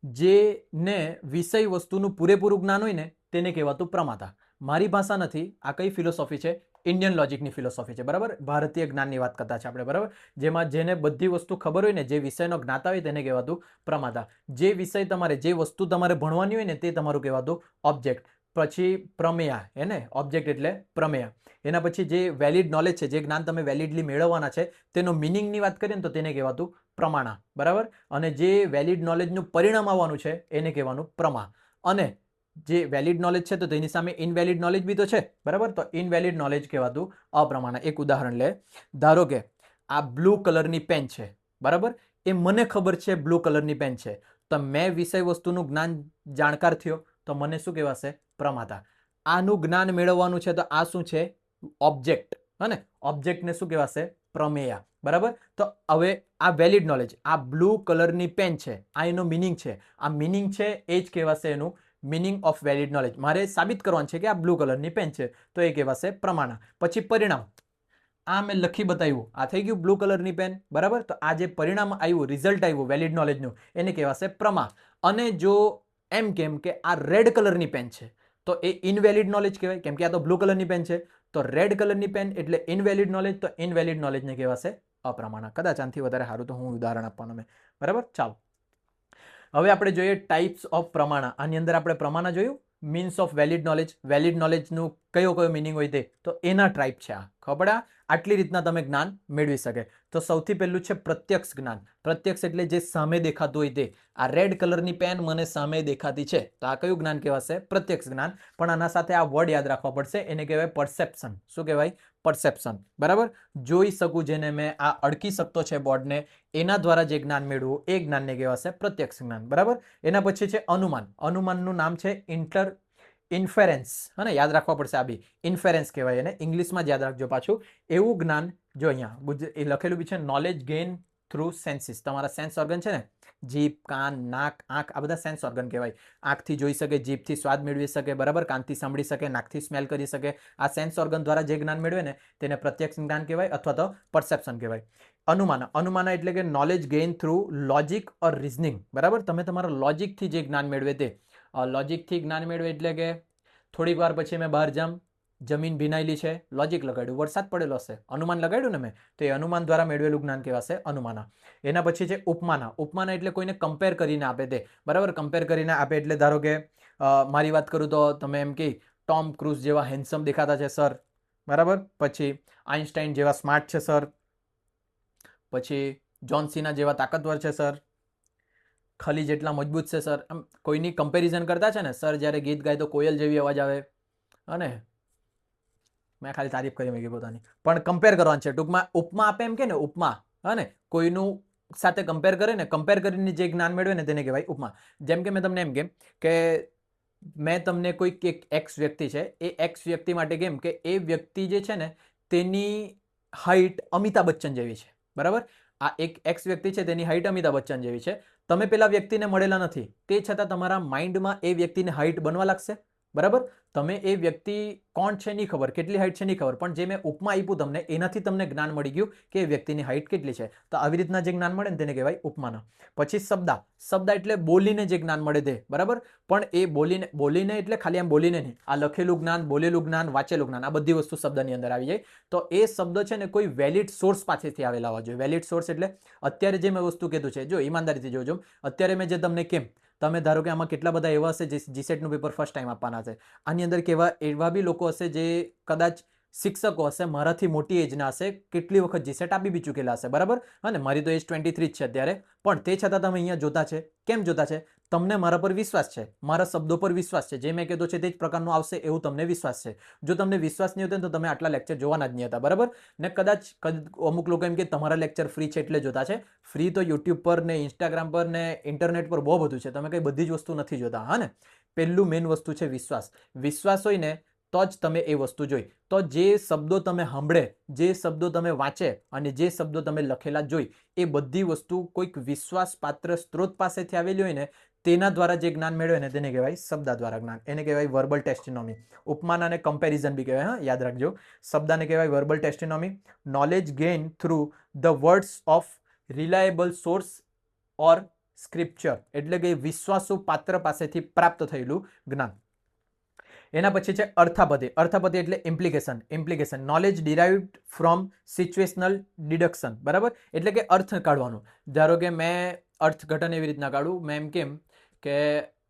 Speaker 1: જેને વિષય વસ્તુનું પૂરેપૂરું જ્ઞાન હોય ને તેને કહેવાતું પ્રમાતા. મારી ભાષા નથી, આ કઈ ફિલોસોફી છે? ઇન્ડિયન લોજિકની ફિલોસોફી છે. બરાબર, ભારતીય જ્ઞાનની વાત કરતા છે આપણે. બરાબર, જેમાં જેને બધી વસ્તુ ખબર હોય ને, જે વિષયનો જ્ઞાતા હોય તેને કહેવાતું પ્રમાતા. જે વિષય તમારે, જે વસ્તુ તમારે ભણવાની હોય ને તે તમારું કહેવાતું ઓબ્જેક્ટ. પછી પ્રમેયા, એને ઓબ્જેક્ટ એટલે પ્રમેય. એના પછી જે વેલિડ નોલેજ છે, જે જ્ઞાન તમે વેલિડલી મેળવવાના છે તેનો મિનિંગની વાત કરીએ ને તો તેને કહેવાતું પ્રમાણા. બરાબર, અને જે વેલિડ નોલેજનું પરિણામ આવવાનું છે એને કહેવાનું પ્રમા. અને જે વેલિડ નોલેજ છે તો તેની સામે ઇનવેલિડ નોલેજ બી તો છે. બરાબર, તો ઇનવેલિડ નોલેજ કહેવાતું અપ્રમાણા. એક ઉદાહરણ લે, ધારો કે આ બ્લુ કલરની પેન છે. બરાબર, એ મને ખબર છે બ્લુ કલરની પેન છે, તો મેં વિષય વસ્તુનું જ્ઞાન જાણકાર થયો તો મને શું કહેવાશે? પ્રમાતા. આનું જ્ઞાન મેળવવાનું છે તો આ શું છે? ઓબ્જેક્ટ. અને ઓબ્જેક્ટને શું કહેવાશે? પ્રમેયા. બરાબર, તો હવે આ વેલિડ નોલેજ, આ બ્લુ કલરની પેન છે, આ એનો મિનિંગ છે. આ મિનિંગ છે એ જ કહેવાશે એનું મિનિંગ ઓફ વેલિડ નોલેજ. મારે સાબિત કરવાનું છે કે આ બ્લુ કલરની પેન છે, તો એ કહેવાશે પ્રમાણા. પછી પરિણામ, આ મેં લખી બતાવ્યું, આ થઈ ગયું બ્લુ કલરની પેન. બરાબર, તો આ જે પરિણામ આવ્યું, રિઝલ્ટ આવ્યું વેલિડ નોલેજનું, એને કહેવાશે પ્રમા. અને જો એમ કેમ કે આ રેડ કલરની પેન છે તો એ ઇનવેલિડ નોલેજ કહેવાય, કેમ કે આ તો બ્લુ કલરની પેન છે. તો રેડ કલરની પેન એટલે ઇનવેલિડ નોલેજ, તો ઇનવેલિડ નોલેજને કહેવાશે અપ્રમાણા. કદાચ આનાથી વધારે સારું તો હું ઉદાહરણ આપવાનું મેં. બરાબર, ચાલો હવે આપણે જોઈએ ટાઈપ્સ ઓફ પ્રમાણા. આની અંદર આપણે પ્રમાણા જોયું, means of valid knowledge, valid નોલેજનું કયો મિનિંગ હોય તે, તો એના ટાઈપ છે આ. ખબર પડે? આટલી રીતના તમે જ્ઞાન મેળવી શકે. તો સૌથી પહેલું છે પ્રત્યક્ષ જ્ઞાન. પ્રત્યક્ષ એટલે જે સામે દેખાતું હોય તે. આ રેડ કલરની પેન મને સામે દેખાતી છે, તો આ કયું જ્ઞાન કહેવાશે? પ્રત્યક્ષ જ્ઞાન. પણ આના સાથે આ વર્ડ યાદ રાખવા પડશે, એને કહેવાય પરસેપ્શન. શું કહેવાય? પરસેપ્શન. બરાબર, જોઈ શકું, જેને મેં આ અડકી શકતો છે બોર્ડને, એના દ્વારા જે જ્ઞાન મેળવું એ જ્ઞાનને કહેવાશે પ્રત્યક્ષ જ્ઞાન. બરાબર, એના પછી છે અનુમાન. અનુમાનનું નામ છે ઇન્ફેરન્સ. હા, યાદ રાખવા પડશે આ બી. ઇન્ફેરન્સ કહેવાય એને, ઇંગ્લિશમાં જ યાદ રાખજો પાછું. એવું જ્ઞાન, જો અહીંયા એ લખેલું બી છે, નોલેજ ગેઇન થ્રુ સેન્સીસ. તમારા સેન્સ ઓર્ગન છે ને, જીભ, કાન, નાક, આંખ, આ બધા સેન્સ ઓર્ગન કહેવાય. આંખથી જોઈ શકે, જીભથી સ્વાદ મેળવી શકે, બરાબર, કાનથી સાંભળી શકે, નાકથી સ્મેલ કરી શકે. આ સેન્સ ઓર્ગન દ્વારા જે જ્ઞાન મેળવે ને તેને પ્રત્યક્ષ જ્ઞાન કહેવાય અથવા તો પરસેપ્શન કહેવાય. અનુમાન, અનુમાન એટલે કે નોલેજ ગેઇન થ્રુ લોજિક ઓર રિઝનિંગ. બરાબર, તમે તમારા લોજિકથી જે જ્ઞાન મેળવે તે. લોજિકથી જ્ઞાન મેળવે એટલે કે થોડીક વાર પછી મેં બહાર જામ, જમીન ભીનાયેલી છે, લોજિક લગાડ્યું, વરસાદ પડેલો હશે, અનુમાન લગાડ્યું ને મેં, તો એ અનુમાન દ્વારા મેળવેલું જ્ઞાન કહેવાશે અનુમાના. એના પછી છે ઉપમાના. ઉપમાના એટલે કોઈને કમ્પેર કરીને આપે તે. બરાબર, કમ્પેર કરીને આપે એટલે ધારો કે મારી વાત કરું તો તમે એમ કે ટોમ ક્રુઝ જેવા હેન્ડસમ દેખાતા છે સર. બરાબર, પછી આઇન્સ્ટાઈન જેવા સ્માર્ટ છે સર, પછી જોન સીના જેવા તાકાતવર છે સર, ખલી જેટલા મજબૂત છે સર. આમ કોઈની કમ્પેરિઝન કરતા છે ને, સર જ્યારે ગીત ગાય તો કોયલ જેવી અવાજ આવે, અને મેં ખાલી તારીફ કરી મેં પોતાની, પણ કમ્પેર કરવાનું છે ટૂંકમાં. ઉપમા આપે એમ કે ને, ઉપમા, હા ને, કોઈનું સાથે કમ્પેર કરે ને, કમ્પેર કરીને જે જ્ઞાન મેળવે ને તેને કહેવાય ઉપમા. જેમ કે મેં તમને એમ કેમ કે મેં તમને કોઈક એક એક્સ વ્યક્તિ છે, એ એક્સ વ્યક્તિ માટે કેમ કે એ વ્યક્તિ જે છે ને તેની હાઈટ અમિતાભ બચ્ચન જેવી છે. બરાબર, આ એક એક્સ વ્યક્તિ છે, તેની હાઈટ અમિતાભ બચ્ચન જેવી છે. તમે પેલા વ્યક્તિને મળેલા નથી, તે છતાં તમારા માઇન્ડમાં એ વ્યક્તિને હાઈટ બનવા લાગશે. બરાબર, તમે એ વ્યક્તિ કોણ છે નહીં ખબર, કેટલી હાઈટ છે નહીં ખબર, પણ જે મેં ઉપમા આપ્યું તમને એનાથી તમને જ્ઞાન મળી ગયું કે એ વ્યક્તિની હાઈટ કેટલી છે. તો આવી રીતના જે જ્ઞાન મળે ને તેને કહેવાય ઉપમાના. પછી શબ્દા. શબ્દા એટલે બોલીને જે જ્ઞાન મળે તે. બરાબર, પણ એ બોલીને એટલે ખાલી આમ બોલીને નહીં, આ લખેલું જ્ઞાન, બોલેલું જ્ઞાન, વાંચેલું જ્ઞાન, આ બધી વસ્તુ શબ્દની અંદર આવી જાય. તો એ શબ્દ છે ને કોઈ વેલિડ સોર્સ પાસેથી આવેલા હોવા જોઈએ. વેલિડ સોર્સ એટલે અત્યારે જે મેં વસ્તુ કીધું છે, જો ઈમાનદારીથી જોજો, અત્યારે મેં જે તમને કેમ, તમે ધારો કે આમાં કેટલા બધા એવા હશે જે જીસેટનું પેપર ફર્સ્ટ ટાઈમ આપવાના છે. આની અંદર કેવા એવા બી લોકો હશે જે કદાચ શિક્ષકો હશે મારાથી મોટી એજના હશે, કેટલી વખત જીસેટ આપી બી ચૂકેલા હશે, બરાબર. અને મારી તો એજ 23 જ છે અત્યારે, પણ તે છતાં તમે અહીંયા જોતા છે. કેમ જોતા છે? તમને મારા પર વિશ્વાસ છે, મારા શબ્દો પર વિશ્વાસ છે, જે મેં કીધું છે તે જ પ્રકારનું આવશે એવું તમને વિશ્વાસ છે. જો તમને વિશ્વાસ નહીં હોતો ને તો તમે આટલા લેક્ચર જોવાના જ નહીં હતા, બરાબર. ને કદાચ અમુક લોકો એમ કે તમારા લેક્ચર ફ્રી છે એટલે જોતા છે. ફ્રી તો યુટ્યુબ પર ને ઇન્સ્ટાગ્રામ પર ને ઇન્ટરનેટ પર બહુ બધું છે, તમે કઈ બધી જ વસ્તુ નથી જોતા. હા ને, પહેલું મેઇન વસ્તુ છે વિશ્વાસ. વિશ્વાસ હોય ને તો જ તમે એ વસ્તુ જોઈ. તો જે શબ્દો તમે સાંભળે, જે શબ્દો તમે વાંચે અને જે શબ્દો તમે લખેલા જોઈ, એ બધી વસ્તુ કોઈક વિશ્વાસપાત્ર સ્ત્રોત પાસેથી આવેલી હોય ને તેના દ્વારા જે જ્ઞાન મેળવે ને તેને કહેવાય શબ્દ દ્વારા જ્ઞાન. એને કહેવાય વર્બલ ટેસ્ટિનોમી. ઉપમાન અને કમ્પેરિઝન બી કહેવાય. હા, યાદ રાખજો. શબ્દને કહેવાય verbal testimony. Knowledge gain through the words of reliable source or scripture, એટલે કે વિશ્વાસુ પાત્ર પાસેથી પ્રાપ્ત થયેલું જ્ઞાન. એના પછી છે અર્થાપતિ. અર્થાપતિ એટલે implication. Implication knowledge derived from situational deduction, બરાબર. એટલે કે અર્થ કાઢવાનું. ધારો કે મેં અર્થઘટન એવી રીતના કાઢું, મેં એમ કેમ કે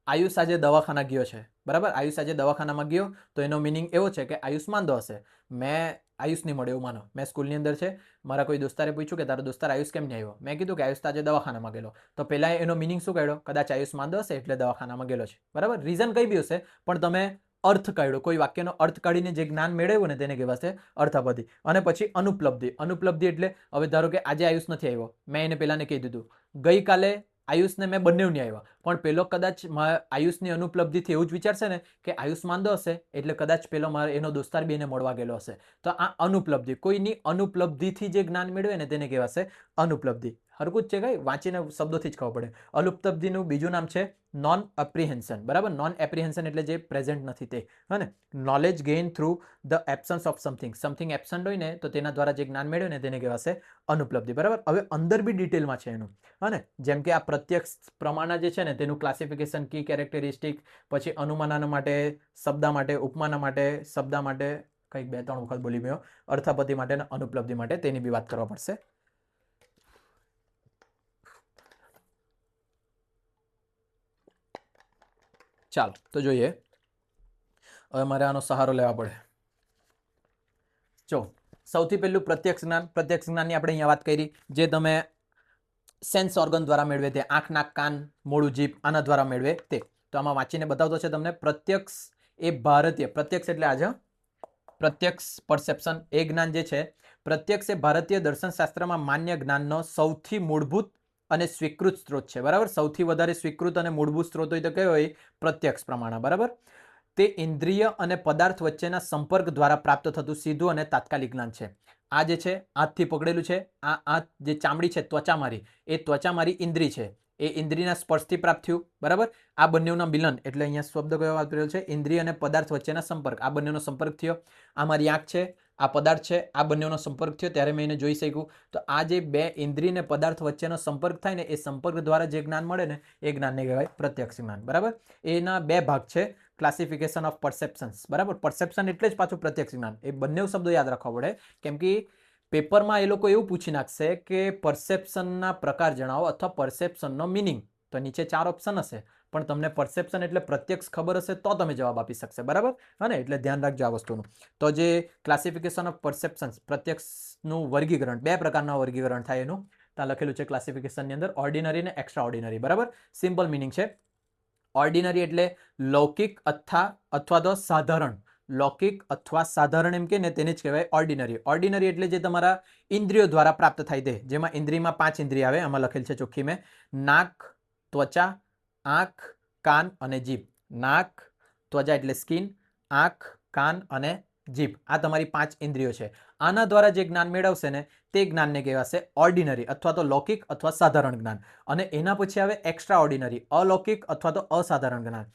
Speaker 1: આયુષ આજે દવાખાના ગયો છે, બરાબર. આયુષ આજે દવાખાનામાં ગયો તો એનો મિનિંગ એવો છે કે આયુષ માંદો હશે. મેં આયુષ નહીં મળે એવું માનો, મેં સ્કૂલની અંદર છે, મારા કોઈ દોસ્તારે પૂછ્યું કે તારો દોસ્તાર આયુષ કેમ નહીં આવ્યો, મેં કીધું કે આયુષ આજે દવાખાનામાં ગયેલો. તો પહેલા એનો મિનિંગ શું કાઢ્યો? કદાચ આયુષ માંદો હશે એટલે દવાખાનામાં ગયેલો છે, બરાબર. રીઝન કઈ બી હશે, પણ તમે અર્થ કાઢ્યો, કોઈ વાક્યનો અર્થ કાઢીને જે જ્ઞાન મેળવ્યું ને તેને કહેવાશે અર્થાપતિ. અને પછી અનુપલબ્ધિ. અનુપલબ્ધિ એટલે હવે ધારો કે આજે આયુષ નથી આવ્યો, મેં એને પહેલાને કહી દીધું, ગઈકાલે આયુષને મેં બંને નહીં આવ્યા, પણ પેલો કદાચ આયુષની અનુપલબ્ધિથી એવું જ વિચારશે ને કે આયુષ માંદો હશે એટલે કદાચ પેલો મારો એનો દોસ્તાર બી એને મળવા ગયેલો હશે. તો આ અનુપલબ્ધિ, કોઈની અનુપલબ્ધિથી જે જ્ઞાન મેળવે ને તેને કહેવાશે અનુપલબ્ધિ. હરકું જ છે, કઈ વાંચીને શબ્દોથી જ ખબર પડે. અનુપલબ્ધિનું બીજું નામ છે નોન એપ્રિહેન્શન, બરાબર. નોન એપ્રિહેન્શન એટલે જે પ્રેઝન્ટ નથી તે. હા ને, knowledge gain through the absence of something. Something absent હોય ને તો તેના દ્વારા જે જ્ઞાન મેળવે ને તેને કહેવાશે અનુપલબ્ધિ, બરાબર. હવે અંદર બી ડિટેલમાં છે એનું. હા ને, જેમ કે આ પ્રત્યક્ષ પ્રમાણ જે છે ને તેનું ક્લાસિફિકેશન, કી કેરેક્ટરિસ્ટિક, પછી અનુમાનના માટે, શબ્દ માટે, ઉપમાના માટે, શબ્દ માટે, કંઈક 2-3 વખત બોલી ગયો, અર્થાપતિ માટે અને અનુપલબ્ધિ માટે, તેની બી વાત કરવા પડશે. ચાલો તો જોઈએ. હવે મારે આનો સહારો લેવા પડે. જો સૌથી પહેલું પ્રત્યક્ષ જ્ઞાન. પ્રત્યક્ષ જ્ઞાનની આપણે અહીંયા વાત કરી, જે તમે સેન્સ ઓર્ગન દ્વારા મેળવે તે, આંખ, નાક, કાન, મોઢું, જીભ, આના દ્વારા મેળવે તે. તો આમાં વાંચીને બતાવતો છે તમને. પ્રત્યક્ષ એ ભારતીય, પ્રત્યક્ષ એટલે આજે પ્રત્યક્ષ પરસેપ્શન, એ જ્ઞાન જે છે, પ્રત્યક્ષ એ ભારતીય દર્શનશાસ્ત્રમાં માન્ય જ્ઞાનનો સૌથી મૂળભૂત અને સ્વીકૃત સ્ત્રોત છે, બરાબર. સૌથી વધારે સ્વીકૃત અને મૂળભૂત સ્ત્રોત હોય તો કયો હોય? પ્રત્યક્ષ પ્રમાણ, બરાબર. તે ઇન્દ્રિય અને પદાર્થ વચ્ચેના સંપર્ક દ્વારા પ્રાપ્ત થતું સીધું અને તાત્કાલિક જ્ઞાન છે. આ જે છે હાથથી પકડેલું છે, આ જે ચામડી છે ત્વચા મારી, એ ત્વચા મારી ઇન્દ્રિય છે, એ ઇન્દ્રિયના સ્પર્શથી પ્રાપ્ત થયું, બરાબર. આ બંનેના મિલન એટલે અહીંયા શબ્દ કયો વાપરેલો છે? ઇન્દ્રિય અને પદાર્થ વચ્ચેના સંપર્ક. આ બંનેનો સંપર્ક થયો. આ મારી આંખ છે, આ પદાર્થ છે, આ બંનેનો સંપર્ક થયો ત્યારે મેં એને જોઈ શક્યું. તો આ જે બે ઇન્દ્રિય અને પદાર્થ વચ્ચેનો સંપર્ક થાય ને, એ સંપર્ક દ્વારા જે જ્ઞાન મળે ને એ જ્ઞાનને કહેવાય પ્રત્યક્ષ જ્ઞાન, બરાબર. એના બે ભાગ છે, ક્લાસિફિકેશન ઓફ પરસેપ્શન્સ, બરાબર. પરસેપ્શન એટલે જ પાછું પ્રત્યક્ષ જ્ઞાન. એ બંને શબ્દો યાદ રાખવા પડે, કેમ કે પેપરમાં એ લોકો એવું પૂછી નાખશે કે પરસેપ્શનના પ્રકાર જણાવો અથવા પરસેપ્શનનો મિનિંગ. તો નીચે 4 ઓપ્શન હશે, પણ તમને પરસેપ્શન એટલે પ્રત્યક્ષ ખબર હશે તો તમે જવાબ આપી શકશે, બરાબર. હા ને, એટલે ધ્યાન રાખજો આ વસ્તુનું. તો જે ક્લાસિફિકેશન ઓફ પરસેપ્શન્સ, પ્રત્યક્ષનું વર્ગીકરણ, 2 પ્રકારના વર્ગીકરણ થાય એનું ત્યાં લખેલું છે ક્લાસિફિકેશનની અંદર, ઓર્ડિનરી અને એક્સ્ટ્રા ઓર્ડિનરી, બરાબર. સિમ્પલ મિનિંગ છે. ઓર્ડિનરી એટલે લૌકિક અથવા તો સાધારણ. લૌકિક અથવા સાધારણ એમ કે ને તેને જ કહેવાય ઓર્ડિનરી. ઓર્ડિનરી એટલે જે તમારા ઇન્દ્રિયો દ્વારા પ્રાપ્ત થાય તે, જેમાં ઇન્દ્રિયમાં 5 ઇન્દ્રિય આવે, આમાં લખેલ છે ચોખ્ખી મેં. નાક, ત્વચા, આંખ, કાન અને જીભ. નાક, ત્વચા એટલે સ્કિન, આંખ, કાન અને જીભ, આ તમારી 5 ઇન્દ્રિયો છે. આના દ્વારા જે જ્ઞાન મેળવશે ને તે જ્ઞાનને કહેવાશે ઓર્ડિનરી અથવા તો લૌકિક અથવા સાધારણ જ્ઞાન. અને એના પછી આવે એક્સ્ટ્રા ઓર્ડિનરી, અલૌકિક અથવા તો અસાધારણ જ્ઞાન.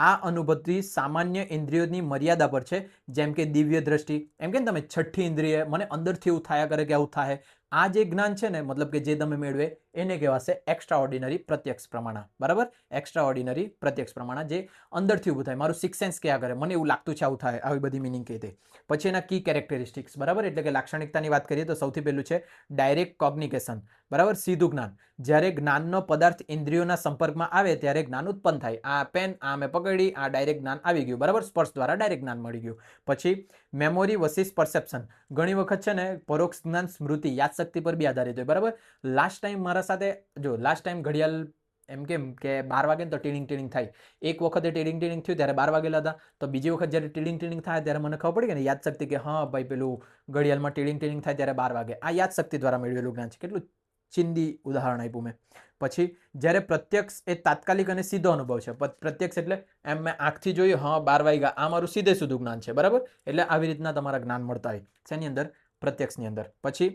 Speaker 1: આ અનુભૂતિ સામાન્ય ઇન્દ્રિયોની મર્યાદા પર છે, જેમ કે દિવ્ય દ્રષ્ટિ. એમ કે તમે છઠ્ઠી ઇન્દ્રિય, મને અંદરથી એવું થયા કરે કે આવું થાય. આ જે જ્ઞાન છે ને, મતલબ કે જે તમે મેળવે એને કહેવાશે એક્સ્ટ્રા ઓર્ડિનરી પ્રત્યક્ષ પ્રમાણ, બરાબર. એક્સ્ટ્રા ઓર્ડિનરી પ્રત્યક્ષ પ્રમાણ, જે અંદરથી ઊભું થાય, મારું સિક્સ સેન્સ કયા કરે, મને એવું લાગતું છે આવું થાય, આવી બધી મિનિંગ કહી દે. પછી એના કી કેરેક્ટરિસ્ટિક્સ, બરાબર, એટલે કે લાક્ષણિકતાની વાત કરીએ તો સૌથી પહેલું છે ડાયરેક્ટ કોગ્નિકેશન, બરાબર, સીધું જ્ઞાન. જ્યારે જ્ઞાનનો પદાર્થ ઇન્દ્રિયોના સંપર્કમાં આવે ત્યારે જ્ઞાન ઉત્પન્ન થાય. આ પેન, આ મેં પકડી, આ ડાયરેક્ટ જ્ઞાન આવી ગયું, બરાબર. સ્પર્શ દ્વારા ડાયરેક્ટ જ્ઞાન મળી ગયું. પછી મેમોરી વર્સિસ પરસેપ્શન. ઘણી વખત છે ને પરોક્ષ જ્ઞાન સ્મૃતિ યાદશક્તિ પર બી આધારિત હોય. બરાબર. લાસ્ટ ટાઈમ મારા સાથે જો લાસ્ટ ટાઈમ ઘડિયાળ એમ કેમ કે 12 વાગે ને તો ટીડિંગ ટીડિંગ થાય. એક વખતે ટીડિંગ ટીડિંગ થયું ત્યારે 12 વાગેલા હતા, તો બીજી વખત જ્યારે ટીડિંગ ટીડિંગ થાય ત્યારે મને ખબર પડી કે ને યાદશક્તિ કે હા ભાઈ પેલું ઘડિયાળમાં ટીડિંગ ટીડિંગ થાય ત્યારે 12 વાગે. આ યાદશક્તિ દ્વારા મેળવેલું જ્ઞાન છે. કેટલું ચિંદી ઉદાહરણ આપ્યું મેં. પછી જ્યારે પ્રત્યક્ષ એ તાત્કાલિક અને સીધો અનુભવ છે. પ્રત્યક્ષ એટલે એમ મેં આંખથી જોયું હા 12 વાગ્યા, આ મારું સીધે સીધું જ્ઞાન છે. બરાબર. એટલે આવી રીતના તમારા જ્ઞાન મળતા હોય. શેની અંદર? પ્રત્યક્ષની અંદર. પછી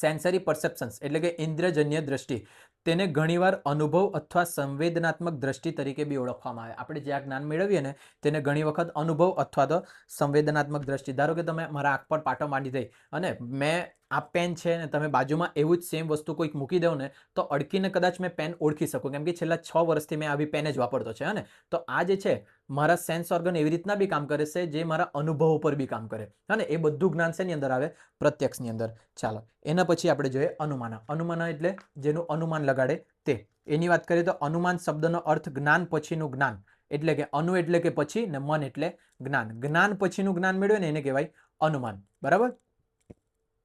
Speaker 1: સેન્સરી પરસેપ્શન્સ એટલે કે ઇન્દ્રિયજન્ય દ્રષ્ટિ. તેને ઘણીવાર અનુભવ અથવા સંવેદનાત્મક દ્રષ્ટિ તરીકે બી ઓળખવામાં આવે. આપણે જે આ જ્ઞાન મેળવીએ ને તેને ઘણી વખત અનુભવ અથવા તો સંવેદનાત્મક દ્રષ્ટિ. ધારો કે તમે મારા આંખ પર પાટો માંડી દઈ અને મેં આ પેન છે ને તમે બાજુમાં એવું જ સેમ વસ્તુ કોઈક મૂકી દો ને તો અડકીને કદાચ મેં પેન ઓળખી શકું, કેમ કે છેલ્લા 6 વર્ષથી મેં આવી પેન જ વાપરતો છે. ને તો આ જે છે મારા સેન્સ ઓર્ગન એવી રીતના બી કામ કરે છે જે મારા અનુભવ ઉપર બી કામ કરે. અને એ બધું જ્ઞાન શેની અંદર આવે? પ્રત્યક્ષની અંદર. ચાલો એના પછી આપણે જોઈએ અનુમાન. અનુમાન એટલે જેનું અનુમાન લગાડે તે. એની વાત કરીએ તો અનુમાન શબ્દનો અર્થ જ્ઞાન પછીનું જ્ઞાન. એટલે કે અનુ એટલે કે પછી ને મન એટલે જ્ઞાન. જ્ઞાન પછીનું જ્ઞાન મેળવે ને એને કહેવાય અનુમાન. બરાબર.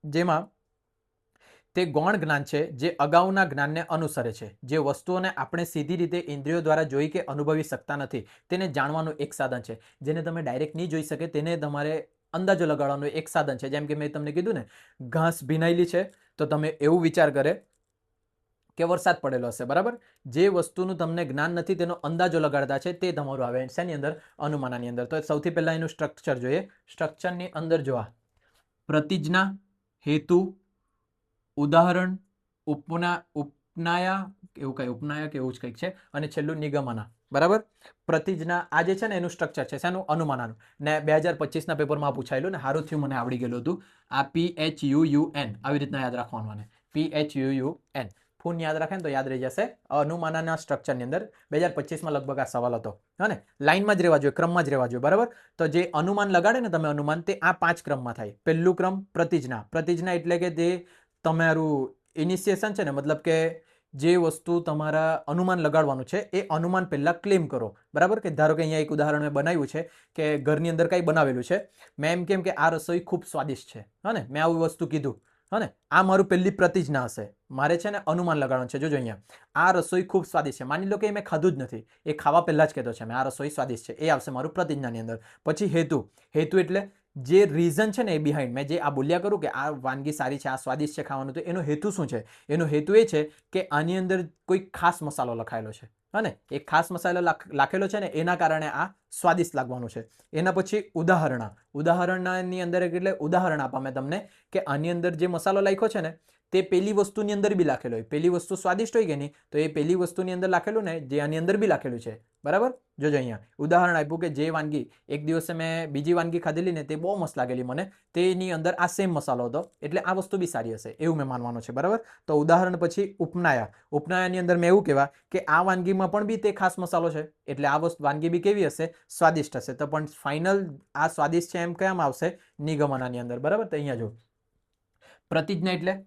Speaker 1: જેમાં તે ગૌણ જ્ઞાન છે જે અગાઉના જ્ઞાનને અનુસરે છે. જે વસ્તુઓને આપણે સીધી રીતે ઇન્દ્રિયો દ્વારા જોઈ કે અનુભવી શકતા નથી તેને જાણવાનું એક સાધન છે. જેને તમે ડાયરેક્ટ નહીં જોઈ શકે તેને તમારે અંદાજો લગાડવાનું એક સાધન છે. જેમ કે મેં તમને કીધું ને ઘાસ ભીનાયેલી છે તો તમે એવું વિચાર કરે કે વરસાદ પડેલો હશે. બરાબર. જે વસ્તુનું તમને જ્ઞાન નથી તેનો અંદાજો લગાડતા છે તે તમારું આવે શેની અંદર? અનુમાનની અંદર. તો સૌથી પહેલા એનું સ્ટ્રક્ચર જોઈએ. સ્ટ્રક્ચરની અંદર જોવા પ્રતિજ્ઞા, હેતુ, ઉદાહરણ, ઉપનાયા એવું કઈ ઉપનાયા કે એવું જ કંઈક છે અને છેલ્લું નિગમના. બરાબર. પ્રતિજ્ઞા આ જે છે ને એનું સ્ટ્રક્ચર છે શેનું? અનુમાનનું. ને 2025ના પેપરમાં પૂછાયેલું ને સારું થયું મને આવડી ગયેલું હતું. આ PHUUN આવી રીતના યાદ રાખવાનું. PHUUN ફૂન યાદ રાખે ને તો યાદ રહી જશે. અનુમાનના સ્ટ્રક્ચરની અંદર 2025માં લગભગ આ સવાલ હતો. અને લાઈનમાં જ રહેવા જોઈએ, ક્રમમાં જ રહેવા જોઈએ. બરાબર. તો જે અનુમાન લગાડે ને તમે અનુમાન તે આ 5 ક્રમમાં થાય. પહેલું ક્રમ પ્રતિજ્ઞા. પ્રતિજ્ઞા એટલે કે જે તમારું ઇનિશિએશન છે ને, મતલબ કે જે વસ્તુ તમારા અનુમાન લગાડવાનું છે એ અનુમાન પહેલા ક્લેમ કરો. બરાબર. કે ધારો કે અહીંયા એક ઉદાહરણ મેં બનાવ્યું છે કે ઘરની અંદર કંઈ બનાવેલું છે. મેં એમ કેમ કે આ રસોઈ ખૂબ સ્વાદિષ્ટ છે. હા, મેં આવી વસ્તુ કીધું. હા, આ મારું પહેલી પ્રતિજ્ઞા હશે. મારે છે ને અનુમાન લગાડવાનું છે. જોજો અહીંયા આ રસોઈ ખૂબ સ્વાદિષ્ટ છે. માની લો કે મેં ખાધું જ નથી, એ ખાવા પહેલા જ કહેતો છે મેં આ રસોઈ સ્વાદિષ્ટ છે. એ આવશે મારું પ્રતિજ્ઞાની અંદર. પછી હેતુ. હેતુ એટલે જે રીઝન છે ને એ બિહાઇન્ડ મેં જે આ બોલ્યા કરું કે આ વાનગી સારી છે, આ સ્વાદિષ્ટ છે ખાવાનું, તો એનો હેતુ શું છે? એનો હેતુ એ છે કે આની અંદર કોઈ ખાસ મસાલો લખાયેલો છે. અને એ ખાસ મસાલો લખેલો છે ને એના કારણે આ સ્વાદિષ્ટ લાગવાનું છે. એના પછી ઉદાહરણ. ઉદાહરણની અંદર એટલે ઉદાહરણ આપા મેં તમને કે આની અંદર જે મસાલો લખ્યો છે ને તે પેલી વસ્તુની અંદર બી લખેલો હોય. પેલી વસ્તુ સ્વાદિષ્ટ હોય કે નહીં, તો એ પેલી વસ્તુની અંદર લખેલું ને જે આની અંદર બી લખેલું છે. બરાબર. જોજો અહીંયા ઉદાહરણ આપ્યું કે જે વાનગી એક દિવસે મેં બીજી વાનગી ખાધેલી ને તે બહુ મસ્ત લાગેલી મને, તેની અંદર આ સેમ મસાલો હતો એટલે આ વસ્તુ બી સારી હશે એવું મેં માનવાનું છે. બરાબર. તો ઉદાહરણ પછી ઉપનાયા. ઉપનાયાની અંદર મેં એવું કહેવા કે આ વાનગીમાં પણ બી તે ખાસ મસાલો છે એટલે આ વસ્તુ વાનગી બી કેવી હશે? સ્વાદિષ્ટ હશે. તો પણ ફાઇનલ આ સ્વાદિષ્ટ છે એમ કેમ આવશે? નિગમનાની અંદર. બરાબર. તો અહીંયા જો પ્રતિજ્ઞા એટલે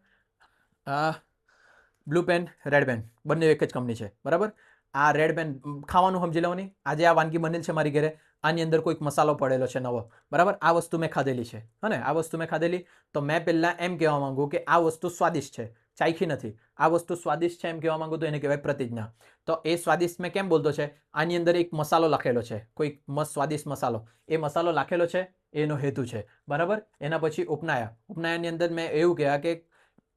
Speaker 1: બ્લુ પેન, રેડ પેન બંને એક જ કંપની છે. બરાબર. આ રેડ પેન ખાવાનું સમજી લેવાની. આજે આ વાનગી બનેલ છે મારી ઘરે, આની અંદર કોઈક મસાલો પડેલો છે નવો. બરાબર. આ વસ્તુ મેં ખાધેલી છે. અને આ વસ્તુ મેં ખાધેલી તો મેં પહેલા એમ કહેવા માંગુ કે આ વસ્તુ સ્વાદિષ્ટ છે, ચાખી નથી. આ વસ્તુ સ્વાદિષ્ટ છે એમ કહેવા માંગુ તો એને કહેવાય પ્રતિજ્ઞા. તો એ સ્વાદિષ્ટ મેં કેમ બોલતો છે? આની અંદર એક મસાલો લખેલો છે, કોઈક મસ્ત સ્વાદિષ્ટ મસાલો. એ મસાલો લખેલો છે એનો હેતુ છે. બરાબર. એના પછી ઉપનાયા. ઉપનાયાની અંદર મેં એવું કહેવા કે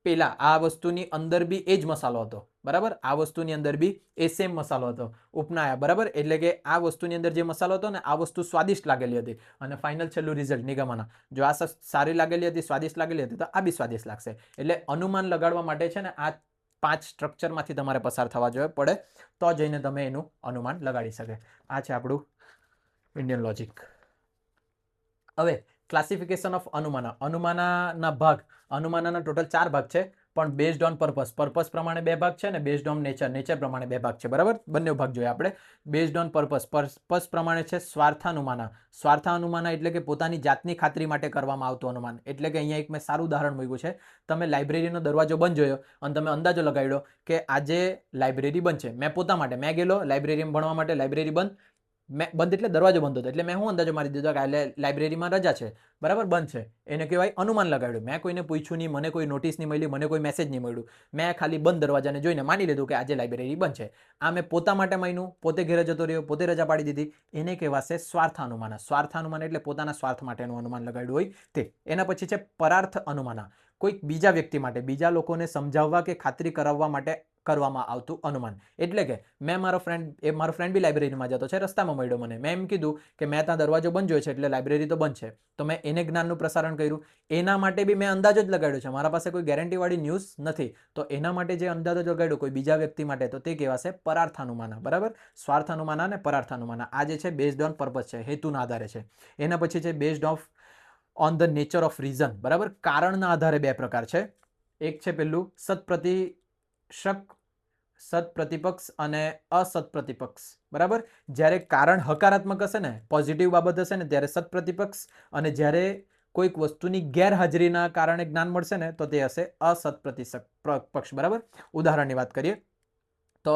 Speaker 1: પેલા આ વસ્તુની અંદર બી એ જ મસાલો હતો. બરાબર. આ વસ્તુની અંદર બી એ સેમ મસાલો હતો. ઉપનાયા. બરાબર. એટલે કે આ વસ્તુની અંદર જે મસાલો હતો ને આ વસ્તુ સ્વાદિષ્ટ લાગેલી હતી. અને ફાઇનલ છેલ્લું રિઝલ્ટ નિગમના. જો આ સારી લાગેલી હતી, સ્વાદિષ્ટ લાગેલી હતી તો આ બી સ્વાદિષ્ટ લાગશે. એટલે અનુમાન લગાડવા માટે છે ને આ 5 સ્ટ્રક્ચરમાંથી તમારે પસાર થવા જોઈએ પડે તો જઈને તમે એનું અનુમાન લગાડી શકે. આ છે આપણું ઇન્ડિયન લોજિક. હવે ક્લાસિફિકેશન ઓફ અનુમાના. અનુમાનાના ભાગ. અનુમાનાના ટોટલ 4 ભાગ છે પણ બેઝડ ઓન પર્પસ. પર્પસ પ્રમાણે 2 ભાગ છે ને બેઝડ ઓન નેચર. નેચર પ્રમાણે 2 ભાગ છે. બરાબર. બંને ભાગ જોઈએ આપણે. Based on purpose. પર્પસ પ્રમાણે છે સ્વાર્થાનુમાના. સ્વાર્થાનુમાના એટલે કે પોતાની જાતની ખાતરી માટે કરવામાં આવતું અનુમાન. એટલે કે અહીંયા એક મેં સારું ઉદાહરણ મૂક્યું છે. તમે લાઇબ્રેરીનો દરવાજો બંધ જોયો અને તમે અંદાજો લગાડ્યો કે આજે લાઇબ્રેરી બંધ છે. મેં પોતા માટે મેં ગયેલો લાઇબ્રેરીમાં ભણવા માટે, લાઇબ્રેરી બંધ. મેં બંધ એટલે દરવાજો બંધ હતો એટલે મેં હું અંદાજો મારી દીધો કે લાઇબ્રેરીમાં રજા છે, બરાબર, બંધ છે, એને કહેવાય અનુમાન લગાડ્યું. મેં કોઈને પૂછ્યું નહીં, મને કોઈ નોટિસ નહીં મળી, મને કોઈ મેસેજ નહીં મળ્યું, મેં ખાલી બંધ દરવાજાને જોઈને માની લીધું કે આજે લાઇબ્રેરી બંધ છે. આ મેં પોતા માટે માન્યું, પોતે ઘેરે જતો રહ્યો, પોતે રજા પાડી દીધી, એને કહેવાશે સ્વાર્થાનુમાન. સ્વાર્થાનુમાન એટલે પોતાના સ્વાર્થ માટેનું અનુમાન લગાડ્યું હોય તે. એના પછી છે પરાર્થ અનુમાન, કોઈક બીજા વ્યક્તિ માટે, બીજા લોકોને સમજાવવા કે ખાતરી કરાવવા માટે કરવામાં આવતું અનુમાન. એટલે કે મેં મારો ફ્રેન્ડ બી લાઇબ્રેરીમાં જતો છે, રસ્તામાં મળ્યો મને, મેં એમ કીધું કે મેં ત્યાં દરવાજો બંધ જોયો છે એટલે લાઇબ્રેરી તો બંધ છે, તો મેં એને જ્ઞાનનું પ્રસારણ કર્યું. એના માટે બી મેં અંદાજો જ લગાડ્યો છે, મારા પાસે કોઈ ગેરંટીવાળી ન્યૂઝ નથી, તો એના માટે જે અંદાજો લગાડ્યો કોઈ બીજા વ્યક્તિ માટે, તો તે કહેવાશે પરાર્થાનુમાન. બરાબર, સ્વાર્થાનુમાન અને પરાર્થાનુમાન આ જે છે બેઝડ ઓન પર્પઝ છે, હેતુના આધારે છે. એના પછી છે based on the nature of reason. બરાબર, કારણના આધારે બે પ્રકાર છે. એક છે પેલું સત પ્રતિપક્ષ અને અસત પ્રતિપક્ષ. બરાબર, જ્યારે કારણ હકારાત્મક હશે ને, પોઝિટિવ બાબત હશે ને, ત્યારે સત પ્રતિપક્ષ, અને જ્યારે કોઈક વસ્તુની ગેરહાજરીના કારણે જ્ઞાન મળશે ને, તો તે હશે અસત પ્રતિપક્ષ. બરાબર, ઉદાહરણની વાત કરીએ તો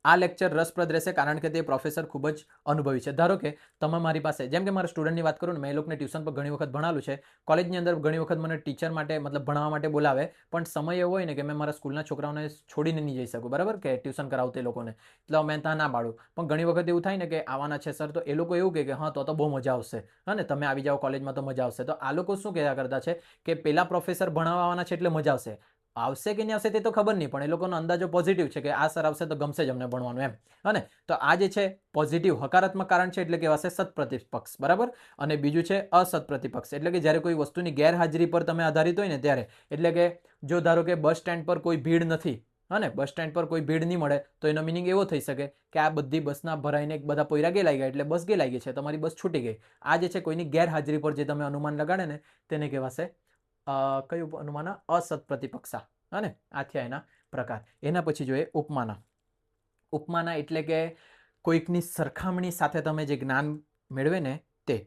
Speaker 1: આ લેક્ચર રસપ્રદ રહેશે કારણ કે તે પ્રોફેસર ખૂબ જ અનુભવી છે. ધારો કે તમે મારી પાસે, જેમ કે મારા સ્ટુડન્ટની વાત કરું ને, મેં એ લોકોને ટ્યુશન પર ઘણી વખત ભણાવેલું છે, કોલેજની અંદર ઘણી વખત મને ટીચર માટે મતલબ ભણાવવા માટે બોલાવે, પણ સમય એવો હોય ને કે મેં મારા સ્કૂલના છોકરાઓને છોડીને નહીં જઈ શકું, બરાબર, કે ટ્યુશન કરાવતે લોકોને, એટલે મેં ત્યાં ના પાડું. પણ ઘણી વખત એવું થાય ને કે આવવાના છે સર, તો એ લોકો એવું કહે કે હા તો બહુ મજા આવશે, હા ને, તમે આવી જાઓ કોલેજમાં તો મજા આવશે. તો આ લોકો શું કહેવા કરતા છે કે પેલા પ્રોફેસર ભણાવવા આવવાના છે એટલે મજા આવશે. આવશે કે નહીં આવશે તે તો ખબર નહીં, પણ એ લોકોનો અંદાજો પોઝિટિવ છે કે આ સર આવશે તો ગમશે જ અમને ભણવાનું એમ. અને તો આ જે છે પોઝિટિવ હકારાત્મક કારણ છે એટલે કહેવાશે સત પ્રતિપક્ષ. બરાબર, અને બીજું છે અસત પ્રતિપક્ષ, એટલે કે જ્યારે કોઈ વસ્તુની ગેરહાજરી પર તમે આધારિત હોય ને ત્યારે, એટલે કે જો ધારો કે બસ સ્ટેન્ડ પર કોઈ ભીડ નથી, હા ને, બસ સ્ટેન્ડ પર કોઈ ભીડ નહીં મળે, તો એનો મિનિંગ એવો થઈ શકે કે આ બધી બસના ભરાઈને બધા પોયરા ગેલાઈ ગયા એટલે બસ ગેલાઈ ગઈ છે, તમારી બસ છૂટી ગઈ. આ જે છે કોઈની ગેરહાજરી પર જે તમે અનુમાન લગાડે ને, તેને કહેવાશે કયું અનુમાન? અસત પ્રતિપક્ષા. હા ને, આ થયા એના પ્રકાર. એના પછી જોઈએ ઉપમાના. ઉપમાના એટલે કે કોઈકની સરખામણી સાથે તમે જે જ્ઞાન મેળવે ને તે,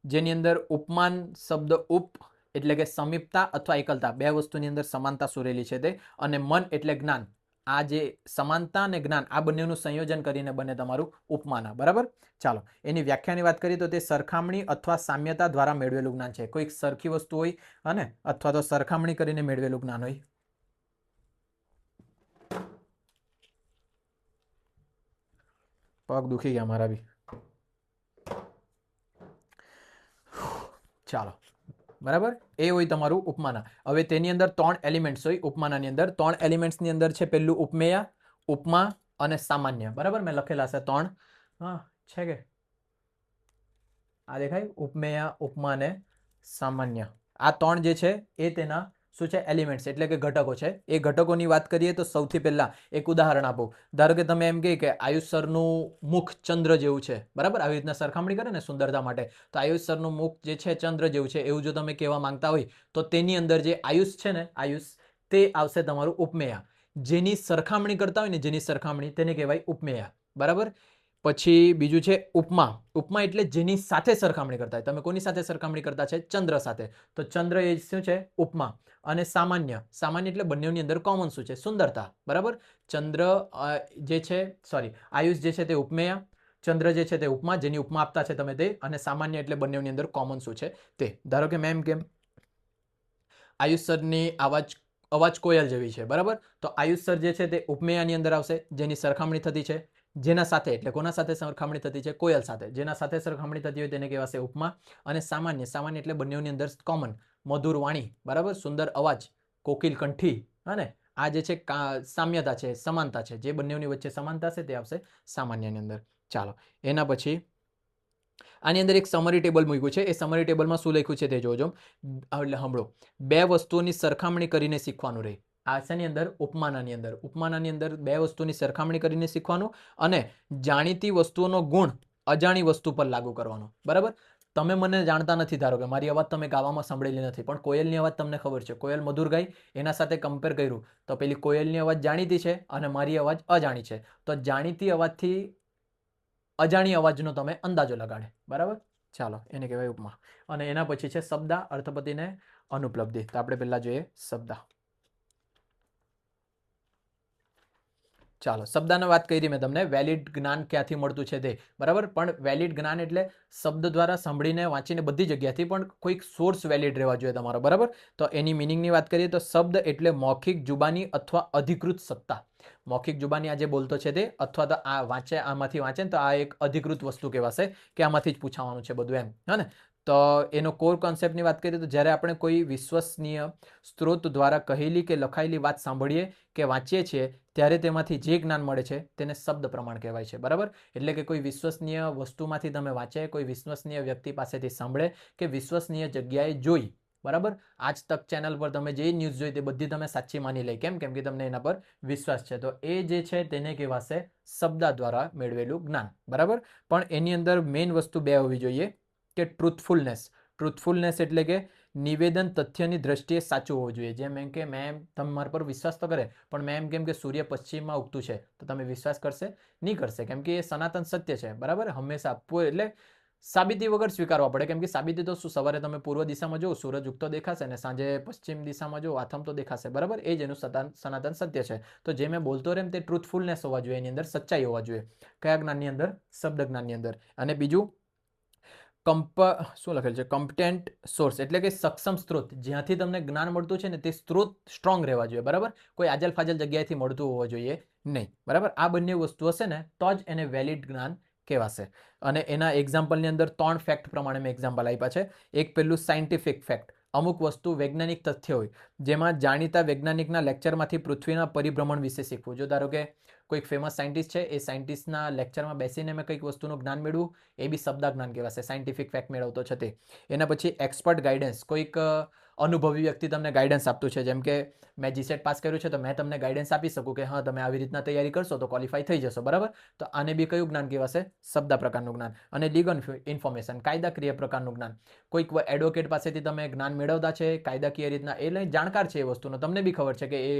Speaker 1: જેની અંદર ઉપમાન શબ્દ ઉપ એટલે કે સમીપતા અથવા એકલતા, બે વસ્તુની અંદર સમાનતા સુરેલી છે તે, અને મન એટલે જ્ઞાન. આ જે સમાનતા અને જ્ઞાન આ બંનેનું સંયોજન કરીને બને તમારું ઉપમાના. બરાબર, ચાલો એની વ્યાખ્યાની વાત કરીએ તો તે સરખામણી અથવા સામ્યતા દ્વારા મેળવેલું જ્ઞાન છે. કોઈક સરખી વસ્તુ હોય અને અથવા તો સરખામણી કરીને મેળવેલું જ્ઞાન હોય. પગ દુખી ગયા મારા બી. ચાલો, બરાબર, એ હોય તમારું ઉપમાના. હવે તેની અંદર 3 એલિમેન્ટ્સ હોય ઉપમાનાની અંદર. 3 એલિમેન્ટ્સની અંદર છે પેલું ઉપમેય, ઉપમા અને સામાન્ય. બરાબર, મેં લખેલા છે 3. હા છે કે આ દેખાય? ઉપમેય, ઉપમા અને સામાન્ય. આ 3 જે છે એ તેના શું છે? એલિમેન્ટ્સ એટલે કે ઘટકો છે. એ ઘટકોની વાત કરીએ તો સૌથી પહેલા એક ઉદાહરણ આપો. ધારો કે તમે એમ કહે કે આયુષ સરનું મુખ ચંદ્ર જેવું છે, બરાબર, આવી રીતના સરખામણી કરે ને સુંદરતા માટે, તો આયુષ સરનું મુખ જે છે ચંદ્ર જેવું છે એવું જો તમે કહેવા માંગતા હોય તો તેની અંદર જે આયુષ છે ને, આયુષ, તે આવશે તમારું ઉપમેય. જેની સરખામણી કરતા હોય ને, જેની સરખામણી, તેને કહેવાય ઉપમેય. બરાબર, પછી બીજું છે ઉપમા. ઉપમા એટલે જેની સાથે સરખામણી કરતા હોય. તમે કોની સાથે સરખામણી કરતા છે? ચંદ્ર સાથે, તો ચંદ્ર એ શું છે? ઉપમા. અને સામાન્ય, સામાન્ય એટલે બંનેની અંદર કોમન શું છે? સુંદરતા. બરાબર, ચંદ્ર જે છે, સોરી, આયુષ જે છે તે ઉપમેય, ચંદ્ર જે છે તે ઉપમા, જેની ઉપમા આપતા છે તમે તે, અને સામાન્ય એટલે બંનેની અંદર કોમન શું છે તે. ધારો કે મેં એમ કેમ આયુષ સરની અવાજ કોયલ જેવી છે, બરાબર, તો આયુષ સર જે છે તે ઉપમેયાની અંદર આવશે, જેની સરખામણી થતી છે જેના સાથે, એટલે કોના સાથે સરખામણી થતી છે? કોયલ સાથે. જેના સાથે સરખામણી થતી હોય તેને કહેવાશે ઉપમા. અને સામાન્ય, સામાન્ય એટલે બંનેની અંદર કોમન, મધુર વાણી, બરાબર, સુંદર અવાજ, કોકિલ કંઠી, અને આ જે છે સામ્યતા છે, સમાનતા છે, જે બંનેની વચ્ચે સમાનતા છે તે આવશે સામાન્યની અંદર. ચાલો, એના પછી આની અંદર એક સમરી ટેબલ મૂક્યું છે. એ સમરી ટેબલમાં શું લખ્યું છે તે જોજો, એટલે સાંભળો. બે વસ્તુઓની સરખામણી કરીને શીખવાનું રહે. આ શેની અંદર? ઉપમાનાની અંદર. ઉપમાનાની અંદર બે વસ્તુની સરખામણી કરીને શીખવાનું અને જાણીતી વસ્તુઓનો ગુણ અજાણી વસ્તુ પર લાગુ કરવાનો. બરાબર, તમે મને જાણતા નથી, ધારો કે મારી અવાજ તમે ગાવામાં સાંભળેલી નથી, પણ કોયલની અવાજ તમને ખબર છે, કોયલ મધુર ગાય, એના સાથે કમ્પેર કર્યું તો પેલી કોયલની અવાજ જાણીતી છે અને મારી અવાજ અજાણી છે, તો જાણીતી અવાજથી અજાણી અવાજનો તમે અંદાજો લગાડે. બરાબર, ચાલો, એને કહેવાય ઉપમા. અને એના પછી છે શબ્દ, અર્થપતિ ને અનુપલબ્ધિ. તો આપણે પહેલા જોઈએ શબ્દ. ચાલો, શબ્દની વાત કરી મેં તમને, વેલિડ જ્ઞાન ક્યાંથી મળતું છે તે, બરાબર. પણ વેલિડ જ્ઞાન એટલે શબ્દ દ્વારા સાંભળીને વાંચીને બધી જગ્યાથી, પણ કોઈક સોર્સ વેલિડ રહેવા જોઈએ તમારો, બરાબર. તો એની મિનિંગની વાત કરીએ તો શબ્દ એટલે મૌખિક જુબાની અથવા અધિકૃત સત્તા. મૌખિક જુબાની આ જે બોલતો છે તે, અથવા તો આ વાંચે, આમાંથી વાંચે ને તો આ એક અધિકૃત વસ્તુ કહેવાશે કે આમાંથી જ પૂછાવાનું છે બધું, એમ. હા ને. તો એનો કોર કોન્સેપ્ટની વાત કરીએ તો જ્યારે આપણે કોઈ વિશ્વસનીય સ્ત્રોત દ્વારા કહેલી કે લખાયેલી વાત સાંભળીએ કે વાંચીએ છીએ ત્યારે તેમાંથી જે જ્ઞાન મળે છે તેને શબ્દ પ્રમાણ કહેવાય છે, બરાબર. એટલે કે કોઈ વિશ્વસનીય વસ્તુમાંથી તમે વાંચે, કોઈ વિશ્વસનીય વ્યક્તિ પાસેથી સાંભળે કે વિશ્વસનીય જગ્યાએ જોઈ, બરાબર. આજ તક ચેનલ પર તમે જે ન્યૂઝ જોઈ તે બધી તમે સાચી માની લઈ, કેમ કે તમને એના પર વિશ્વાસ છે. તો એ જે છે તેને કહેવાશે શબ્દ દ્વારા મેળવેલું જ્ઞાન, બરાબર. પણ એની અંદર મેઇન વસ્તુ બે હોવી જોઈએ કે ટ્રુથફુલનેસ. ટ્રુથફુલનેસ એટલે કે નિવેદન તથ્યની દ્રષ્ટિએ સાચું હોવું જોઈએ. જેમ એમ કે મેં તમારા પર વિશ્વાસ તો કરે, પણ મેં એમ કેમ કે સૂર્ય પશ્ચિમમાં ઉગતું છે તો તમે વિશ્વાસ કરશે? નહીં કરશે, કેમ કે એ સનાતન સત્ય છે, બરાબર. હંમેશા આપવું એટલે સાબિતી વગર સ્વીકારવા પડે, કેમ કે સાબિતી તો શું, સવારે તમે પૂર્વ દિશામાં જુઓ સૂરજ ઉગતો દેખાશે ને સાંજે પશ્ચિમ દિશામાં જુઓ આથમતો દેખાશે, બરાબર. એ જ એનું સનાતન સત્ય છે. તો જે મેં બોલતો રહે તે ટ્રુથફુલનેસ હોવા જોઈએ, એની અંદર સચ્ચાઈ હોવા જોઈએ. કયા જ્ઞાનની અંદર? શબ્દ જ્ઞાનની અંદર. અને બીજું શું લખેલ છે? કમ્પટેન્ટ સોર્સ એટલે કે સક્ષમ સ્ત્રોત. જ્યાંથી તમને જ્ઞાન મળતું છે ને તે સ્ત્રોત સ્ટ્રોંગ રહેવા જોઈએ, બરાબર. કોઈ આજલ ફાજલ જગ્યાએથી મળતું હોવું જોઈએ નહીં, બરાબર. આ બંને વસ્તુ હશે ને તો જ એને વેલિડ જ્ઞાન કહેવાશે. અને એના એક્ઝામ્પલની અંદર 3 ફેક્ટ પ્રમાણે મેં એક્ઝામ્પલ આપ્યા છે. એક પેલું સાયન્ટિફિક ફેક્ટ. અમુક વસ્તુ વૈજ્ઞાનિક તથ્ય હોય, જેમાં જાણીતા વૈજ્ઞાનિકના લેક્ચરમાંથી પૃથ્વીના પરિભ્રમણ વિશે શીખવું. જો ધારો કે કોઈક ફેમસ સાયન્ટિસ્ટ છે, એ સાયન્ટિસ્ટના લેક્ચરમાં બેસીને મેં કંઈક વસ્તુનું જ્ઞાન મેળવું, એ બી શબ્દ જ્ઞાન કહેવાશે. સાયન્ટિફિક ફેક્ટ મેળવતો છે તે. એના પછી એક્સપર્ટ ગાઈડન્સ. કોઈક અનુભવી વ્યક્તિ તમને ગાઈડન્સ આપતું છે, જેમ કે મેં જીસેટ પાસ કર્યું છે તો મેં તમને ગાઈડન્સ આપી શકું કે હા તમે આવી રીતના તૈયારી કરશો તો ક્વોલિફાઈ થઈ જશો, બરાબર. તો આને બી કયું જ્ઞાન કહેવાશે? શબ્દ પ્રકારનું જ્ઞાન. અને લીગલ ઇન્ફોર્મેશન, કાયદાકીય પ્રકારનું જ્ઞાન. કોઈક એડવોકેટ પાસેથી તમે જ્ઞાન મેળવતા છે કાયદાકીય રીતના, એટલે જાણકાર છે એ વસ્તુનો, તમને બી ખબર છે કે એ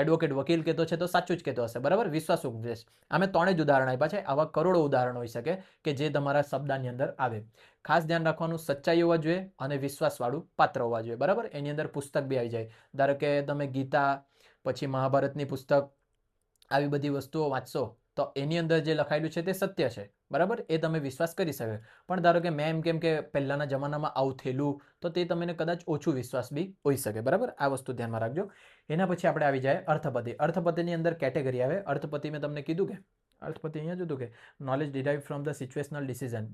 Speaker 1: એડવોકેટ વકીલ કહેતો છે તો સાચું જ કહેતો હશે, બરાબર. વિશ્વાસ ઉપદેશ. અમે 3 જ ઉદાહરણ આપ્યા છે, આવા કરોડો ઉદાહરણ હોઈ શકે કે જે તમારા શબ્દની અંદર આવે. ખાસ ધ્યાન રાખવાનું, સચ્ચાઈ હોવા જોઈએ અને વિશ્વાસવાળું પાત્ર હોવા જોઈએ, બરાબર. એની અંદર પુસ્તક બી આવી જાય. ધારો કે તમે ગીતા, પછી મહાભારતની પુસ્તક, આવી બધી વસ્તુઓ વાંચશો તો એની અંદર જે લખાયેલું છે તે સત્ય છે, બરાબર. એ તમે વિશ્વાસ કરી શકે. પણ ધારો કે મેં એમ કેમ કે પહેલાના જમાનામાં આવું થયેલું, તો તે તમને કદાચ ઓછું વિશ્વાસ બી હોઈ શકે, બરાબર. આ વસ્તુ ધ્યાનમાં રાખજો. એના પછી આપણે આવી જાય અર્થપતિ. અર્થપતિની અંદર કેટેગરી આવે. અર્થપતિ મેં તમને કીધું કે અર્થપતિ અહીંયા જ હતું કે knowledge derive from the situational decision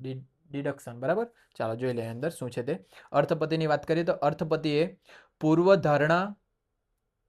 Speaker 1: deduction, બરાબર. ચાલો જોઈ લઈએ અંદર શું છે તે. અર્થપતિની વાત કરીએ તો અર્થપતિ એ પૂર્વ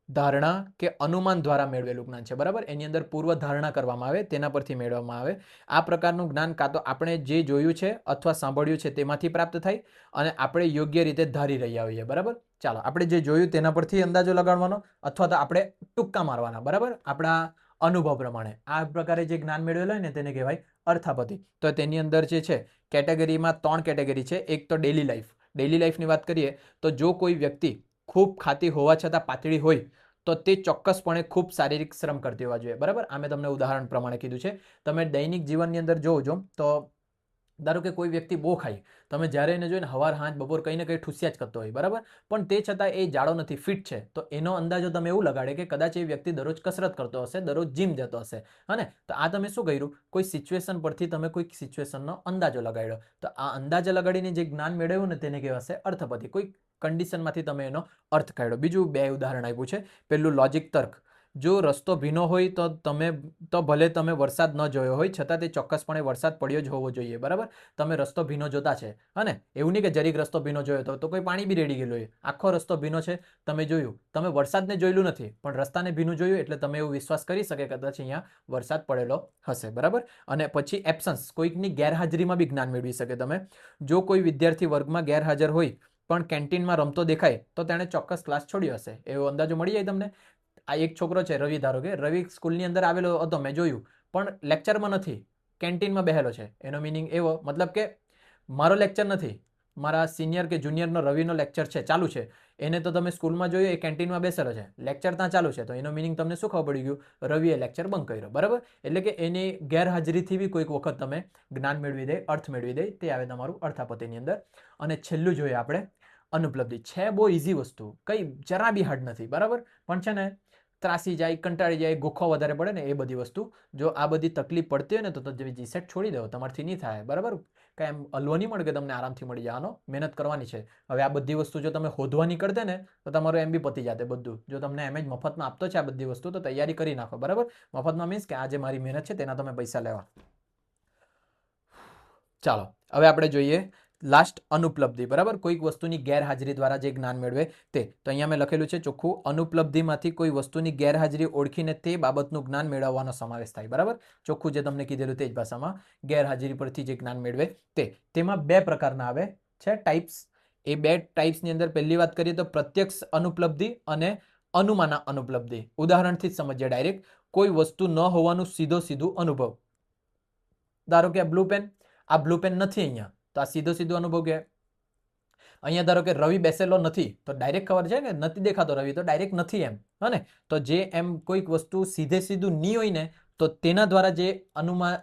Speaker 1: ધારણા કે અનુમાન દ્વારા મેળવેલું જ્ઞાન છે, બરાબર. એની અંદર પૂર્વ ધારણા કરવામાં આવે, તેના પરથી મેળવવામાં આવે. આ પ્રકારનું જ્ઞાન કાં તો આપણે જે જોયું છે અથવા સાંભળ્યું છે તેમાંથી પ્રાપ્ત થાય, અને આપણે યોગ્ય રીતે ધારી રહ્યા હોઈએ, બરાબર. ચાલો, આપણે જે જોયું તેના પરથી અંદાજો લગાડવાનો, અથવા તો આપણે ટૂક્કા મારવાના, બરાબર, આપણા અનુભવ પ્રમાણે. આ પ્રકારે જે જ્ઞાન મેળવેલું હોય ને તેને કહેવાય અર્થપતિ. તો તેની અંદર જે છે કેટેગરીમાં 3 કેટેગરી છે. એક તો ડેલી લાઈફ. ડેલી લાઈફની વાત કરીએ તો જો કોઈ વ્યક્તિ ખૂબ ખાતી હોવા છતાં પાતળી હોય તો તે ચોક્કસપણે ખૂબ શારીરિક શ્રમ કરતી હોવા જોઈએ, બરાબર. આ મેં તમને ઉદાહરણ પ્રમાણે કીધું છે. તમે દૈનિક જીવનની અંદર જોજો તો ધારો કે કોઈ વ્યક્તિ બહુ ખાય, તમે જ્યારે એને જોઈને હવાર હાંજ બપોર કંઈ ને કંઈ ઠૂસ્યા જ કરતો હોય, બરાબર. પણ તે છતાં એ જાડો નથી, ફિટ છે, તો એનો અંદાજો તમે એવું લગાડે કે કદાચ એ વ્યક્તિ દરરોજ કસરત કરતો હશે, દરરોજ જીમ જતો હશે, હા ને. તો આ તમે શું કર્યું? કોઈ સિચ્યુએશન પરથી તમે કોઈ સિચ્યુએશનનો અંદાજો લગાડ્યો. તો આ અંદાજા લગાડીને જે જ્ઞાન મેળવ્યું ને તેને કહેવાશે અર્થપતિ. કોઈ કન્ડિશનમાંથી તમે એનો અર્થ કાઢ્યો. બીજું 2 ઉદાહરણ આપ્યું છે. પેલું લોજિક તર્ક. જો રસ્તો ભીનો હોય તો ભલે તમે વરસાદ ન જોયો હોય છતાં તે ચોક્કસપણે વરસાદ પડ્યો જ હોવો જોઈએ, બરાબર. તમે રસ્તો ભીનો જોતા છે, હા ને. એવું નહીં કે જરીક રસ્તો ભીનો જોયો તો કોઈ પાણી બી રેડી ગયેલું હોય. આખો રસ્તો ભીનો છે, તમે જોયું, તમે વરસાદને જોયેલું નથી પણ રસ્તાને ભીનું જોયું, એટલે તમે એવું વિશ્વાસ કરી શકે કે કદાચ અહીંયા વરસાદ પડેલો હશે, બરાબર. અને પછી એબ્સન્સ. કોઈકની ગેરહાજરીમાં બી જ્ઞાન મેળવી શકે તમે. જો કોઈ વિદ્યાર્થી વર્ગમાં ગેરહાજર હોય પણ કેન્ટીનમાં રમતો દેખાય તો તેણે ચોક્કસ ક્લાસ છોડ્યો હશે, એવો અંદાજો મળી જાય તમને. આ એક છોકરો છે રવિ, ધારો કે રવિ સ્કૂલની અંદર આવેલો હતો, મેં જોયું, પણ લેક્ચરમાં નથી, કેન્ટીનમાં બેહેલો છે. એનો મિનિંગ એવો, મતલબ કે મારો લેક્ચર નથી, મારા સિનિયર કે જુનિયરનો રવિનો લેક્ચર છે, ચાલુ છે, એને તો તમે સ્કૂલમાં જોયું એ કેન્ટીનમાં બેસેલો છે, લેક્ચર ત્યાં ચાલુ છે. તો એનો મિનિંગ તમને શું ખબર પડી ગયું? રવિએ લેક્ચર બંધ કર્યો, બરાબર. એટલે કે એની ગેરહાજરીથી બી કોઈક વખત તમે જ્ઞાન મેળવી દે, અર્થ મેળવી દે, તે આવે તમારું અર્થાપતિની અંદર. અને છેલ્લું જોઈએ આપણે અનુપલબ્ધિ. છે બહુ ઇઝી વસ્તુ, કંઈ જરા બી હાર્ડ નથી, બરાબર. પણ છે ને ત્રાસી જાય, કંટાળી જાય, ગોખો વધારે પડે ને એ બધી વસ્તુ. જો આ બધી તકલીફ પડતી હોય ને તો જીસેટ છોડી દો, તમારથી નહીં થાય. બરાબર, કાંઈ એમ હલવો નહીં મળે કે તમને આરામથી મળી જાય. આનો મહેનત કરવાની છે. હવે આ બધી વસ્તુ જો તમે શોધવા નીકળતે ને તો તમારું એમ બી પતી જાતે બધું. જો તમને એમ જ મફતમાં આપતો છે આ બધી વસ્તુ તો તૈયારી કરી નાખો. બરાબર, મફતમાં મીન્સ કે આ જે મારી મહેનત છે તેના તમે પૈસા લેવા. ચાલો હવે આપણે જોઈએ લાસ્ટ અનુપલબ્ધિ. બરાબર, કોઈક વસ્તુની ગેરહાજરી દ્વારા જે જ્ઞાન મેળવે તે. તો અહીંયા મેં લખેલું છે ચોખ્ખું, અનુપલબ્ધિમાંથી કોઈ વસ્તુની ગેરહાજરી ઓળખીને તે બાબતનું જ્ઞાન મેળવવાનો સમાવેશ થાય. બરાબર, ચોખ્ખું જે તમને કીધેલું તે જ ભાષામાં, ગેરહાજરી પરથી જે જ્ઞાન મેળવે તે. તેમાં બે પ્રકારના આવે છે ટાઈપ્સ. એ બે ટાઈપ્સની અંદર પહેલી વાત કરીએ તો પ્રત્યક્ષ અનુપલબ્ધિ અને અનુમાના અનુપલબ્ધિ. ઉદાહરણથી જ સમજીએ ડાયરેક્ટ. કોઈ વસ્તુ ન હોવાનું સીધું અનુભવ. ધારો કે આ બ્લુ પેન, આ બ્લુ પેન નથી અહીંયા, તો આ સીધો અનુભવ કહેવાય. અહીંયા ધારો કે રવિ બેસેલો નથી, તો ડાયરેક્ટ ખબર છે કે નથી દેખાતો રવિ, તો ડાયરેક્ટ નથી એમ. હને, તો જે એમ કોઈક વસ્તુ સીધું નહીં હોય ને તો તેના દ્વારા જે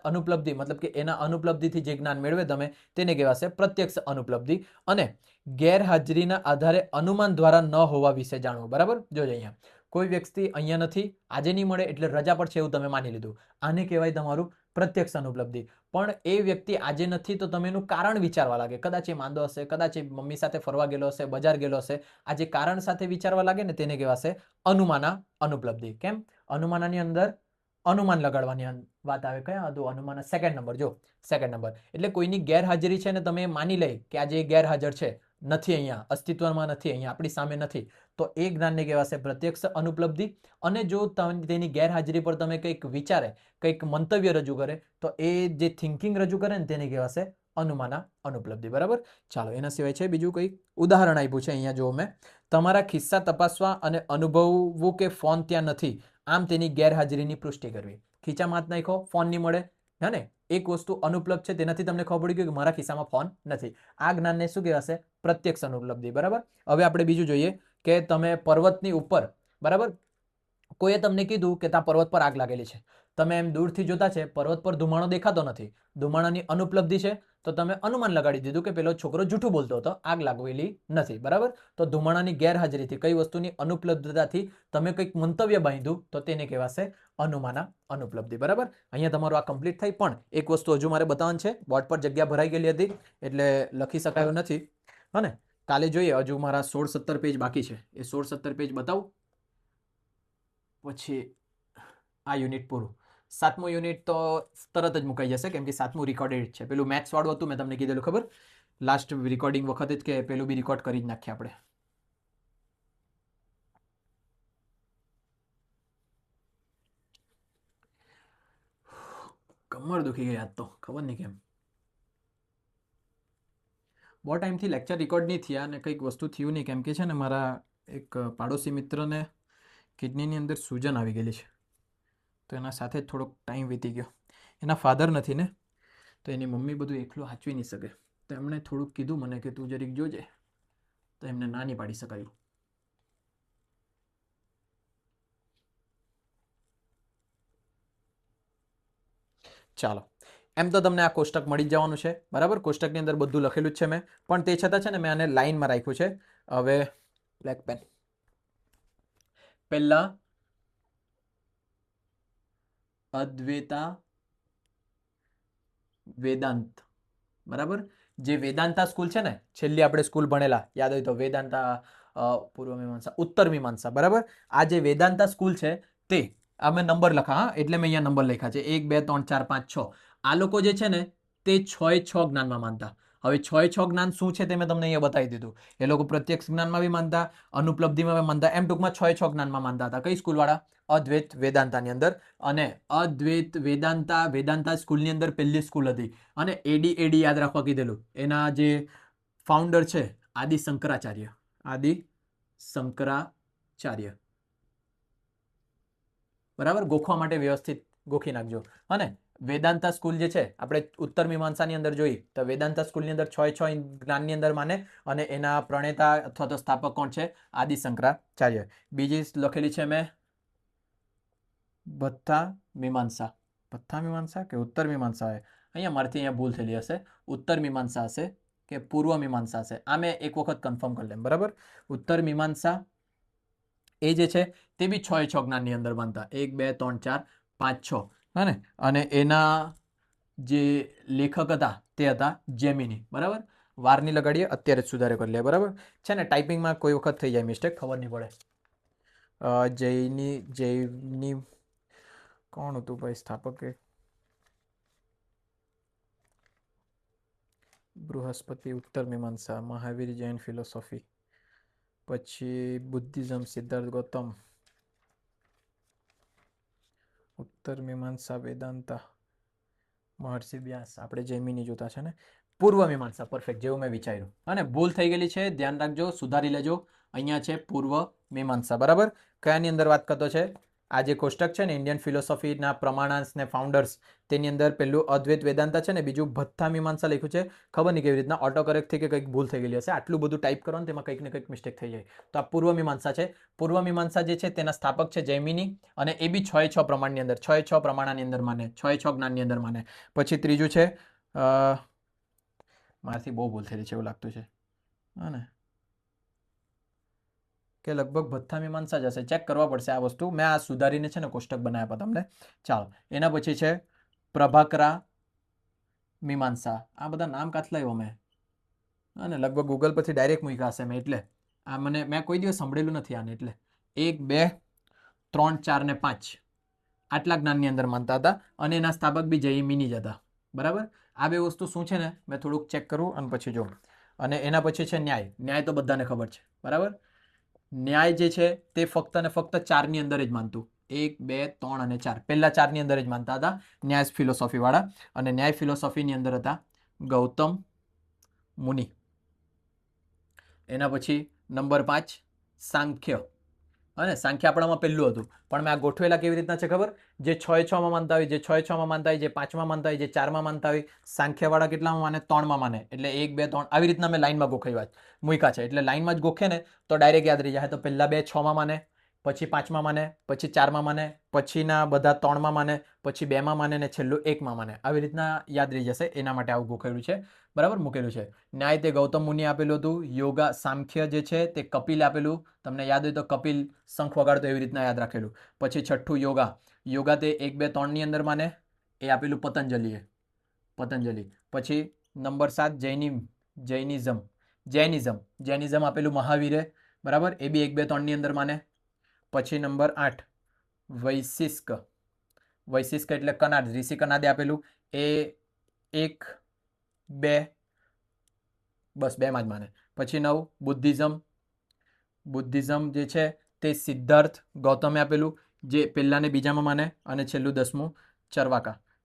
Speaker 1: અનુપલબ્ધિ, મતલબ કે એના અનુપલબ્ધિથી જે જ્ઞાન મેળવે તમે, તેને કહેવાશે પ્રત્યક્ષ અનુપલબ્ધિ. અને ગેરહાજરીના આધારે અનુમાન દ્વારા ન હોવા વિશે જાણવું. બરાબર, જોજો અહીંયા કોઈ વ્યક્તિ અહીંયા નથી, આજે નહીં મળે એટલે રજા પર છે એવું તમે માની લીધું, આને કહેવાય તમારું પ્રત્યક્ષ અનુપલબ્ધિ. પણ એ વ્યક્તિ આજે નથી તો તમે એનું કારણ વિચારવા લાગે, કદાચ એ માંદો હશે, કદાચ એ મમ્મી સાથે ફરવા ગયેલો હશે, બજાર ગયેલો હશે, આ જે કારણ સાથે વિચારવા લાગે ને તેને કહેવાશે અનુમાના અનુપલબ્ધિ. કેમ? અનુમાનાની અંદર અનુમાન લગાડવાની વાત આવે. કયા હતું અનુમાન? Second number. જો સેકન્ડ નંબર એટલે કોઈની ગેરહાજરી છે ને તમે માની લઈ કે આજે ગેરહાજર છે, નથી અહીંયા, અસ્તિત્વમાં નથી, અહીંયા આપણી સામે નથી, તો એ જ્ઞાનને કહેવાશે પ્રત્યક્ષ અનુપલબ્ધિ. અને જો તેની ગેરહાજરી પર તમે કંઈક વિચારે, કંઈક મંતવ્ય રજૂ કરે, તો એ જે થિંકિંગ રજૂ કરે ને તેને કહેવાશે અનુમાના અનુપલબ્ધિ. બરાબર, ચાલો એના સિવાય છે બીજું કંઈક ઉદાહરણ આપ્યું છે અહીંયા. જો મેં તમારા ખિસ્સા તપાસવા અને અનુભવવું કે ફોન ત્યાં નથી, આમ તેની ગેરહાજરીની પુષ્ટિ કરવી. ખીચામાં હાથ નાખો, ફોન નહીં મળે, હે ને, એક વસ્તુ અનુપલબ્ધ છે, તેનાથી તમને ખબર પડી ગયું કે મારા ખિસ્સામાં ફોન નથી. આ જ્ઞાનને શું કહેવાશે? પ્રત્યક્ષ અનુપલબ્ધિ. બરાબર, હવે આપણે બીજું જોઈએ કે તમે પર્વતની ઉપર, બરાબર, કોઈએ તમને કીધું કે ત્યાં પર્વત પર આગ લાગેલી છે, તમે એમ દૂરથી જોતા છે, પર્વત પર ધુમાડો દેખાતો નથી, ધુમાડાની અનુપલબ્ધિ છે, તો તમે અનુમાન લગાડી દીધું કે પેલો છોકરો જૂઠું બોલતો હતો, આગ લાગેલી નથી. બરાબર, તો ધુમાડાની ગેરહાજરીથી, કઈ વસ્તુની અનુપલબ્ધતાથી તમે કંઈક મંતવ્ય બાંધ્યું તો તેને કહેવાશે અનુમાના અનુપલબ્ધિ. બરાબર, અહીંયા તમારું આ કમ્પ્લીટ થઈ. પણ એક વસ્તુ હજુ મારે બતાવવાની છે, બોર્ડ પર જગ્યા ભરાઈ ગયેલી હતી એટલે લખી શકાયું નથી. હને, કાલે જોઈએ, હજુ મારા 16-17 પેજ બાકી છે, એ 16-17 પેજ બતાવું પછી આ યુનિટ પૂરું. 7મું યુનિટ તો તરત જ મુકાઈ જશે કેમ કે 7મું રેકોર્ડેડ છે. પેલું મેથ્સ વાળું હતું, મેં તમને કીધેલું ખબર લાસ્ટ રેકોર્ડિંગ વખતે જ કે પેલું બી રેકોર્ડ કરી જ નાખીએ આપણે. કમર દુખી ગઈ આજ તો, ખબર નહીં કેમ. બહુ ટાઈમથી લેક્ચર રેકોર્ડ નહીં થયા અને કંઈક વસ્તુ થયું નહીં, કેમ કે છે ને મારા એક પાડોશી મિત્રને કિડનીની અંદર સૂજન આવી ગયેલી છે, તો એના સાથે જ થોડોક ટાઈમ વીતી ગયો. એના ફાધર નથી ને, તો એની મમ્મી બધું એકલું સાચવી નહીં શકે, તો એમણે થોડુંક કીધું મને કે તું જરીક જોજે, તો એમને ના નહીં પાડી શકાયું. ચાલો, એમ તો તમને આ કોષ્ટક મળી જવાનું છે. બરાબર, કોષ્ટકની અંદર બધું લખેલું જ છે મેં, પણ તે છતાં છે ને મેં આને લાઈનમાં રાખ્યું છે. હવે બ્લેક પેન પહેલા અદ્વૈતા વેદાંત. બરાબર, જે વેદાંતા સ્કૂલ છે ને, છેલ્લી આપણે સ્કૂલ ભણેલા, યાદ હોય તો વેદાંતા, પૂર્વ મીમાંસા, ઉત્તર મીમાંસા. બરાબર, આ જે વેદાંતા સ્કૂલ છે તે, આ મેં નંબર લખા, હા, એટલે મેં અહીંયા નંબર લખ્યા છે 1 2 3 4 5 6. આ લોકો જે છે ને તે 6 જ્ઞાનમાં માનતા. હવે 6 જ્ઞાન શું છે તે મેં તમને અહીંયા બતાવી દીધું. એ લોકો પ્રત્યક્ષ જ્ઞાનમાં બી માનતા, અનુપલબ્ધિમાં બી માનતા, એમ ટૂંકમાં 6 જ્ઞાનમાં માનતા હતા. કઈ સ્કૂલવાળા? અદ્વૈત વેદાંતાની અંદર. અને અદ્વૈત વેદાંતા સ્કૂલની અંદર પહેલી સ્કૂલ હતી. અને એડી યાદ રાખવા કીધેલું. એના જે ફાઉન્ડર છે આદિ શંકરાચાર્ય. બરાબર, ગોખવા માટે વ્યવસ્થિત ગોખી નાખજો. અને વેદાંતા સ્કૂલ જે છે આપણે ઉત્તર મીમાંસાની અંદર જોઈ, તો વેદાંતા સ્કૂલની અંદર 6 જ્ઞાનની અંદર માને. અને એના પ્રણેતા અથવા તો સ્થાપક કોણ છે? આદિ શંકરાચાર્ય. બીજી લખેલી છે મેં ભથ્થા મીમાંસા કે ઉત્તર મીમાંસા હોય, અહીંયા મારાથી અહીંયા ભૂલ થયેલી હશે, ઉત્તર મીમાંસા હશે કે પૂર્વ મીમાંસા હશે, આ મેં એક વખત કન્ફર્મ કરી લેમ. બરાબર, ઉત્તર મીમાંસા એ જે છે તે બી 6 એ 6 જ્ઞાનની અંદર માનતા, 1 2 3 4 5 6, હે ને? અને એના જે લેખક હતા તે હતા જેમિની, બરાબર. વાર નહીં લગાડીએ, અત્યારે જ સુધારે કરી લે, બરાબર છે ને? ટાઈપિંગમાં કોઈ વખત થઈ જાય મિસ્ટેક, ખબર નહીં પડે. જૈની કોણ હતું ભાઈ સ્થાપક? બૃહસ્પતિ, ઉત્તર મીમાંસા, મહાવીર, જૈન ફિલોસોફી, પછી બુદ્ધિઝમ, સિદ્ધાર્થ ગૌતમ, ઉત્તર મીમાંસા, વેદાંતા, મહર્ષિ વ્યાસ. આપણે જૈમિની જોતા છે ને? પૂર્વ મીમાંસા, પરફેક્ટ, જેવું મેં વિચાર્યું. અને ભૂલ થઈ ગયેલી છે, ધ્યાન રાખજો, સુધારી લેજો. અહીંયા છે પૂર્વ મીમાંસા, બરાબર. કયાની અંદર વાત કરતો છે? આ જે કોષ્ટક છે ને, ઇન્ડિયન ફિલોસોફીના પ્રમાણાંશ ને ફાઉન્ડર્સ, તેની અંદર પેલું અદ્વૈત વેદાંતા છે ને, બીજું ભથ્થા મીમાંસા લખ્યું છે. ખબર નહીં કેવી રીતના ઓટો કરેક્ટથી કે કંઈક ભૂલ થઈ ગયેલી હશે. આટલું બધું ટાઈપ કરો ને તેમાં કંઈક ને કંઈક મિસ્ટેક થઈ જાય. તો આ પૂર્વ મીમાંસા છે. પૂર્વ મીમાંસા જે છે તેના સ્થાપક છે જૈમિની, અને એ બી 6 એ 6 પ્રમાણની અંદર, 6 એ 6 પ્રમાણની અંદર માને, 6 એ 6 જ્ઞાનની અંદર માને. પછી ત્રીજું છે, મારાથી બહુ ભૂલ થયેલી છે એવું લાગતું છે, હા ને, કે લગભગ ભથ્થા મીમાંસા જ હશે. ચેક કરવા પડશે આ વસ્તુ. મેં આ સુધારીને છે ને કોષ્ટક બનાવ્યા તમને. ચાલો, એના પછી છે પ્રભાકરા મીમાંસા. આ બધા નામ કાંથી લાવ્યો મેં? હા ને, લગભગ ગૂગલ પરથી ડાયરેક્ટ મૂક્યા હશે મેં, એટલે આ મેં કોઈ દિવસ સાંભળેલું નથી આને. એટલે 1 2 3 4 ને 5 આટલા જ્ઞાનની અંદર માનતા હતા, અને એના સ્થાપક બી જૈમિની જ હતા, બરાબર. આ બે વસ્તુ શું છે ને, મેં થોડુંક ચેક કરું અને પછી જોઉં. અને એના પછી છે ન્યાય. ન્યાય તો બધાને ખબર છે, બરાબર. ન્યાય જે છે તે ફક્ત ને ફક્ત 4ની અંદર જ માનતું. 1 2 3 અને 4, પહેલા 4ની અંદર જ માનતા હતા ન્યાય ફિલોસોફી વાળા. અને ન્યાય ફિલોસોફીની અંદર હતા ગૌતમ મુનિ. એના પછી નંબર 5 સાંખ્ય. અને સાંખ્ય આપણામાં પહેલું હતું, પણ મેં આ ગોઠવેલા કેવી રીતના છે ખબર? જે 6 એ 6માં માનતા હોય, જે 6 એ 6માં માનતા હોય, જે 5માં માનતા હોય, જે 4માં માનતા હોય, સાંખ્યવાળા કેટલામાં માને? 3માં માને. એટલે 1 2 3 આવી રીતના મેં લાઈનમાં ગોખાવ્યા મૂક્યા છે. એટલે લાઈનમાં જ ગોખે ને તો ડાયરેક્ટ યાદ રહી જાય. તો પહેલા બે 6માં માને, પછી 5માં માને, પછી 4માં માને, પછીના બધા 3માં માને, પછી 2માં માને, ને છેલ્લું 1માં માને. આવી રીતના યાદ રહી જશે, એના માટે આવું ગોખાવ્યું છે, બરાબર, મૂકેલું છે. ન્યાય તે ગૌતમ મુનિ આપેલું હતું. યોગા સાંખ્ય જે છે તે કપિલ આપેલું. તમને યાદ હોય તો કપિલ શંખ વગાડતો, એવી રીતના યાદ રાખેલું. પછી છઠ્ઠું યોગા. યોગા તે 1 2 3ની અંદર માને, એ આપેલું પતંજલિએ, પતંજલિ. પછી નંબર 7 જૈનિઝમ આપેલું મહાવીરે, બરાબર, એ બી 1 2 3ની અંદર માને. પછી નંબર 8 વૈશિષ્ક એટલે કનાદ, ઋષિ કનાદે આપેલું, એ 1 2 બસ 2માં જ માને. પછી 9 બુદ્ધિઝમ જે છે તે સિદ્ધાર્થ ગૌતમે આપેલું, જે પહેલા ને બીજામાં માને. અને છેલ્લું 10મું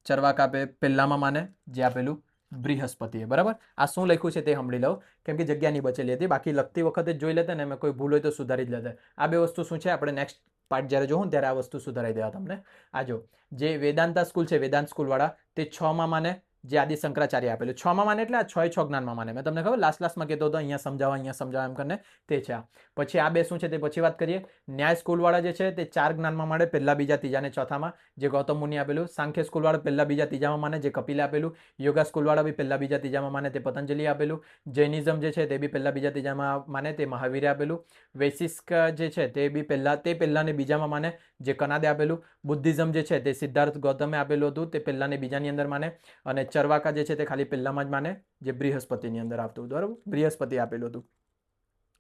Speaker 1: ચરવાકા પહેલામાં માને, જે આપેલું બૃહસ્પતિએ, બરાબર. આ શું લખ્યું છે તે સાંભળી લો, કેમ કે જગ્યા નહીં બચેલી હતી. બાકી લખતી વખતે જ જોઈ લેતા ને, મેં કોઈ ભૂલ હોય તો સુધારી જ લેતા. આ બે વસ્તુ શું છે, આપણે નેક્સ્ટ પાર્ટ જ્યારે જોઉં ત્યારે આ વસ્તુ સુધારી દેવા તમને. આ જો જે વેદાંતા સ્કૂલ છે, વેદાંત સ્કૂલવાળા, તે 6માં માને, જે આદિ શંકરાચાર્ય આપેલું. 6માં માને એટલે આ 6 એ 6 જ્ઞાનમાં માને. મેં તમને ખબર લાસ્ટમાં કહેતો હતો અહીંયા સમજાવવા એમ કરીને, તે છે આ. પછી આ બે શું છે તે પછી વાત કરીએ. ન્યાય સ્કૂલવાળા જે છે તે 4 જ્ઞાનમાં માને, પહેલા બીજા ત્રીજા ને ચોથામાં, જે ગૌતમ મુનિ આપેલું. સાંખ્ય સ્કૂલવાળા પહેલા બીજા ત્રીજામાં માને, જે કપિલે આપેલું. યોગા સ્કૂલવાળા બી પહેલા બીજા ત્રીજામાં માને, તે પતંજલિ આપેલું. જૈનિઝમ જે છે તે બી પહેલા બીજા ત્રીજામાં માને, તે મહાવીરે આપેલું. વૈશિષ્ક જે છે તે બી પહેલા ને બીજામાં માને, જે કનાદે આપેલું. બુદ્ધિઝમ જે છે તે સિદ્ધાર્થ ગૌતમે આપેલું હતું, તે પહેલા ને બીજાની અંદર માને. અને ચરવાકા જે છે તે ખાલી પહેલામાં જ માને, જે બૃહસ્પતિની અંદર આવતું, બરાબર, બૃહસ્પતિ આપેલું હતું.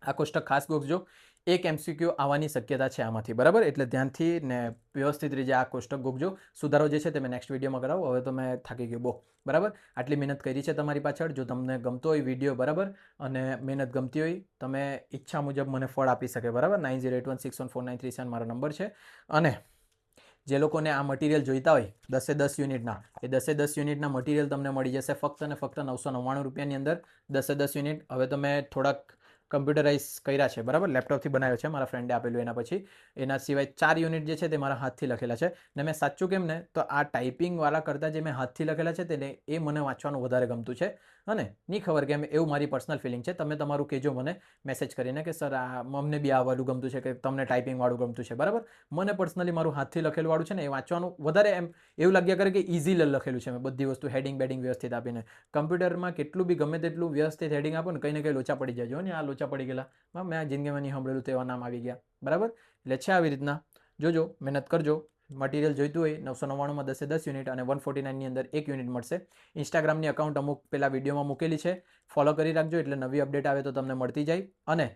Speaker 1: આ કોષ્ટક ખાસ ગોખજો, એક MCQ આવવાની શક્યતા છે આમાંથી, બરાબર. એટલે ધ્યાનથી ને વ્યવસ્થિત રીતે આ કોષ્ટક ગોખજો. સુધારો જે છે તે મેં નેક્સ્ટ વિડીયોમાં કરાવું. હવે તો મેં થાકી ગયો બહુ, બરાબર. આટલી મહેનત કરી છે તમારી પાછળ. જો તમને ગમતો હોય વિડીયો, બરાબર, અને મહેનત ગમતી હોય, તમે ઈચ્છા મુજબ મને ફળ આપી શકે, બરાબર. 9081614937 મારો નંબર છે. અને જે લોકોને આ મટીરિયલ જોઈતા હોય 10 યુનિટના, એ 10 યુનિટના મટીરિયલ તમને મળી જશે ફક્ત ને ફક્ત 999 રૂપિયાની અંદર. 10 યુનિટ હવે તો મેં થોડાક કમ્પ્યુટરાઇઝ કર્યા છે, બરાબર, લેપટોપથી બનાવ્યો છે, મારા ફ્રેન્ડે આપેલું. એના પછી એના સિવાય 4 યુનિટ જે છે તે મારા હાથથી લખેલા છે. ને મેં સાચું કેમ ને, તો આ ટાઈપિંગવાળા કરતાં જે મેં હાથથી લખેલા છે તેને એ મને વાંચવાનું વધારે ગમતું છે. અને નહીં ખબર કેમ એવું મારી પર્સનલ ફિલિંગ છે. તમે તમારું કહેજો મને મેસેજ કરીને કે સર આ અમને બી આ વાળું ગમતું છે કે તમને ટાઈપિંગ વાળું ગમતું છે. બરાબર, મને પર્સનલી મારું હાથથી લખેલું વાળું છે ને એ વાંચવાનું વધારે એમ એવું લાગ્યા કરે કે ઇઝી લખેલું છે મેં બધી વસ્તુ હેડિંગ બેડિંગ વ્યવસ્થિત આપીને. કમ્પ્યુટરમાં કેટલું બી ગમે તેટલું વ્યવસ્થિત હેડિંગ આપો ને કંઈ ને કંઈ લોચા પડી જાય. જો ને આ લોચા પડી ગયેલા, મેં આ જિંદગીમાં નહીં સાંભળેલું તેવા નામ આવી ગયા. બરાબર, એટલે છે આવી રીતના. જોજો, મહેનત કરજો. મટીરિયલ જોઈતું હોય 999માં 10 યુનિટ અને 149ની અંદર 1 યુનિટ મળશે. ઇન્સ્ટાગ્રામની અકાઉન્ટ અમુક પેલા વિડીયોમાં મૂકેલી છે, ફોલો કરી રાખજો એટલે નવી અપડેટ આવે તો તમને મળતી જાય. અને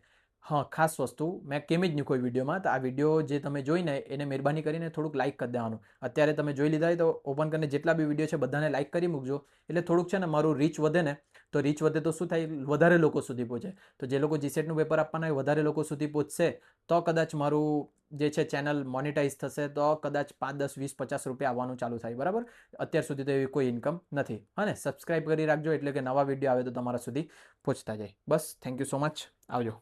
Speaker 1: હા, ખાસ વસ્તુ મેં કેમ જ નહીં કોઈ વિડીયોમાં, તો આ વિડીયો જે તમે જોઈને એને મહેરબાની કરીને થોડુંક લાઇક કરી દેવાનું. અત્યારે તમે જોઈ લીધા હોય તો ઓપન કરીને જેટલા બી વિડીયો છે બધાને લાઇક કરી મૂકજો, એટલે થોડુંક છે ને મારું રીચ વધે ને. તો રીચ વધે તો શું થાય, વધારે લોકો સુધી પહોંચે. તો જે લોકો જીસેટનું પેપર આપવાના હોય વધારે લોકો સુધી પહોંચશે તો કદાચ મારું જે છે ચેનલ મોનિટાઈઝ થશે, તો કદાચ 5, 10, 20, 50 રૂપિયા આવવાનું ચાલુ થાય. બરાબર, અત્યાર સુધી તો એવી કોઈ ઇન્કમ નથી. હા ને, સબસ્ક્રાઈબ કરી રાખજો એટલે કે નવા વિડીયો આવે તો તમારા સુધી પહોંચતા જાય. બસ, થેન્ક યુ સો મચ. આવજો.